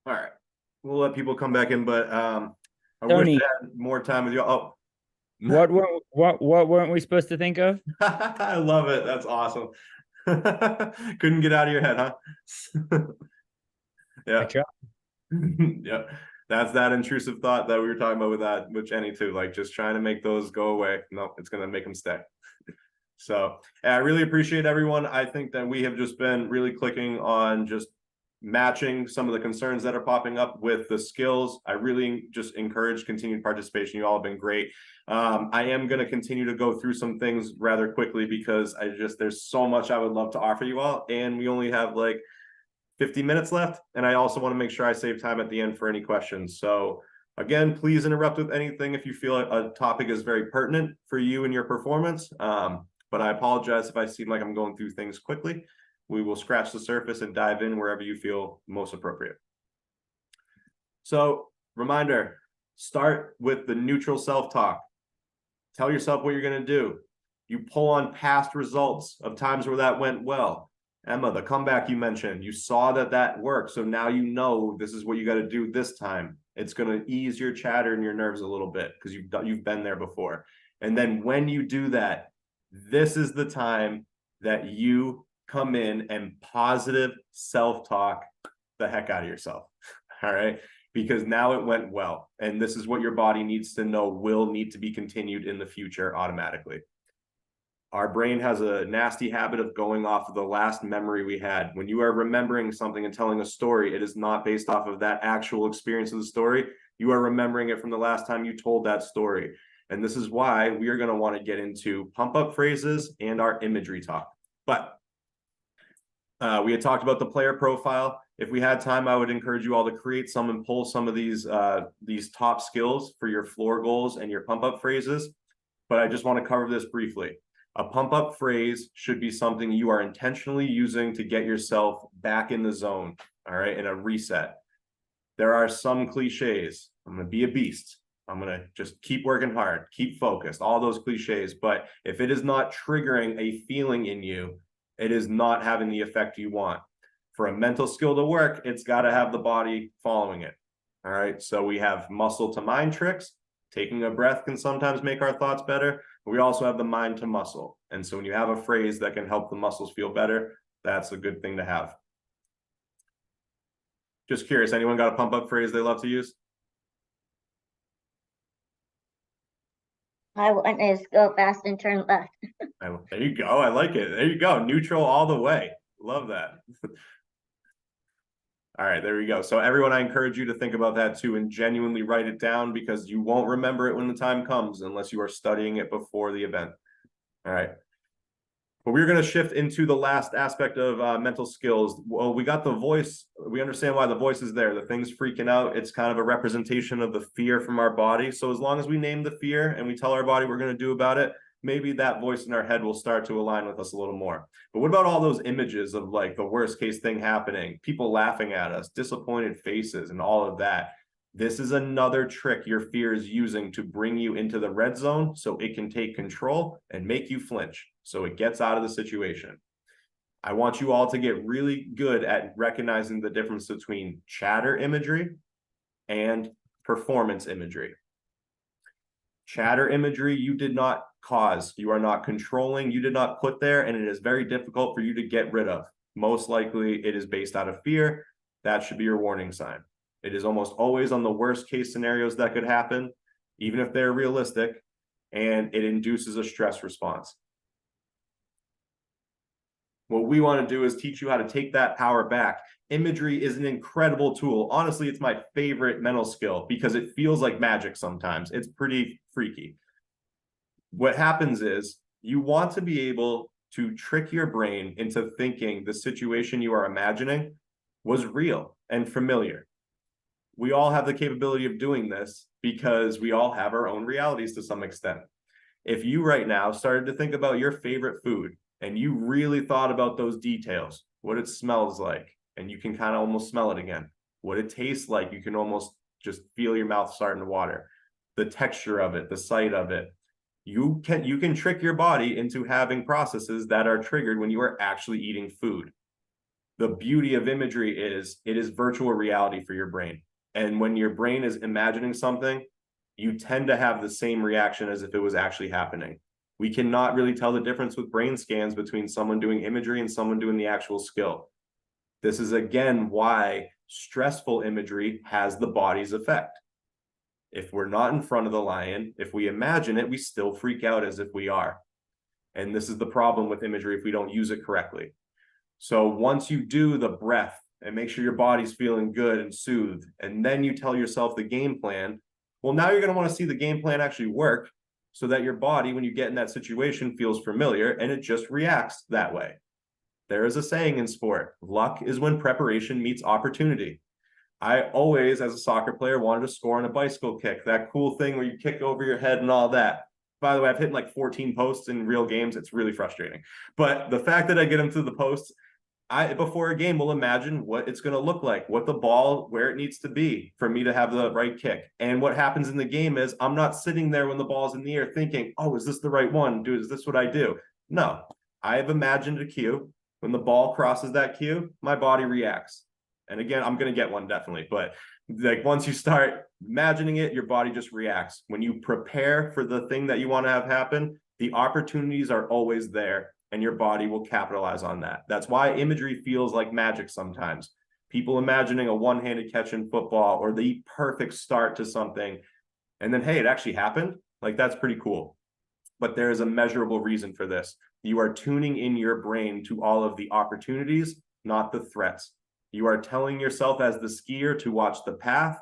All right, we'll let people come back in, but I wish Tony. I had more time with you. Oh, What weren't we supposed to think of? I love it. That's awesome. Couldn't get out of your head, huh? I Yeah. tried. Yeah. That's that intrusive thought that we were talking about with Jenny too, like just trying to make those go away. No, it's gonna make them stay. So I really appreciate everyone. I think that we have just been really clicking on just matching some of the concerns that are popping up with the skills. I really just encourage continued participation. You all have been great. I am going to continue to go through some things rather quickly because there's so much I would love to offer you all, and we only have like 50 minutes left, and I also want to make sure I save time at the end for any questions. So again, please interrupt with anything if you feel a topic is very pertinent for you and your performance. But I apologize if I seem like I'm going through things quickly. We will scratch the surface and dive in wherever you feel most appropriate. So, reminder, start with the neutral self-talk. Tell yourself what you're going to do. You pull on past results of times where that went well. Emma, the comeback you mentioned, you saw that worked. So now you know this is what you got to do this time. It's going to ease your chatter and your nerves a little bit because you've been there before. And then when you do that, this is the time that you come in and positive self-talk the heck out of yourself. All right. Because now it went well. And this is what your body needs to know will need to be continued in the future automatically. Our brain has a nasty habit of going off of the last memory we had. When you are remembering something and telling a story, it is not based off of that actual experience of the story. You are remembering it from the last time you told that story. And this is why we are going to want to get into pump up phrases and our imagery talk. But we had talked about the player profile. If we had time, I would encourage you all to create some and pull some of these top skills for your floor goals and your pump up phrases. But I just want to cover this briefly. A pump up phrase should be something you are intentionally using to get yourself back in the zone, all right, in a reset. There are some cliches. I'm going to be a beast. I'm going to just keep working hard, keep focused, all those cliches. But if it is not triggering a feeling in you, it is not having the effect you want. For a mental skill to work, it's got to have the body following it. All right. So we have muscle to mind tricks. Taking a breath can sometimes make our thoughts better. But we also have the mind to muscle. And so when you have a phrase that can help the muscles feel better, that's a good thing to have. Just curious, anyone got a pump up phrase they love to use? My one is go fast and turn left. There you go. I like it. There you go. Neutral all the way. Love that. All right, there we go. So everyone, I encourage you to think about that too and genuinely write it down because you won't remember it when the time comes unless you are studying it before the event. All right. But we're going to shift into the last aspect of mental skills. Well, we got the voice. We understand why the voice is there. The thing's freaking out. It's kind of a representation of the fear from our body. So as long as we name the fear and we tell our body we're going to do about it, maybe that voice in our head will start to align with us a little more. But what about all those images of like the worst case thing happening, people laughing at us, disappointed faces, and all of that? This is another trick your fear is using to bring you into the red zone so it can take control and make you flinch. So it gets out of the situation. I want you all to get really good at recognizing the difference between chatter imagery and performance imagery. Chatter imagery, you did not cause, you are not controlling, you did not put there, and it is very difficult for you to get rid of. Most likely it is based out of fear. That should be your warning sign. It is almost always on the worst case scenarios that could happen, even if they're realistic, and it induces a stress response. What we want to do is teach you how to take that power back. Imagery is an incredible tool. Honestly, it's my favorite mental skill because it feels like magic sometimes. It's pretty freaky. What happens is you want to be able to trick your brain into thinking the situation you are imagining was real and familiar. We all have the capability of doing this because we all have our own realities to some extent. If you right now started to think about your favorite food and you really thought about those details, what it smells like, and you can kind of almost smell it again, what it tastes like, you can almost just feel your mouth starting to water, the texture of it, the sight of it, you can trick your body into having processes that are triggered when you are actually eating food. The beauty of imagery is it is virtual reality for your brain. And when your brain is imagining something, you tend to have the same reaction as if it was actually happening. We cannot really tell the difference with brain scans between someone doing imagery and someone doing the actual skill. This is again why stressful imagery has the body's effect. If we're not in front of the lion, if we imagine it, we still freak out as if we are. And this is the problem with imagery if we don't use it correctly. So once you do the breath and make sure your body's feeling good and soothed, and then you tell yourself the game plan, well, now you're going to want to see the game plan actually work so that your body, when you get in that situation, feels familiar and it just reacts that way. There is a saying in sport, luck is when preparation meets opportunity. I always, as a soccer player, wanted to score on a bicycle kick, that cool thing where you kick over your head and all that. By the way, I've hit like 14 posts in real games. It's really frustrating. But the fact that I get them to the posts, before a game will imagine what it's going to look like, what the ball, where it needs to be for me to have the right kick. And what happens in the game is I'm not sitting there when the ball's in the air thinking, oh, is this the right one? Is this what I do? No, I have imagined a cue. When the ball crosses that cue, my body reacts. And again, I'm going to get one definitely, but like once you start imagining it, your body just reacts. When you prepare for the thing that you want to have happen, the opportunities are always there and your body will capitalize on that. That's why imagery feels like magic sometimes. People imagining a one-handed catch in football or the perfect start to something, and then, hey, it actually happened. Like, that's pretty cool. But there is a measurable reason for this. You are tuning in your brain to all of the opportunities, not the threats. You are telling yourself as the skier to watch the path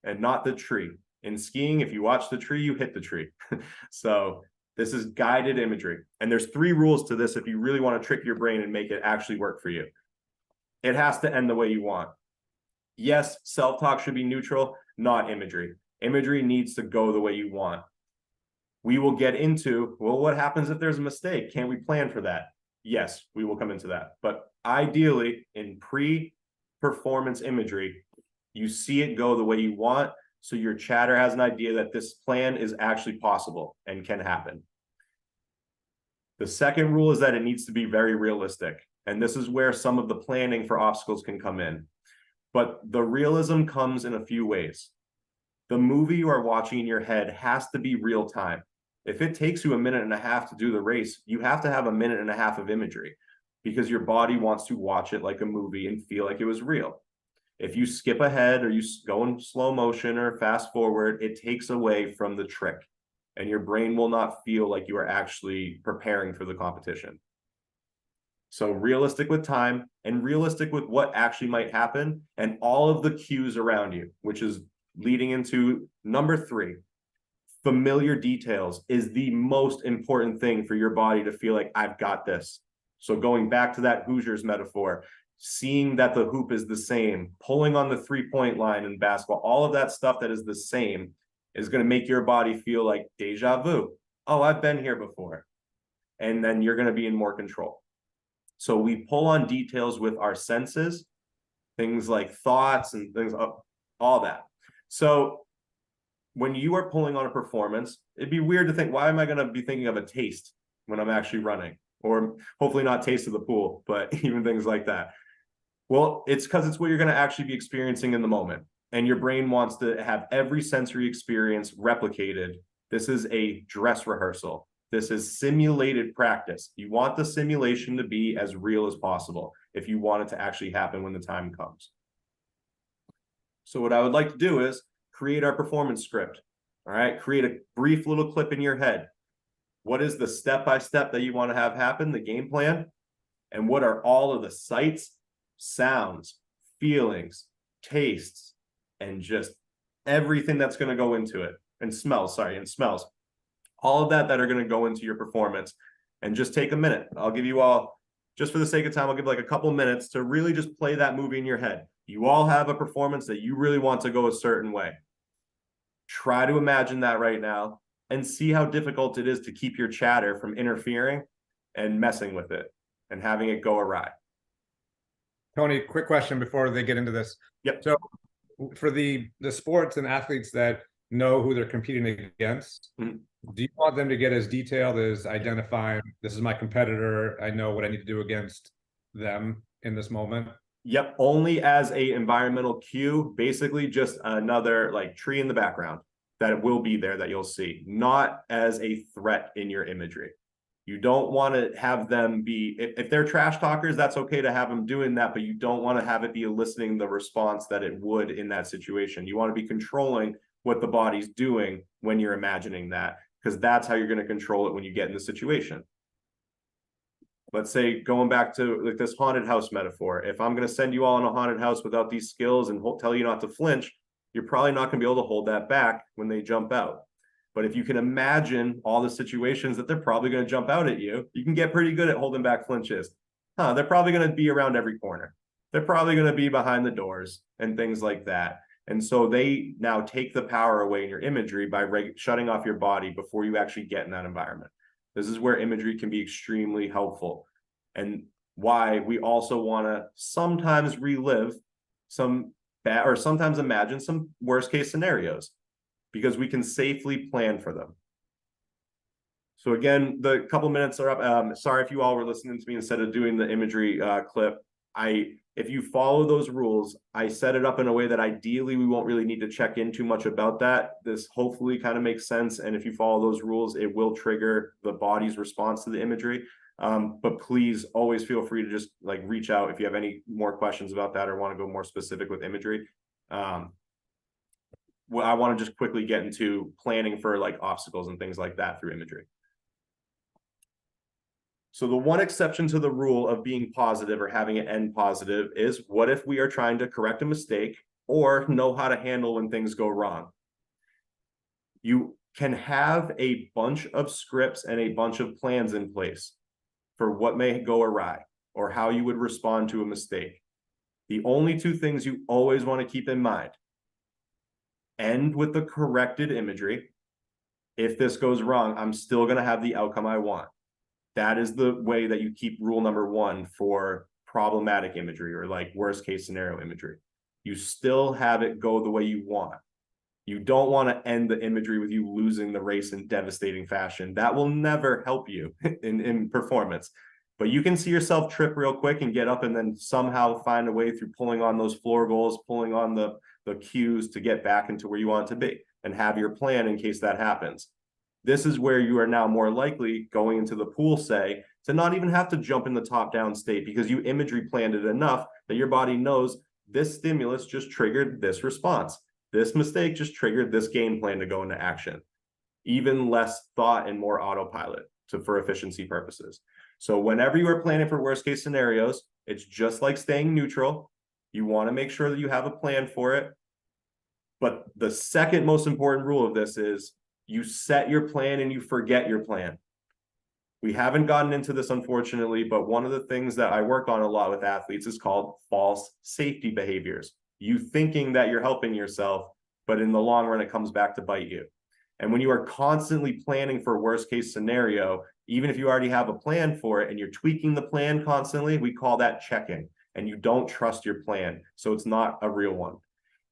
and not the tree. In skiing, if you watch the tree, you hit the tree. So this is guided imagery. And there's 3 rules to this if you really want to trick your brain and make it actually work for you. It has to end the way you want. Yes, self-talk should be neutral, not imagery. Imagery needs to go the way you want. We will get into, well, what happens if there's a mistake? Can we plan for that? Yes, we will come into that. But ideally, in pre-performance imagery, you see it go the way you want, so your chatter has an idea that this plan is actually possible and can happen. The second rule is that it needs to be very realistic. And this is where some of the planning for obstacles can come in. But the realism comes in a few ways. The movie you are watching in your head has to be real time. If it takes you a minute and a half to do the race, you have to have a minute and a half of imagery because your body wants to watch it like a movie and feel like it was real. If you skip ahead or you go in slow motion or fast forward, it takes away from the trick and your brain will not feel like you are actually preparing for the competition. So realistic with time and realistic with what actually might happen and all of the cues around you, which is leading into number 3. Familiar details is the most important thing for your body to feel like I've got this. So going back to that Hoosiers metaphor, seeing that the hoop is the same, pulling on the 3-point line in basketball, all of that stuff that is the same is going to make your body feel like deja vu. Oh, I've been here before. And then you're going to be in more control. So we pull on details with our senses, things like thoughts and things, all that. So when you are pulling on a performance, it'd be weird to think, why am I going to be thinking of a taste when I'm actually running? Or hopefully not taste of the pool, but even things like that. Well, it's because it's what you're going to actually be experiencing in the moment. And your brain wants to have every sensory experience replicated. This is a dress rehearsal. This is simulated practice. You want the simulation to be as real as possible if you want it to actually happen when the time comes. So what I would like to do is create our performance script. All right, create a brief little clip in your head. What is the step-by-step that you want to have happen, the game plan? And what are all of the sights, sounds, feelings, tastes, and just everything that's going to go into it, and smells, all of that are going to go into your performance. and just take a minute. I'll give you all, just for the sake of time, I'll give like a couple minutes to really just play that movie in your head. You all have a performance that you really want to go a certain way. Try to imagine that right now and see how difficult it is to keep your chatter from interfering and messing with it and having it go awry. Tony, quick question before they get into this. Yep. So for the sports and athletes that know who they're competing against, Mhm. do you want them to get as detailed as identifying, this is my competitor, I know what I need to do against them in this moment? Yep, only as a environmental cue, basically just another like tree in the background that will be there that you'll see, not as a threat in your imagery. You don't want to have them be, if they're trash talkers, that's okay to have them doing that, but you don't want to have it be eliciting the response that it would in that situation. You want to be controlling what the body's doing when you're imagining that, because that's how you're going to control it when you get in the situation. Let's say, going back to like this haunted house metaphor, if I'm going to send you all in a haunted house without these skills and tell you not to flinch, you're probably not going to be able to hold that back when they jump out. But if you can imagine all the situations that they're probably going to jump out at you, you can get pretty good at holding back flinches. They're probably going to be around every corner. They're probably going to be behind the doors and things like that. And so they now take the power away in your imagery by shutting off your body before you actually get in that environment. This is where imagery can be extremely helpful, and why we also want to sometimes relive some bad, or sometimes imagine some worst case scenarios, because we can safely plan for them. So again, the couple minutes are up. Sorry if you all were listening to me instead of doing the imagery clip. If you follow those rules, I set it up in a way that ideally we won't really need to check in too much about that. This hopefully kind of makes sense. And if you follow those rules, it will trigger the body's response to the imagery. But please always feel free to just like reach out if you have any more questions about that or want to go more specific with imagery. Well, I want to just quickly get into planning for like obstacles and things like that through imagery. So the one exception to the rule of being positive or having it end positive is, what if we are trying to correct a mistake or know how to handle when things go wrong? You can have a bunch of scripts and a bunch of plans in place for what may go awry or how you would respond to a mistake. The only two things you always want to keep in mind: end with the corrected imagery. If this goes wrong, I'm still going to have the outcome I want. That is the way that you keep rule number one for problematic imagery or like worst case scenario imagery. You still have it go the way you want. You don't want to end the imagery with you losing the race in devastating fashion. That will never help you in performance. But you can see yourself trip real quick and get up and then somehow find a way through pulling on those floor goals, pulling on the cues to get back into where you want to be and have your plan in case that happens. This is where you are now more likely going into the pool, say, to not even have to jump in the top-down state, because you imagery planned it enough that your body knows this stimulus just triggered this response. This mistake just triggered this game plan to go into action. Even less thought and more autopilot for efficiency purposes. So whenever you are planning for worst-case scenarios, it's just like staying neutral. You want to make sure that you have a plan for it. But the second most important rule of this is, you set your plan and you forget your plan. We haven't gotten into this, unfortunately, but one of the things that I work on a lot with athletes is called false safety behaviors. You thinking that you're helping yourself, but in the long run, it comes back to bite you. And when you are constantly planning for worst case scenario, even if you already have a plan for it and you're tweaking the plan constantly, we call that checking, and you don't trust your plan. So it's not a real one.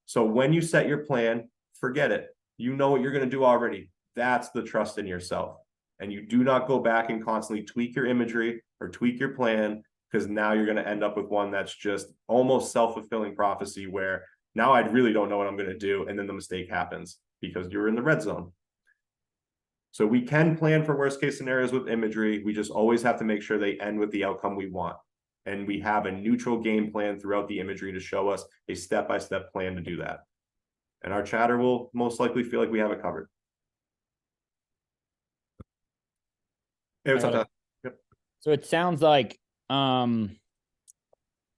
So when you set your plan, forget it. You know what you're going to do already. That's the trust in yourself. And you do not go back and constantly tweak your imagery or tweak your plan, because now you're going to end up with one that's just almost self-fulfilling prophecy, where now I really don't know what I'm going to do. And then the mistake happens because you're in the red zone. So we can plan for worst case scenarios with imagery. We just always have to make sure they end with the outcome we want. And we have a neutral game plan throughout the imagery to show us a step-by-step plan to do that. And our chatter will most likely feel like we have it covered. Hey, what's up, Yep. So it sounds like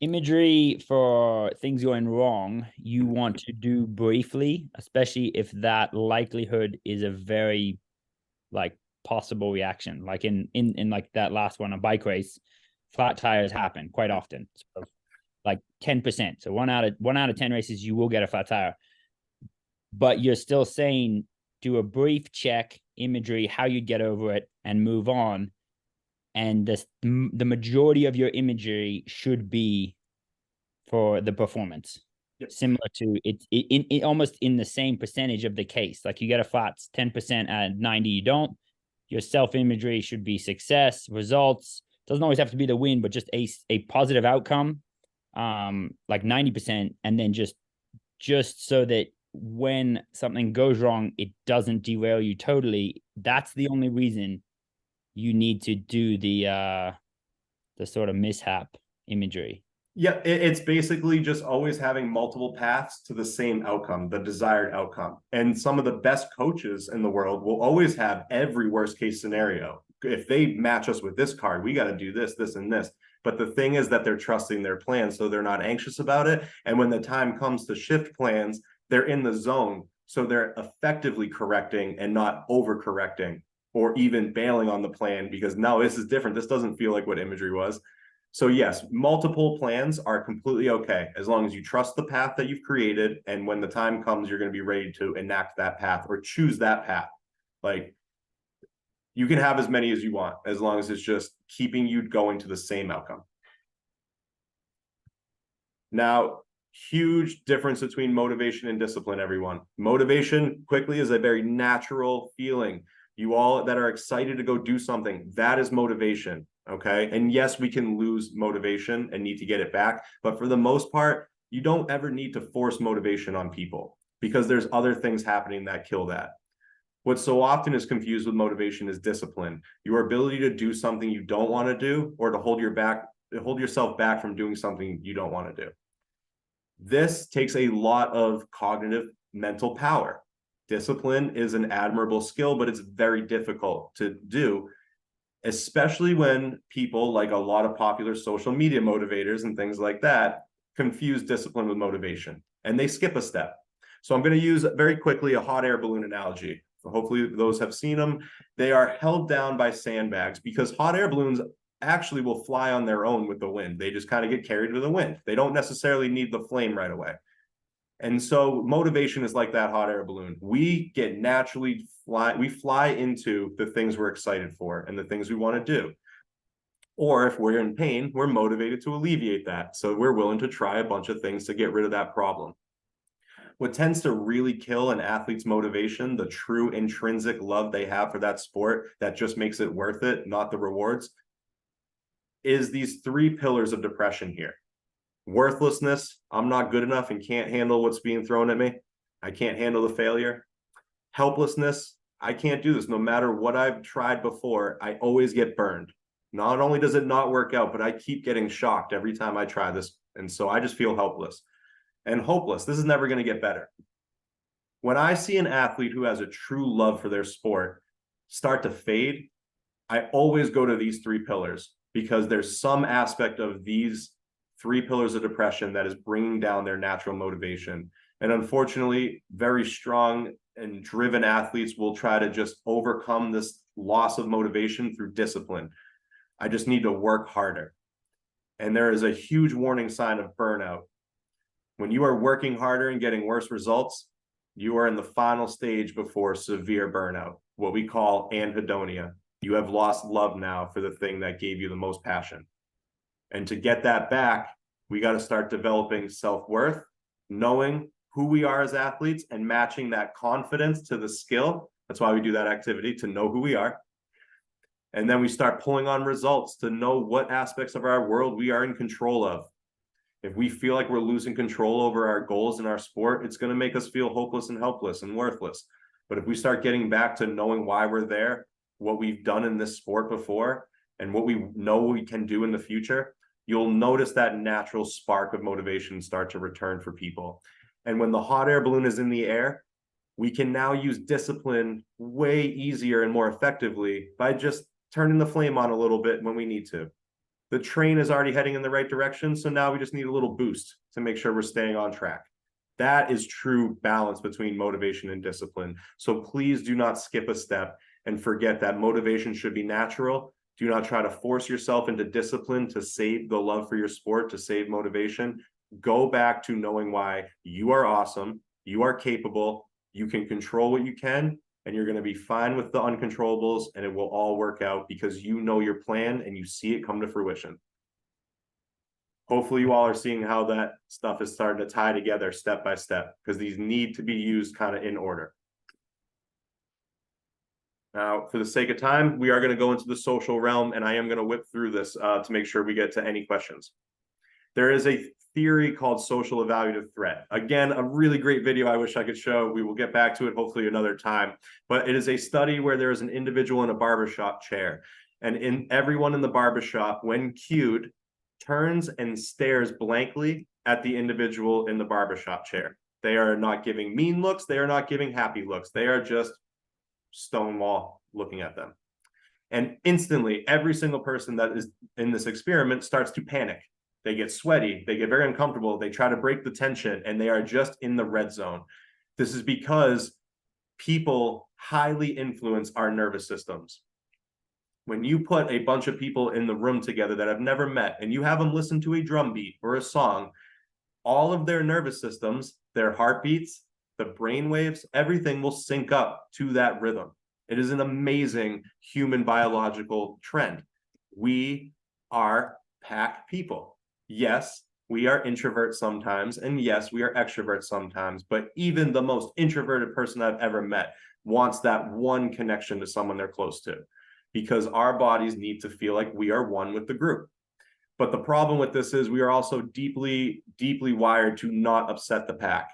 imagery for things going wrong, you want to do briefly, especially if that likelihood is a very like possible reaction. Like in like that last one, a bike race, flat tires happen quite often. So like 10%. So one out of 10 races, you will get a flat tire. But you're still saying do a brief check, imagery, how you get over it, and move on. And the majority of your imagery should be for the performance. Yep. Similar to it almost in the same percentage of the case. Like you get a flat 10% at 90, you don't. Your self imagery should be success, results. Doesn't always have to be the win, but just a positive outcome, like 90%, and then just so that when something goes wrong, it doesn't derail you totally. That's the only reason you need to do the sort of mishap imagery. Yeah, it's basically just always having multiple paths to the same outcome, the desired outcome. And some of the best coaches in the world will always have every worst case scenario. If they match us with this card, we got to do this, this, and this. But the thing is that they're trusting their plan, so they're not anxious about it. And when the time comes to shift plans, they're in the zone. So they're effectively correcting and not overcorrecting or even bailing on the plan because no, this is different. This doesn't feel like what imagery was. So yes, multiple plans are completely okay as long as you trust the path that you've created. And when the time comes, you're going to be ready to enact that path or choose that path. Like you can have as many as you want, as long as it's just keeping you going to the same outcome. Now, huge difference between motivation and discipline, everyone. Motivation quickly is a very natural feeling. You all that are excited to go do something, that is motivation. Okay. And yes, we can lose motivation and need to get it back. But for the most part, you don't ever need to force motivation on people because there's other things happening that kill that. What so often is confused with motivation is discipline, your ability to do something you don't want to do or to hold yourself back from doing something you don't want to do. This takes a lot of cognitive mental power. Discipline is an admirable skill, but it's very difficult to do, especially when people, like a lot of popular social media motivators and things like that, confuse discipline with motivation and they skip a step. So I'm going to use very quickly a hot air balloon analogy. Hopefully those have seen them. They are held down by sandbags because hot air balloons actually will fly on their own with the wind. They just kind of get carried with the wind. They don't necessarily need the flame right away. And so motivation is like that hot air balloon. We get naturally we fly into the things we're excited for and the things we want to do. Or if we're in pain, we're motivated to alleviate that. So we're willing to try a bunch of things to get rid of that problem. What tends to really kill an athlete's motivation, the true intrinsic love they have for that sport that just makes it worth it, not the rewards, is these three pillars of depression here. Worthlessness, I'm not good enough and can't handle what's being thrown at me. I can't handle the failure. Helplessness, I can't do this. No matter what I've tried before, I always get burned. Not only does it not work out, but I keep getting shocked every time I try this. And so I just feel helpless. And hopeless, this is never going to get better. When I see an athlete who has a true love for their sport start to fade, I always go to these three pillars because there's some aspect of these three pillars of depression that is bringing down their natural motivation. And unfortunately, very strong and driven athletes will try to just overcome this loss of motivation through discipline. I just need to work harder. And there is a huge warning sign of burnout. When you are working harder and getting worse results, you are in the final stage before severe burnout, what we call anhedonia. You have lost love now for the thing that gave you the most passion. And to get that back, we got to start developing self-worth, knowing who we are as athletes and matching that confidence to the skill. That's why we do that activity, to know who we are. And then we start pulling on results to know what aspects of our world we are in control of. If we feel like we're losing control over our goals in our sport, it's going to make us feel hopeless and helpless and worthless. But if we start getting back to knowing why we're there, what we've done in this sport before, and what we know we can do in the future, you'll notice that natural spark of motivation start to return for people. And when the hot air balloon is in the air, we can now use discipline way easier and more effectively by just turning the flame on a little bit when we need to. The train is already heading in the right direction, so now we just need a little boost to make sure we're staying on track. That is true balance between motivation and discipline. So please do not skip a step. and forget that motivation should be natural. Do not try to force yourself into discipline to save the love for your sport, to save motivation. Go back to knowing why you are awesome, you are capable, you can control what you can, and you're going to be fine with the uncontrollables, and it will all work out because you know your plan and you see it come to fruition. Hopefully you all are seeing how that stuff is starting to tie together step by step, because these need to be used kind of in order. Now, for the sake of time, we are going to go into the social realm, and I am going to whip through this to make sure we get to any questions. There is a theory called social evaluative threat. Again, a really great video I wish I could show. We will get back to it hopefully another time. But it is a study where there is an individual in a barbershop chair. And everyone in the barbershop, when cued, turns and stares blankly at the individual in the barbershop chair. They are not giving mean looks. They are not giving happy looks. They are just stonewall looking at them. And instantly, every single person that is in this experiment starts to panic. They get sweaty, they get very uncomfortable, they try to break the tension, and they are just in the red zone. This is because people highly influence our nervous systems. When you put a bunch of people in the room together that have never met, and you have them listen to a drum beat or a song, all of their nervous systems, their heartbeats, the brain waves, everything will sync up to that rhythm. It is an amazing human biological trend. We are pack people. Yes, we are introverts sometimes, and yes, we are extroverts sometimes, but even the most introverted person I've ever met wants that one connection to someone they're close to, because our bodies need to feel like we are one with the group. But the problem with this is we are also deeply, deeply wired to not upset the pack.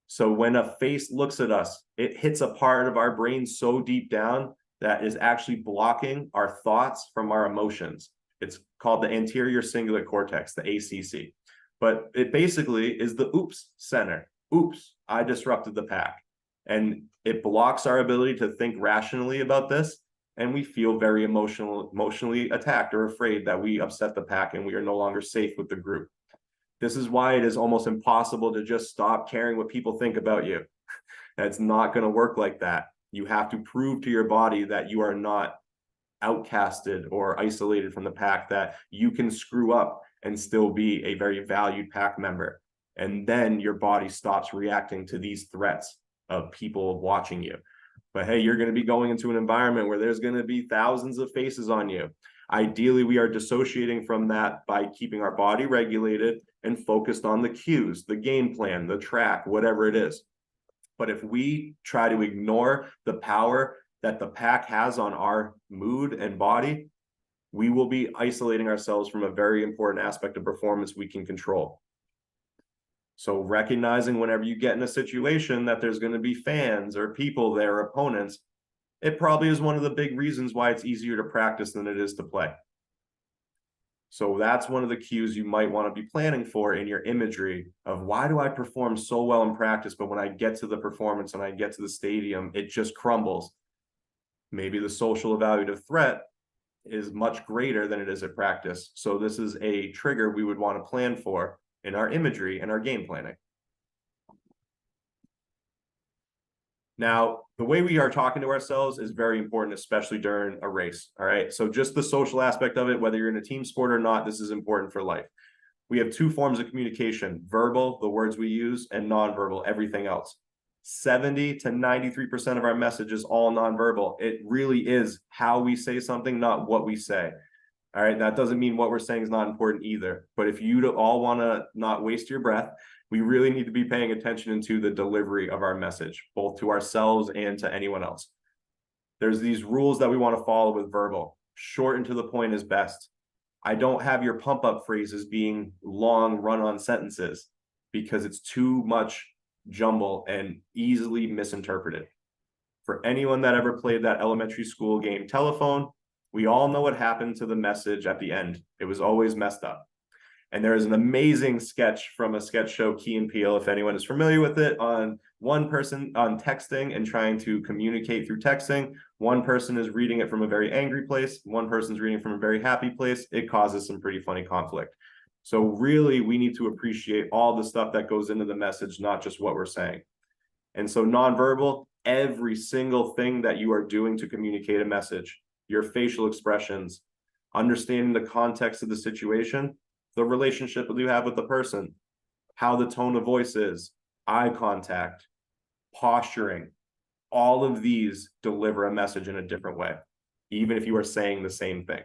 So when a face looks at us, it hits a part of our brain so deep down that is actually blocking our thoughts from our emotions. It's called the anterior cingulate cortex, the ACC. But it basically is the oops center. Oops, I disrupted the pack. And it blocks our ability to think rationally about this. And we feel very emotionally attacked or afraid that we upset the pack and we are no longer safe with the group. This is why it is almost impossible to just stop caring what people think about you. It's not going to work like that. You have to prove to your body that you are not outcasted or isolated from the pack, that you can screw up and still be a very valued pack member. And then your body stops reacting to these threats of people watching you. But hey, you're going to be going into an environment where there's going to be thousands of faces on you. Ideally, we are dissociating from that by keeping our body regulated and focused on the cues, the game plan, the track, whatever it is. But if we try to ignore the power that the pack has on our mood and body, we will be isolating ourselves from a very important aspect of performance we can control. So recognizing whenever you get in a situation that there's going to be fans or people there, opponents, it probably is one of the big reasons why it's easier to practice than it is to play. So that's one of the cues you might want to be planning for in your imagery of, why do I perform so well in practice, but when I get to the performance and I get to the stadium, it just crumbles. Maybe the social evaluative threat is much greater than it is at practice. So this is a trigger we would want to plan for in our imagery and our game planning. Now, the way we are talking to ourselves is very important, especially during a race. All right. So just the social aspect of it, whether you're in a team sport or not, this is important for life. We have two forms of communication: verbal, the words we use, and nonverbal, everything else. 70 to 93% of our message is all nonverbal. It really is how we say something, not what we say. All right. That doesn't mean what we're saying is not important either. But if you all want to not waste your breath, we really need to be paying attention into the delivery of our message, both to ourselves and to anyone else. There's these rules that we want to follow with verbal. Short and to the point is best. I don't have your pump up phrases being long run-on sentences, because it's too much jumble and easily misinterpreted. For anyone that ever played that elementary school game telephone, we all know what happened to the message at the end. It was always messed up. And there is an amazing sketch from a sketch show, Key and Peele, if anyone is familiar with it, on one person on texting and trying to communicate through texting. One person is reading it from a very angry place. One person's reading from a very happy place. It causes some pretty funny conflict. So really, we need to appreciate all the stuff that goes into the message, not just what we're saying. And so nonverbal, every single thing that you are doing to communicate a message, your facial expressions, understanding the context of the situation, the relationship that you have with the person, how the tone of voice is, eye contact, posturing, all of these deliver a message in a different way, even if you are saying the same thing.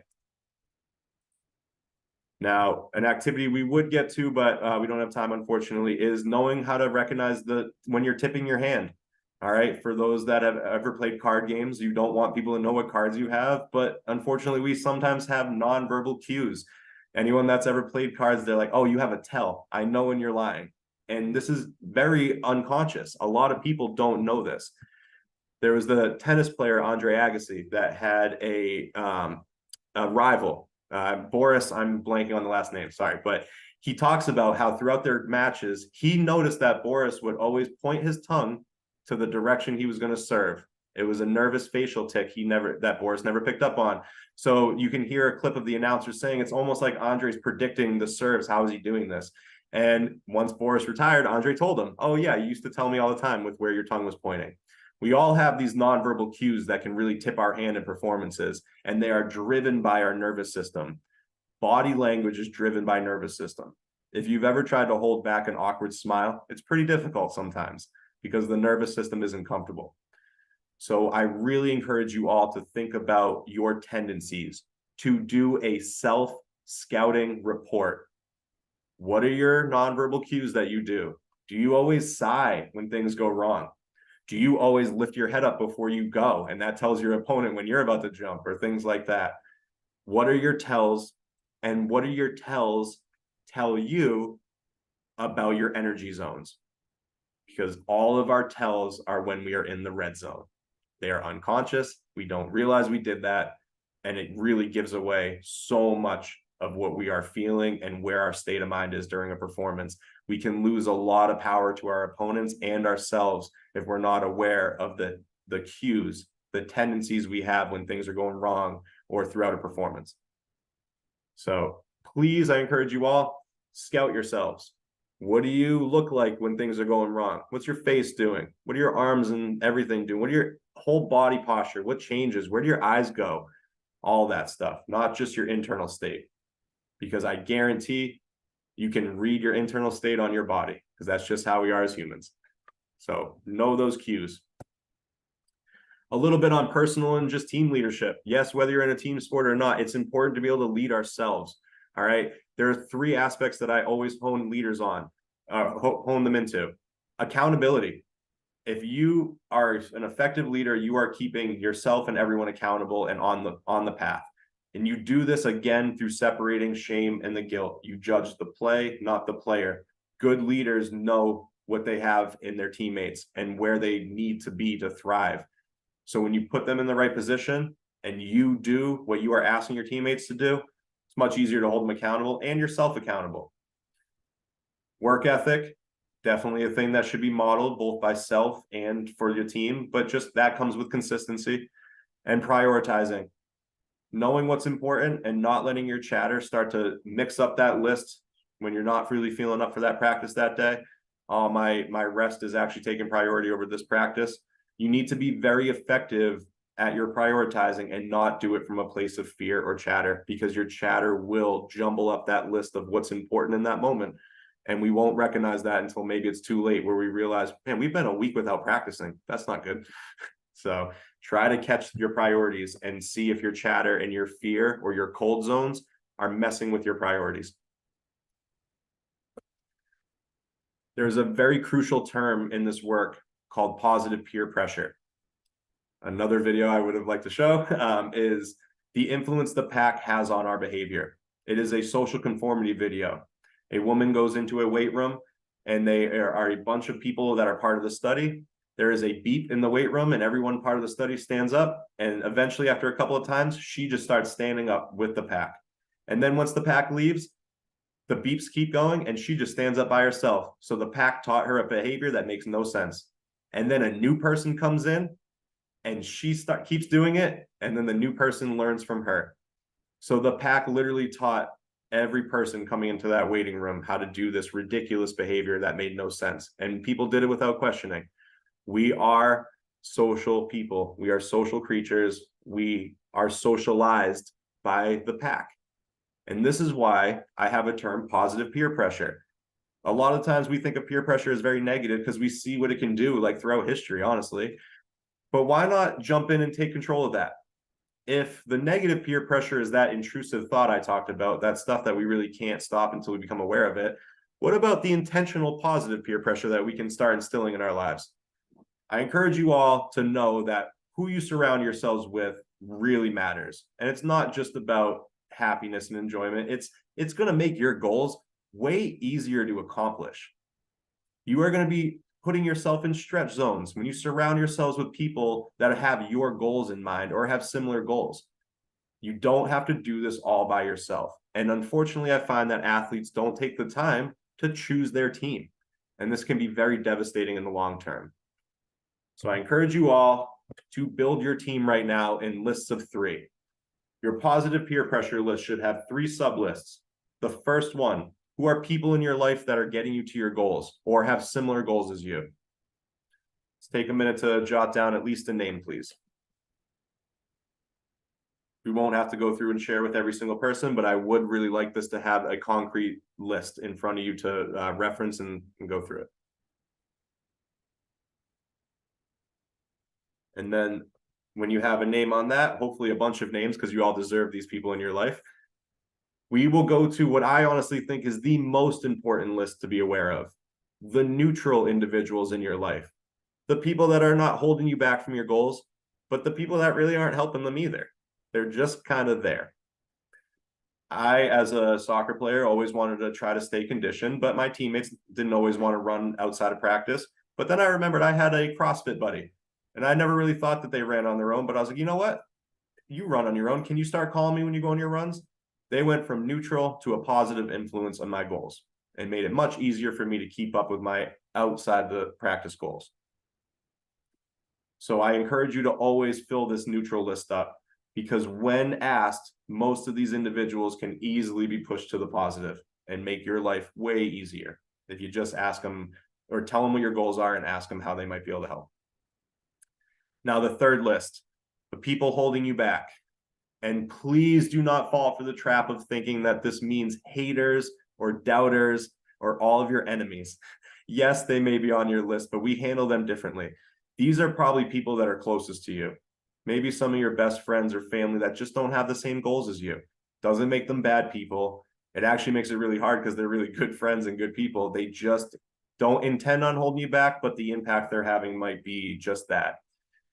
Now, an activity we would get to, but we don't have time, unfortunately, is knowing how to recognize when you're tipping your hand. All right, for those that have ever played card games, you don't want people to know what cards you have, but unfortunately, we sometimes have nonverbal cues. Anyone that's ever played cards, they're like, oh, you have a tell. I know when you're lying. And this is very unconscious. A lot of people don't know this. There was the tennis player, Andre Agassi, that had a rival. Boris, I'm blanking on the last name, sorry, but he talks about how throughout their matches, he noticed that Boris would always point his tongue to the direction he was going to serve. It was a nervous facial tick that Boris never picked up on. So you can hear a clip of the announcer saying it's almost like Andre's predicting the serves. How is he doing this? And once Boris retired, Andre told him, oh yeah, you used to tell me all the time with where your tongue was pointing. We all have these nonverbal cues that can really tip our hand in performances, and they are driven by our nervous system. Body language is driven by nervous system. If you've ever tried to hold back an awkward smile, it's pretty difficult sometimes because the nervous system isn't comfortable. So I really encourage you all to think about your tendencies, to do a self-scouting report. What are your nonverbal cues that you do? Do you always sigh when things go wrong? Do you always lift your head up before you go? And that tells your opponent when you're about to jump or things like that. What are your tells? And what are your tells tell you about your energy zones? Because all of our tells are when we are in the red zone. They are unconscious. We don't realize we did that. And it really gives away so much of what we are feeling and where our state of mind is during a performance. We can lose a lot of power to our opponents and ourselves if we're not aware of the cues, the tendencies we have when things are going wrong or throughout a performance. So please, I encourage you all, scout yourselves. What do you look like when things are going wrong? What's your face doing? What are your arms and everything doing? What are your whole body posture? What changes? Where do your eyes go? All that stuff, not just your internal state. Because I guarantee you can read your internal state on your body, because that's just how we are as humans. So know those cues. A little bit on personal and just team leadership. Yes, whether you're in a team sport or not, it's important to be able to lead ourselves. All right. There are 3 aspects that I always hone leaders on, hone them into. Accountability. If you are an effective leader, you are keeping yourself and everyone accountable and on the path. And you do this again through separating shame and the guilt. You judge the play, not the player. Good leaders know what they have in their teammates and where they need to be to thrive. So when you put them in the right position and you do what you are asking your teammates to do, it's much easier to hold them accountable and yourself accountable. Work ethic, definitely a thing that should be modeled both by self and for your team, but just that comes with consistency. And prioritizing. Knowing what's important and not letting your chatter start to mix up that list when you're not really feeling up for that practice that day. My rest is actually taking priority over this practice. You need to be very effective at your prioritizing and not do it from a place of fear or chatter, because your chatter will jumble up that list of what's important in that moment. And we won't recognize that until maybe it's too late, where we realize, man, we've been a week without practicing. That's not good. So try to catch your priorities and see if your chatter and your fear or your cold zones are messing with your priorities. There's a very crucial term in this work called positive peer pressure. Another video I would have liked to show is the influence the pack has on our behavior. It is a social conformity video. A woman goes into a weight room and they are a bunch of people that are part of the study. There is a beep in the weight room and everyone part of the study stands up. And eventually, after a couple of times, she just starts standing up with the pack. And then once the pack leaves, the beeps keep going and she just stands up by herself. So the pack taught her a behavior that makes no sense. And then a new person comes in and she keeps doing it. And then the new person learns from her. So the pack literally taught every person coming into that waiting room how to do this ridiculous behavior that made no sense. And people did it without questioning. We are social people. We are social creatures. We are socialized by the pack. And this is why I have a term, positive peer pressure. A lot of times we think of peer pressure as very negative because we see what it can do, like throughout history, honestly. But why not jump in and take control of that? If the negative peer pressure is that intrusive thought I talked about, that stuff that we really can't stop until we become aware of it, what about the intentional positive peer pressure that we can start instilling in our lives? I encourage you all to know that who you surround yourselves with really matters. And it's not just about happiness and enjoyment. It's going to make your goals way easier to accomplish. You are going to be putting yourself in stretch zones when you surround yourselves with people that have your goals in mind or have similar goals. You don't have to do this all by yourself. And unfortunately, I find that athletes don't take the time to choose their team. And this can be very devastating in the long term. So I encourage you all to build your team right now in lists of 3. Your positive peer pressure list should have 3 sub-lists. The first one, who are people in your life that are getting you to your goals or have similar goals as you? Let's take a minute to jot down at least a name, please. We won't have to go through and share with every single person, but I would really like this to have a concrete list in front of you to reference and go through it. And then when you have a name on that, hopefully a bunch of names, because you all deserve these people in your life, we will go to what I honestly think is the most important list to be aware of: the neutral individuals in your life, the people that are not holding you back from your goals, but the people that really aren't helping them either. They're just kind of there. I, as a soccer player, always wanted to try to stay conditioned, but my teammates didn't always want to run outside of practice. But then I remembered I had a CrossFit buddy, and I never really thought that they ran on their own, but I was like, you know what? You run on your own. Can you start calling me when you go on your runs? They went from neutral to a positive influence on my goals and made it much easier for me to keep up with my outside the practice goals. So I encourage you to always fill this neutral list up, because when asked, most of these individuals can easily be pushed to the positive and make your life way easier if you just ask them or tell them what your goals are and ask them how they might be able to help. Now, the third list, the people holding you back. And please do not fall for the trap of thinking that this means haters or doubters or all of your enemies. Yes, they may be on your list, but we handle them differently. These are probably people that are closest to you. Maybe some of your best friends or family that just don't have the same goals as you. Doesn't make them bad people. It actually makes it really hard because they're really good friends and good people. They just don't intend on holding you back, but the impact they're having might be just that.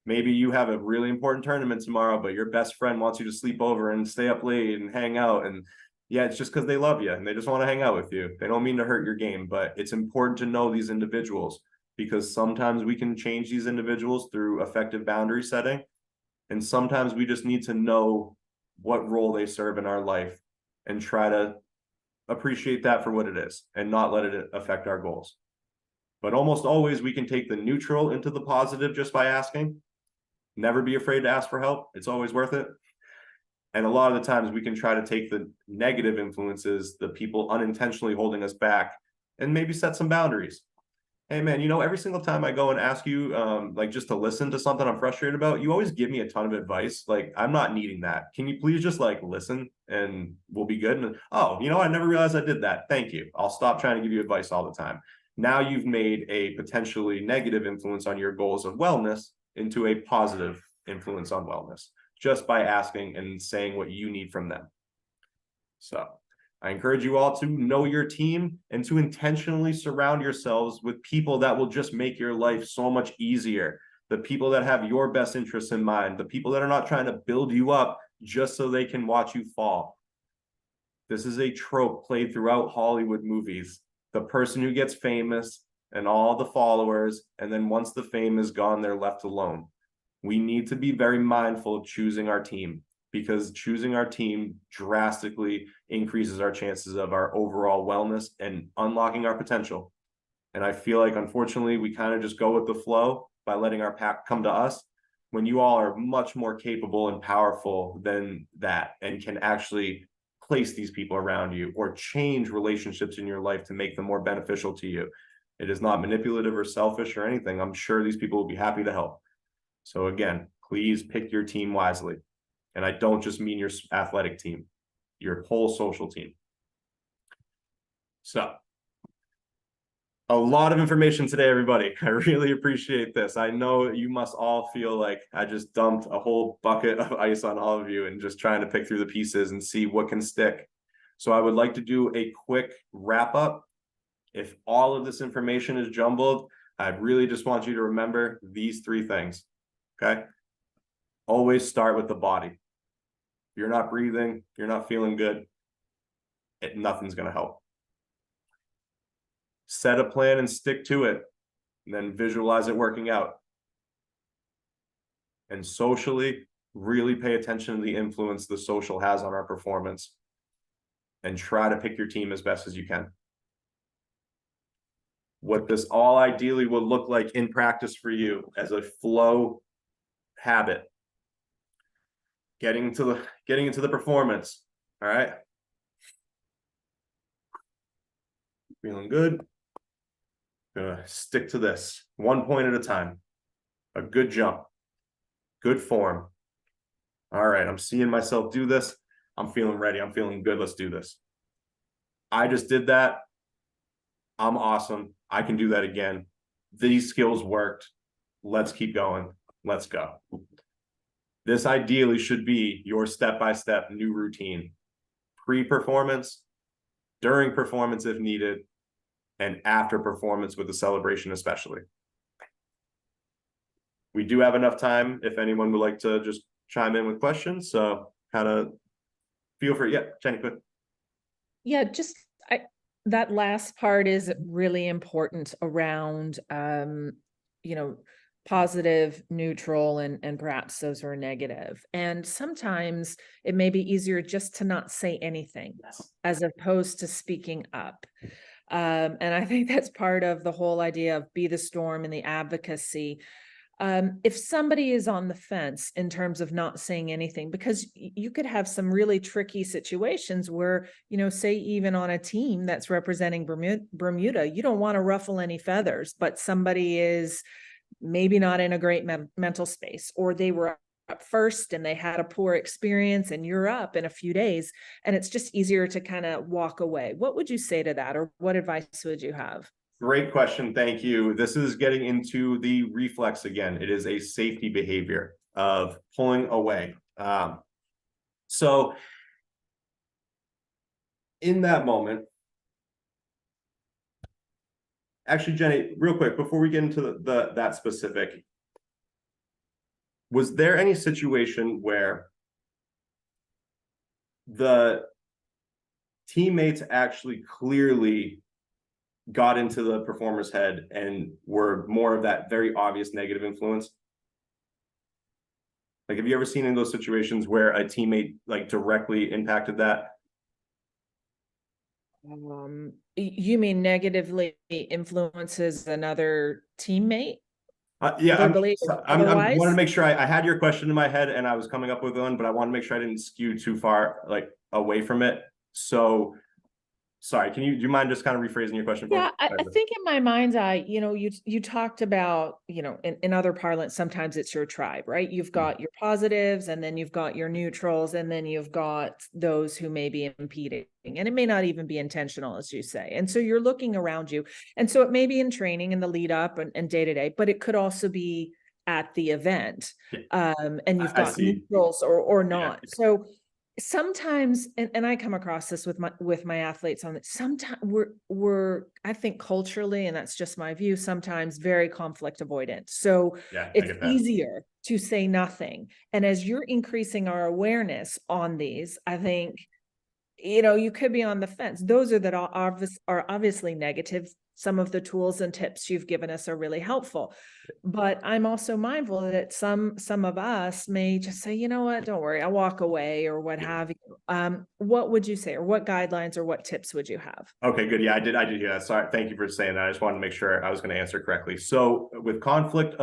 Maybe you have a really important tournament tomorrow, but your best friend wants you to sleep over and stay up late and hang out. And yeah, it's just because they love you and they just want to hang out with you. They don't mean to hurt your game, but it's important to know these individuals, because sometimes we can change these individuals through effective boundary setting. And sometimes we just need to know what role they serve in our life and try to appreciate that for what it is and not let it affect our goals. But almost always we can take the neutral into the positive just by asking. Never be afraid to ask for help. It's always worth it. And a lot of the times we can try to take the negative influences, the people unintentionally holding us back, and maybe set some boundaries. Hey man, you know, every single time I go and ask you, like just to listen to something I'm frustrated about, you always give me a ton of advice. Like, I'm not needing that. Can you please just like listen and we'll be good? And oh, you know, I never realized I did that. Thank you. I'll stop trying to give you advice all the time. Now you've made a potentially negative influence on your goals of wellness into a positive influence on wellness just by asking and saying what you need from them. So I encourage you all to know your team and to intentionally surround yourselves with people that will just make your life so much easier. The people that have your best interests in mind, the people that are not trying to build you up just so they can watch you fall. This is a trope played throughout Hollywood movies. The person who gets famous and all the followers, and then once the fame is gone, they're left alone. We need to be very mindful of choosing our team, because choosing our team drastically increases our chances of our overall wellness and unlocking our potential. And I feel like, unfortunately, we kind of just go with the flow by letting our pack come to us, when you all are much more capable and powerful than that and can actually place these people around you or change relationships in your life to make them more beneficial to you. It is not manipulative or selfish or anything. I'm sure these people will be happy to help. So again, please pick your team wisely. And I don't just mean your athletic team, your whole social team. So a lot of information today, everybody. I really appreciate this. I know you must all feel like I just dumped a whole bucket of ice on all of you and just trying to pick through the pieces and see what can stick. So I would like to do a quick wrap up. If all of this information is jumbled, I really just want you to remember these 3 things, okay? Always start with the body. If you're not breathing, if you're not feeling good, nothing's going to help. Set a plan and stick to it, and then visualize it working out. And socially, really pay attention to the influence the social has on our performance, and try to pick your team as best as you can. What this all ideally will look like in practice for you as a flow habit. Getting into the performance. All right. Feeling good. Gonna stick to this 1 point at a time. A good jump, good form. All right, I'm seeing myself do this. I'm feeling ready. I'm feeling good. Let's do this. I just did that. I'm awesome. I can do that again. These skills worked. Let's keep going. Let's go. This ideally should be your step-by-step new routine. Pre-performance, during performance if needed, and after performance with a celebration especially. We do have enough time if anyone would like to just chime in with questions. So kind of feel free. Yeah, Jenny, good. Yeah, just that last part is really important around, positive, neutral, and perhaps those are negative. And sometimes it may be easier just to not say anything as opposed to speaking up. And I think that's part of the whole idea of be the storm and the advocacy. If somebody is on the fence in terms of not saying anything, because you could have some really tricky situations where, say even on a team that's representing Bermuda, you don't want to ruffle any feathers, but somebody is maybe not in a great mental space, or they were up first and they had a poor experience and you're up in a few days, and it's just easier to kind of walk away. What would you say to that, or what advice would you have? Great question. Thank you. This is getting into the reflex again. It is a safety behavior of pulling away. So in that moment, actually, Jenny, real quick, before we get into that specific, was there any situation where the teammates actually clearly got into the performer's head and were more of that very obvious negative influence? Like, have you ever seen in those situations where a teammate like directly impacted that? You mean negatively influences another teammate? Yeah, I otherwise? wanted to make sure I had your question in my head and I was coming up with one, but I want to make sure I didn't skew too far like away from it. So sorry, do you mind just kind of rephrasing your question? Yeah, I think in my mind's eye, you talked about, in other parlance, sometimes it's your tribe, right? You've got your positives, and then you've got your neutrals, and then you've got those who may be impeding, and it may not even be intentional, as you say. And so you're looking around you. And so it may be in training in the lead up and day to day, but it could also be at the event. And you've got neutrals or not. Yeah. So sometimes, and I come across this with my athletes on it. Sometimes we're I think culturally, and that's just my view, sometimes very conflict avoidant. So yeah, it's easier to say nothing. And as you're increasing our awareness on these, I think, you could be on the fence. Those are obviously negative. Some of the tools and tips you've given us are really helpful, but I'm also mindful that some of us may just say, you know what, don't worry, I'll walk away, or what have you. What would you say, or what guidelines or what tips would you have? Okay, good. Yeah, I did hear that. Sorry, thank you for saying that. I just wanted to make sure I was going to answer correctly. So with conflict,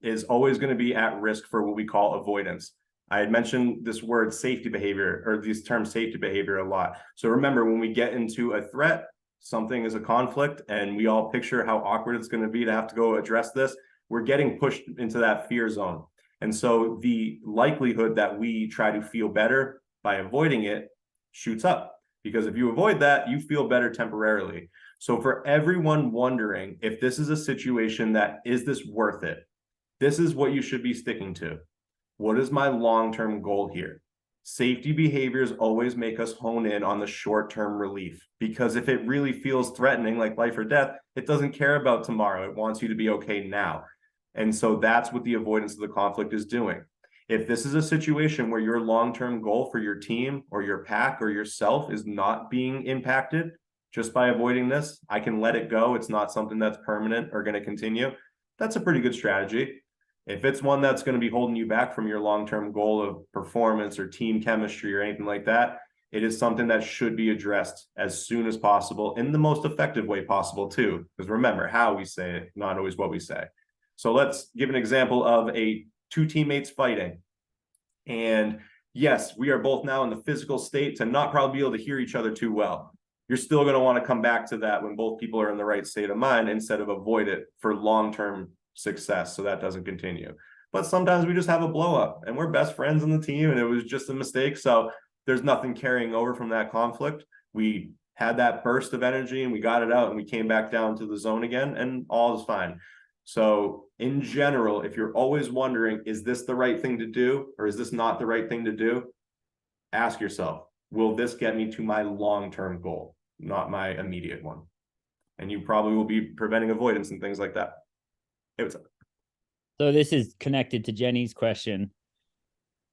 is always going to be at risk for what we call avoidance. I had mentioned this word safety behavior, or these terms safety behavior, a lot. So remember, when we get into a threat, something is a conflict and we all picture how awkward it's going to be to have to go address this, we're getting pushed into that fear zone. And so the likelihood that we try to feel better by avoiding it shoots up, because if you avoid that, you feel better temporarily. So for everyone wondering if this is a situation that, is this worth it? This is what you should be sticking to. What is my long-term goal here? Safety behaviors always make us hone in on the short-term relief, because if it really feels threatening, like life or death, it doesn't care about tomorrow. It wants you to be okay now. And so that's what the avoidance of the conflict is doing. If this is a situation where your long-term goal for your team or your pack or yourself is not being impacted just by avoiding this, I can let it go. It's not something that's permanent or going to continue. That's a pretty good strategy. If it's one that's going to be holding you back from your long-term goal of performance or team chemistry or anything like that, it is something that should be addressed as soon as possible in the most effective way possible too. Because remember, how we say it, not always what we say. So let's give an example of two teammates fighting. And yes, we are both now in the physical state to not probably be able to hear each other too well. You're still going to want to come back to that when both people are in the right state of mind instead of avoid it for long-term success, so that doesn't continue. But sometimes we just have a blow up and we're best friends in the team and it was just a mistake. So there's nothing carrying over from that conflict. We had that burst of energy and we got it out and we came back down to the zone again and all is fine. So in general, if you're always wondering, is this the right thing to do or is this not the right thing to do? Ask yourself, will this get me to my long-term goal, not my immediate one? And you probably will be preventing avoidance and things like that. So this is connected to Jenny's question.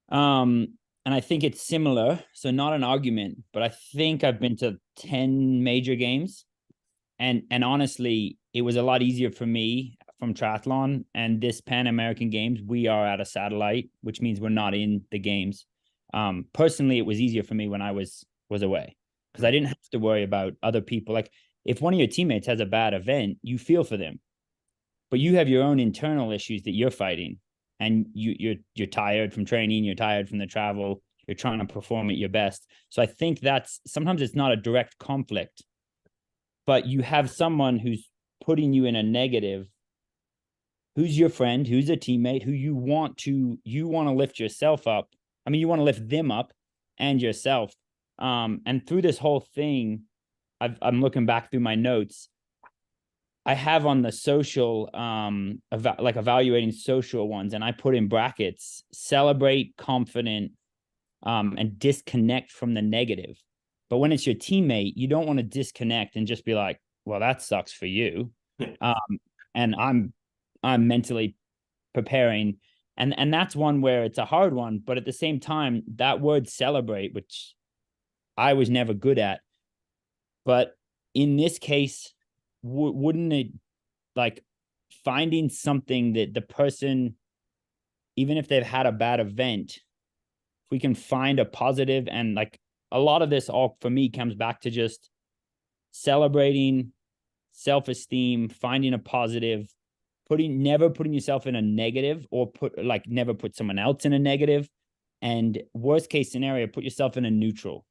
And I think it's similar. So not an argument, but I think I've been to 10 major games. And honestly, it was a lot easier for me from triathlon and this Pan American Games. We are at a satellite, which means we're not in the games. Personally, it was easier for me when I was away because I didn't have to worry about other people. Like if one of your teammates has a bad event, you feel for them. But you have your own internal issues that you're fighting, and you're tired from training, you're tired from the travel, you're trying to perform at your best. So I think that's sometimes it's not a direct conflict, but you have someone who's putting you in a negative, who's your friend, who's a teammate, who you want to lift yourself up. I mean, you want to lift them up and yourself. And through this whole thing, I'm looking back through my notes. I have on the social, evaluating social ones, and I put in brackets, celebrate, confident, and disconnect from the negative. But when it's your teammate, you don't want to disconnect and just be like, well, that sucks for you. And I'm mentally preparing. And that's one where it's a hard one. But at the same time, that word celebrate, which I was never good at. But in this case, wouldn't it, like, finding something that the person, even if they've had a bad event, if we can find a positive, and like a lot of this all for me comes back to just celebrating, self-esteem, finding a positive, never putting yourself in a negative, or never put someone else in a negative, and worst case scenario, put yourself in a neutral.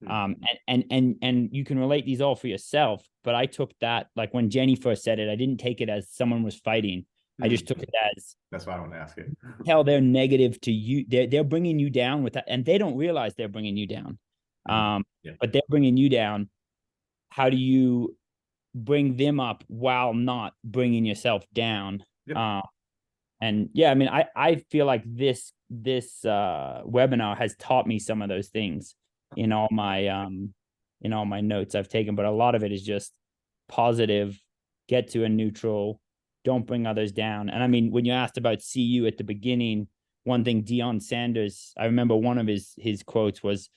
And you can relate these all for yourself, but I took that, like when Jenny first said it, I didn't take it as someone was fighting. I just took it as, that's why I want to ask it. Hell, they're negative to you. They're bringing you down with that, and they don't realize they're bringing you down. But they're bringing you down. How do you bring them up while not bringing yourself down? And yeah, I mean, I feel like this webinar has taught me some of those things in all my notes I've taken, but a lot of it is just positive, get to a neutral, don't bring others down. And I mean, when you asked about CU at the beginning, one thing Deion Sanders, I remember one of his quotes was,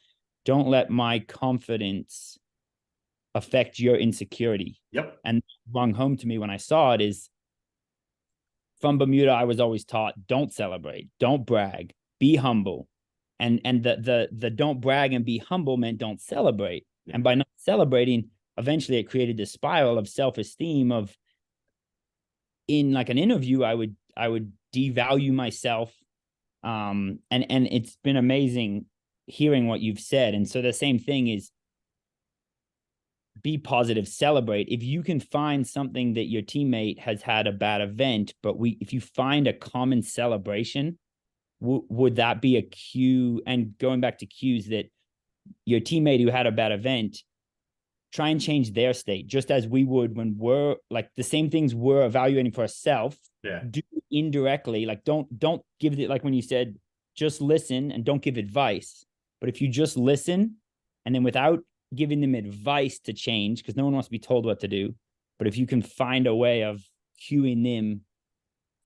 don't let my confidence affect your insecurity. Yep. And rung home to me when I saw it is, from Bermuda, I was always taught, don't celebrate, don't brag, be humble. And the don't brag and be humble meant don't celebrate. Yeah. And by not celebrating, eventually it created this spiral of self-esteem of, in like an interview, I would devalue myself. And it's been amazing hearing what you've said. And so the same thing is, be positive, celebrate. If you can find something that your teammate has had a bad event, but if you find a common celebration, would that be a cue? And going back to cues, that your teammate who had a bad event, try and change their state, just as we would when we're like the same things we're evaluating for ourselves. Yeah. Do indirectly, like don't give it, like when you said just listen and don't give advice. But if you just listen, and then without giving them advice to change, because no one wants to be told what to do, but if you can find a way of cueing them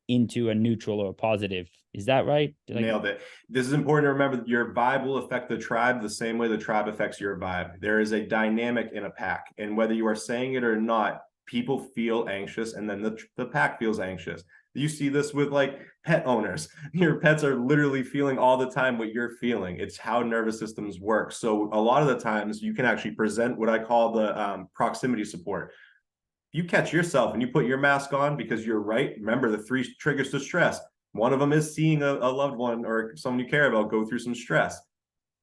into a neutral or a positive, is that right? Nailed it. This is important to remember. Your vibe will affect the tribe the same way the tribe affects your vibe. There is a dynamic in a pack, and whether you are saying it or not, people feel anxious, and then the pack feels anxious. You see this with like pet owners. Your pets are literally feeling all the time what you're feeling. It's how nervous systems work. So a lot of the times you can actually present what I call the proximity support. You catch yourself and you put your mask on because you're right. Remember the 3 triggers to stress. One of them is seeing a loved one or someone you care about go through some stress.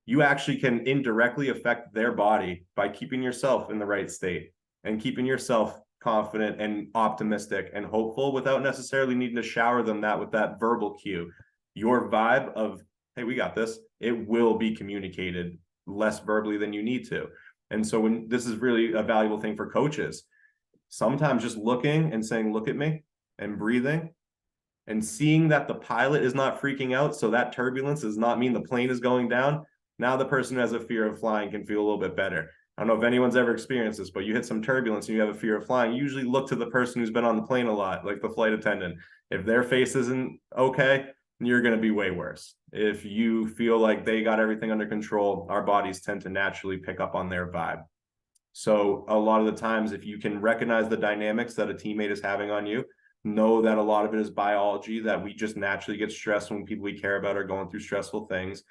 You actually can indirectly affect their body by keeping yourself in the right state and keeping yourself confident and optimistic and hopeful without necessarily needing to shower them with that verbal cue. Your vibe of, hey, we got this, it will be communicated less verbally than you need to. And so when this is really a valuable thing for coaches, sometimes just looking and saying, look at me, and breathing and seeing that the pilot is not freaking out. So that turbulence does not mean the plane is going down. Now the person who has a fear of flying can feel a little bit better. I don't know if anyone's ever experienced this, but you hit some turbulence and you have a fear of flying, you usually look to the person who's been on the plane a lot, like the flight attendant. If their face isn't okay, you're going to be way worse. If you feel like they got everything under control, our bodies tend to naturally pick up on their vibe. So a lot of the times, if you can recognize the dynamics that a teammate is having on you, know that a lot of it is biology, that we just naturally get stressed when people we care about are going through stressful things.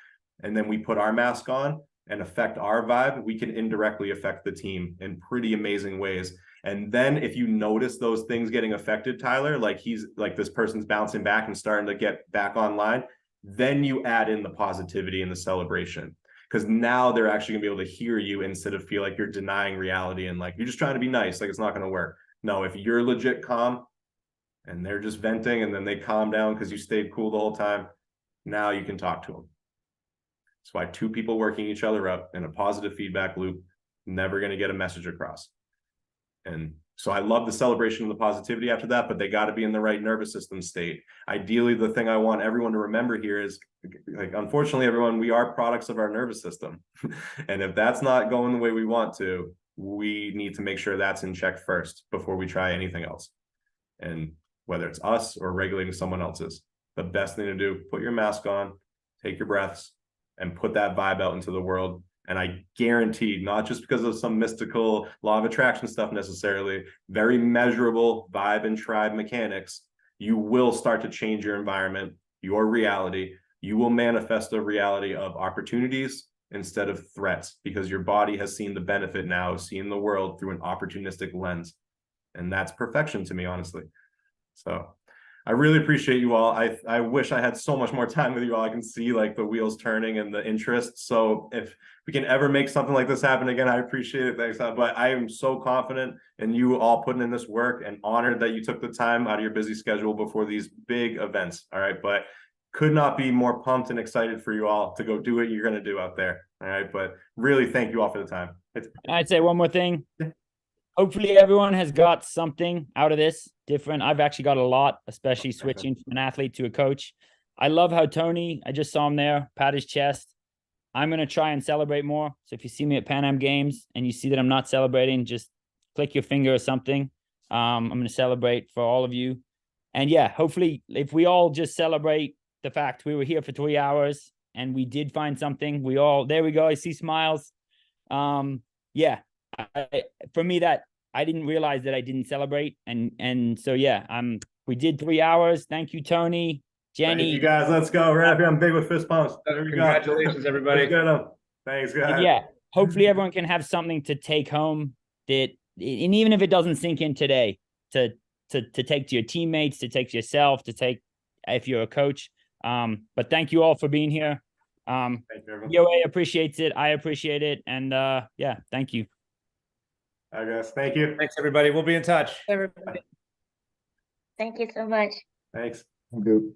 And then we put our mask on and affect our vibe, we can indirectly affect the team in pretty amazing ways. And then if you notice those things getting affected, Tyler, like this person's bouncing back and starting to get back online, then you add in the positivity and the celebration. Because now they're actually gonna be able to hear you instead of feel like you're denying reality and like you're just trying to be nice, like it's not gonna work. No, if you're legit calm and they're just venting and then they calm down because you stayed cool the whole time, now you can talk to them. That's why 2 people working each other up in a positive feedback loop, never gonna get a message across. And so I love the celebration of the positivity after that, but they got to be in the right nervous system state. Ideally, the thing I want everyone to remember here is, like, unfortunately, everyone, we are products of our nervous system. And if that's not going the way we want to, we need to make sure that's in check first before we try anything else. And whether it's us or regulating someone else's, the best thing to do, put your mask on, take your breaths, and put that vibe out into the world. And I guarantee, not just because of some mystical law of attraction stuff necessarily, very measurable vibe and tribe mechanics, you will start to change your environment, your reality. You will manifest a reality of opportunities instead of threats, because your body has seen the benefit now of seeing the world through an opportunistic lens. And that's perfection to me, honestly. So I really appreciate you all. I wish I had so much more time with you all. I can see like the wheels turning and the interest. So if we can ever make something like this happen again, I appreciate it. Thanks. But I am so confident in you all putting in this work and honored that you took the time out of your busy schedule before these big events. All right. But could not be more pumped and excited for you all to go do what you're going to do out there. All right. But really thank you all for the time. I'd say one more thing. Hopefully everyone has got something out of this different. I've actually got a lot, especially switching from an athlete to a coach. I love how Tony, I just saw him there, pat his chest. I'm going to try and celebrate more. So if you see me at Pan Am Games and you see that I'm not celebrating, just click your finger or something. I'm going to celebrate for all of you. And yeah, hopefully if we all just celebrate the fact we were here for 3 hours and we did find something, there we go. I see smiles. Yeah. For me, that I didn't realize that I didn't celebrate, and so yeah, we did 3 hours. Thank you, Tony, Jenny. Thank you guys, let's go. Right up here, I'm big with fist pumps. There we Congratulations, go. everybody. Thanks, guys. And yeah, hopefully everyone can have something to take home, and even if it doesn't sink in today, to take to your teammates, to take to yourself, to take if you're a coach. But thank you all for being here. Thank you, everyone. BOA appreciates it. I appreciate it, and yeah, thank you. I guess. Thank you. Thanks, everybody. We'll be in touch. Everybody. Thank you so much. Thanks. Good.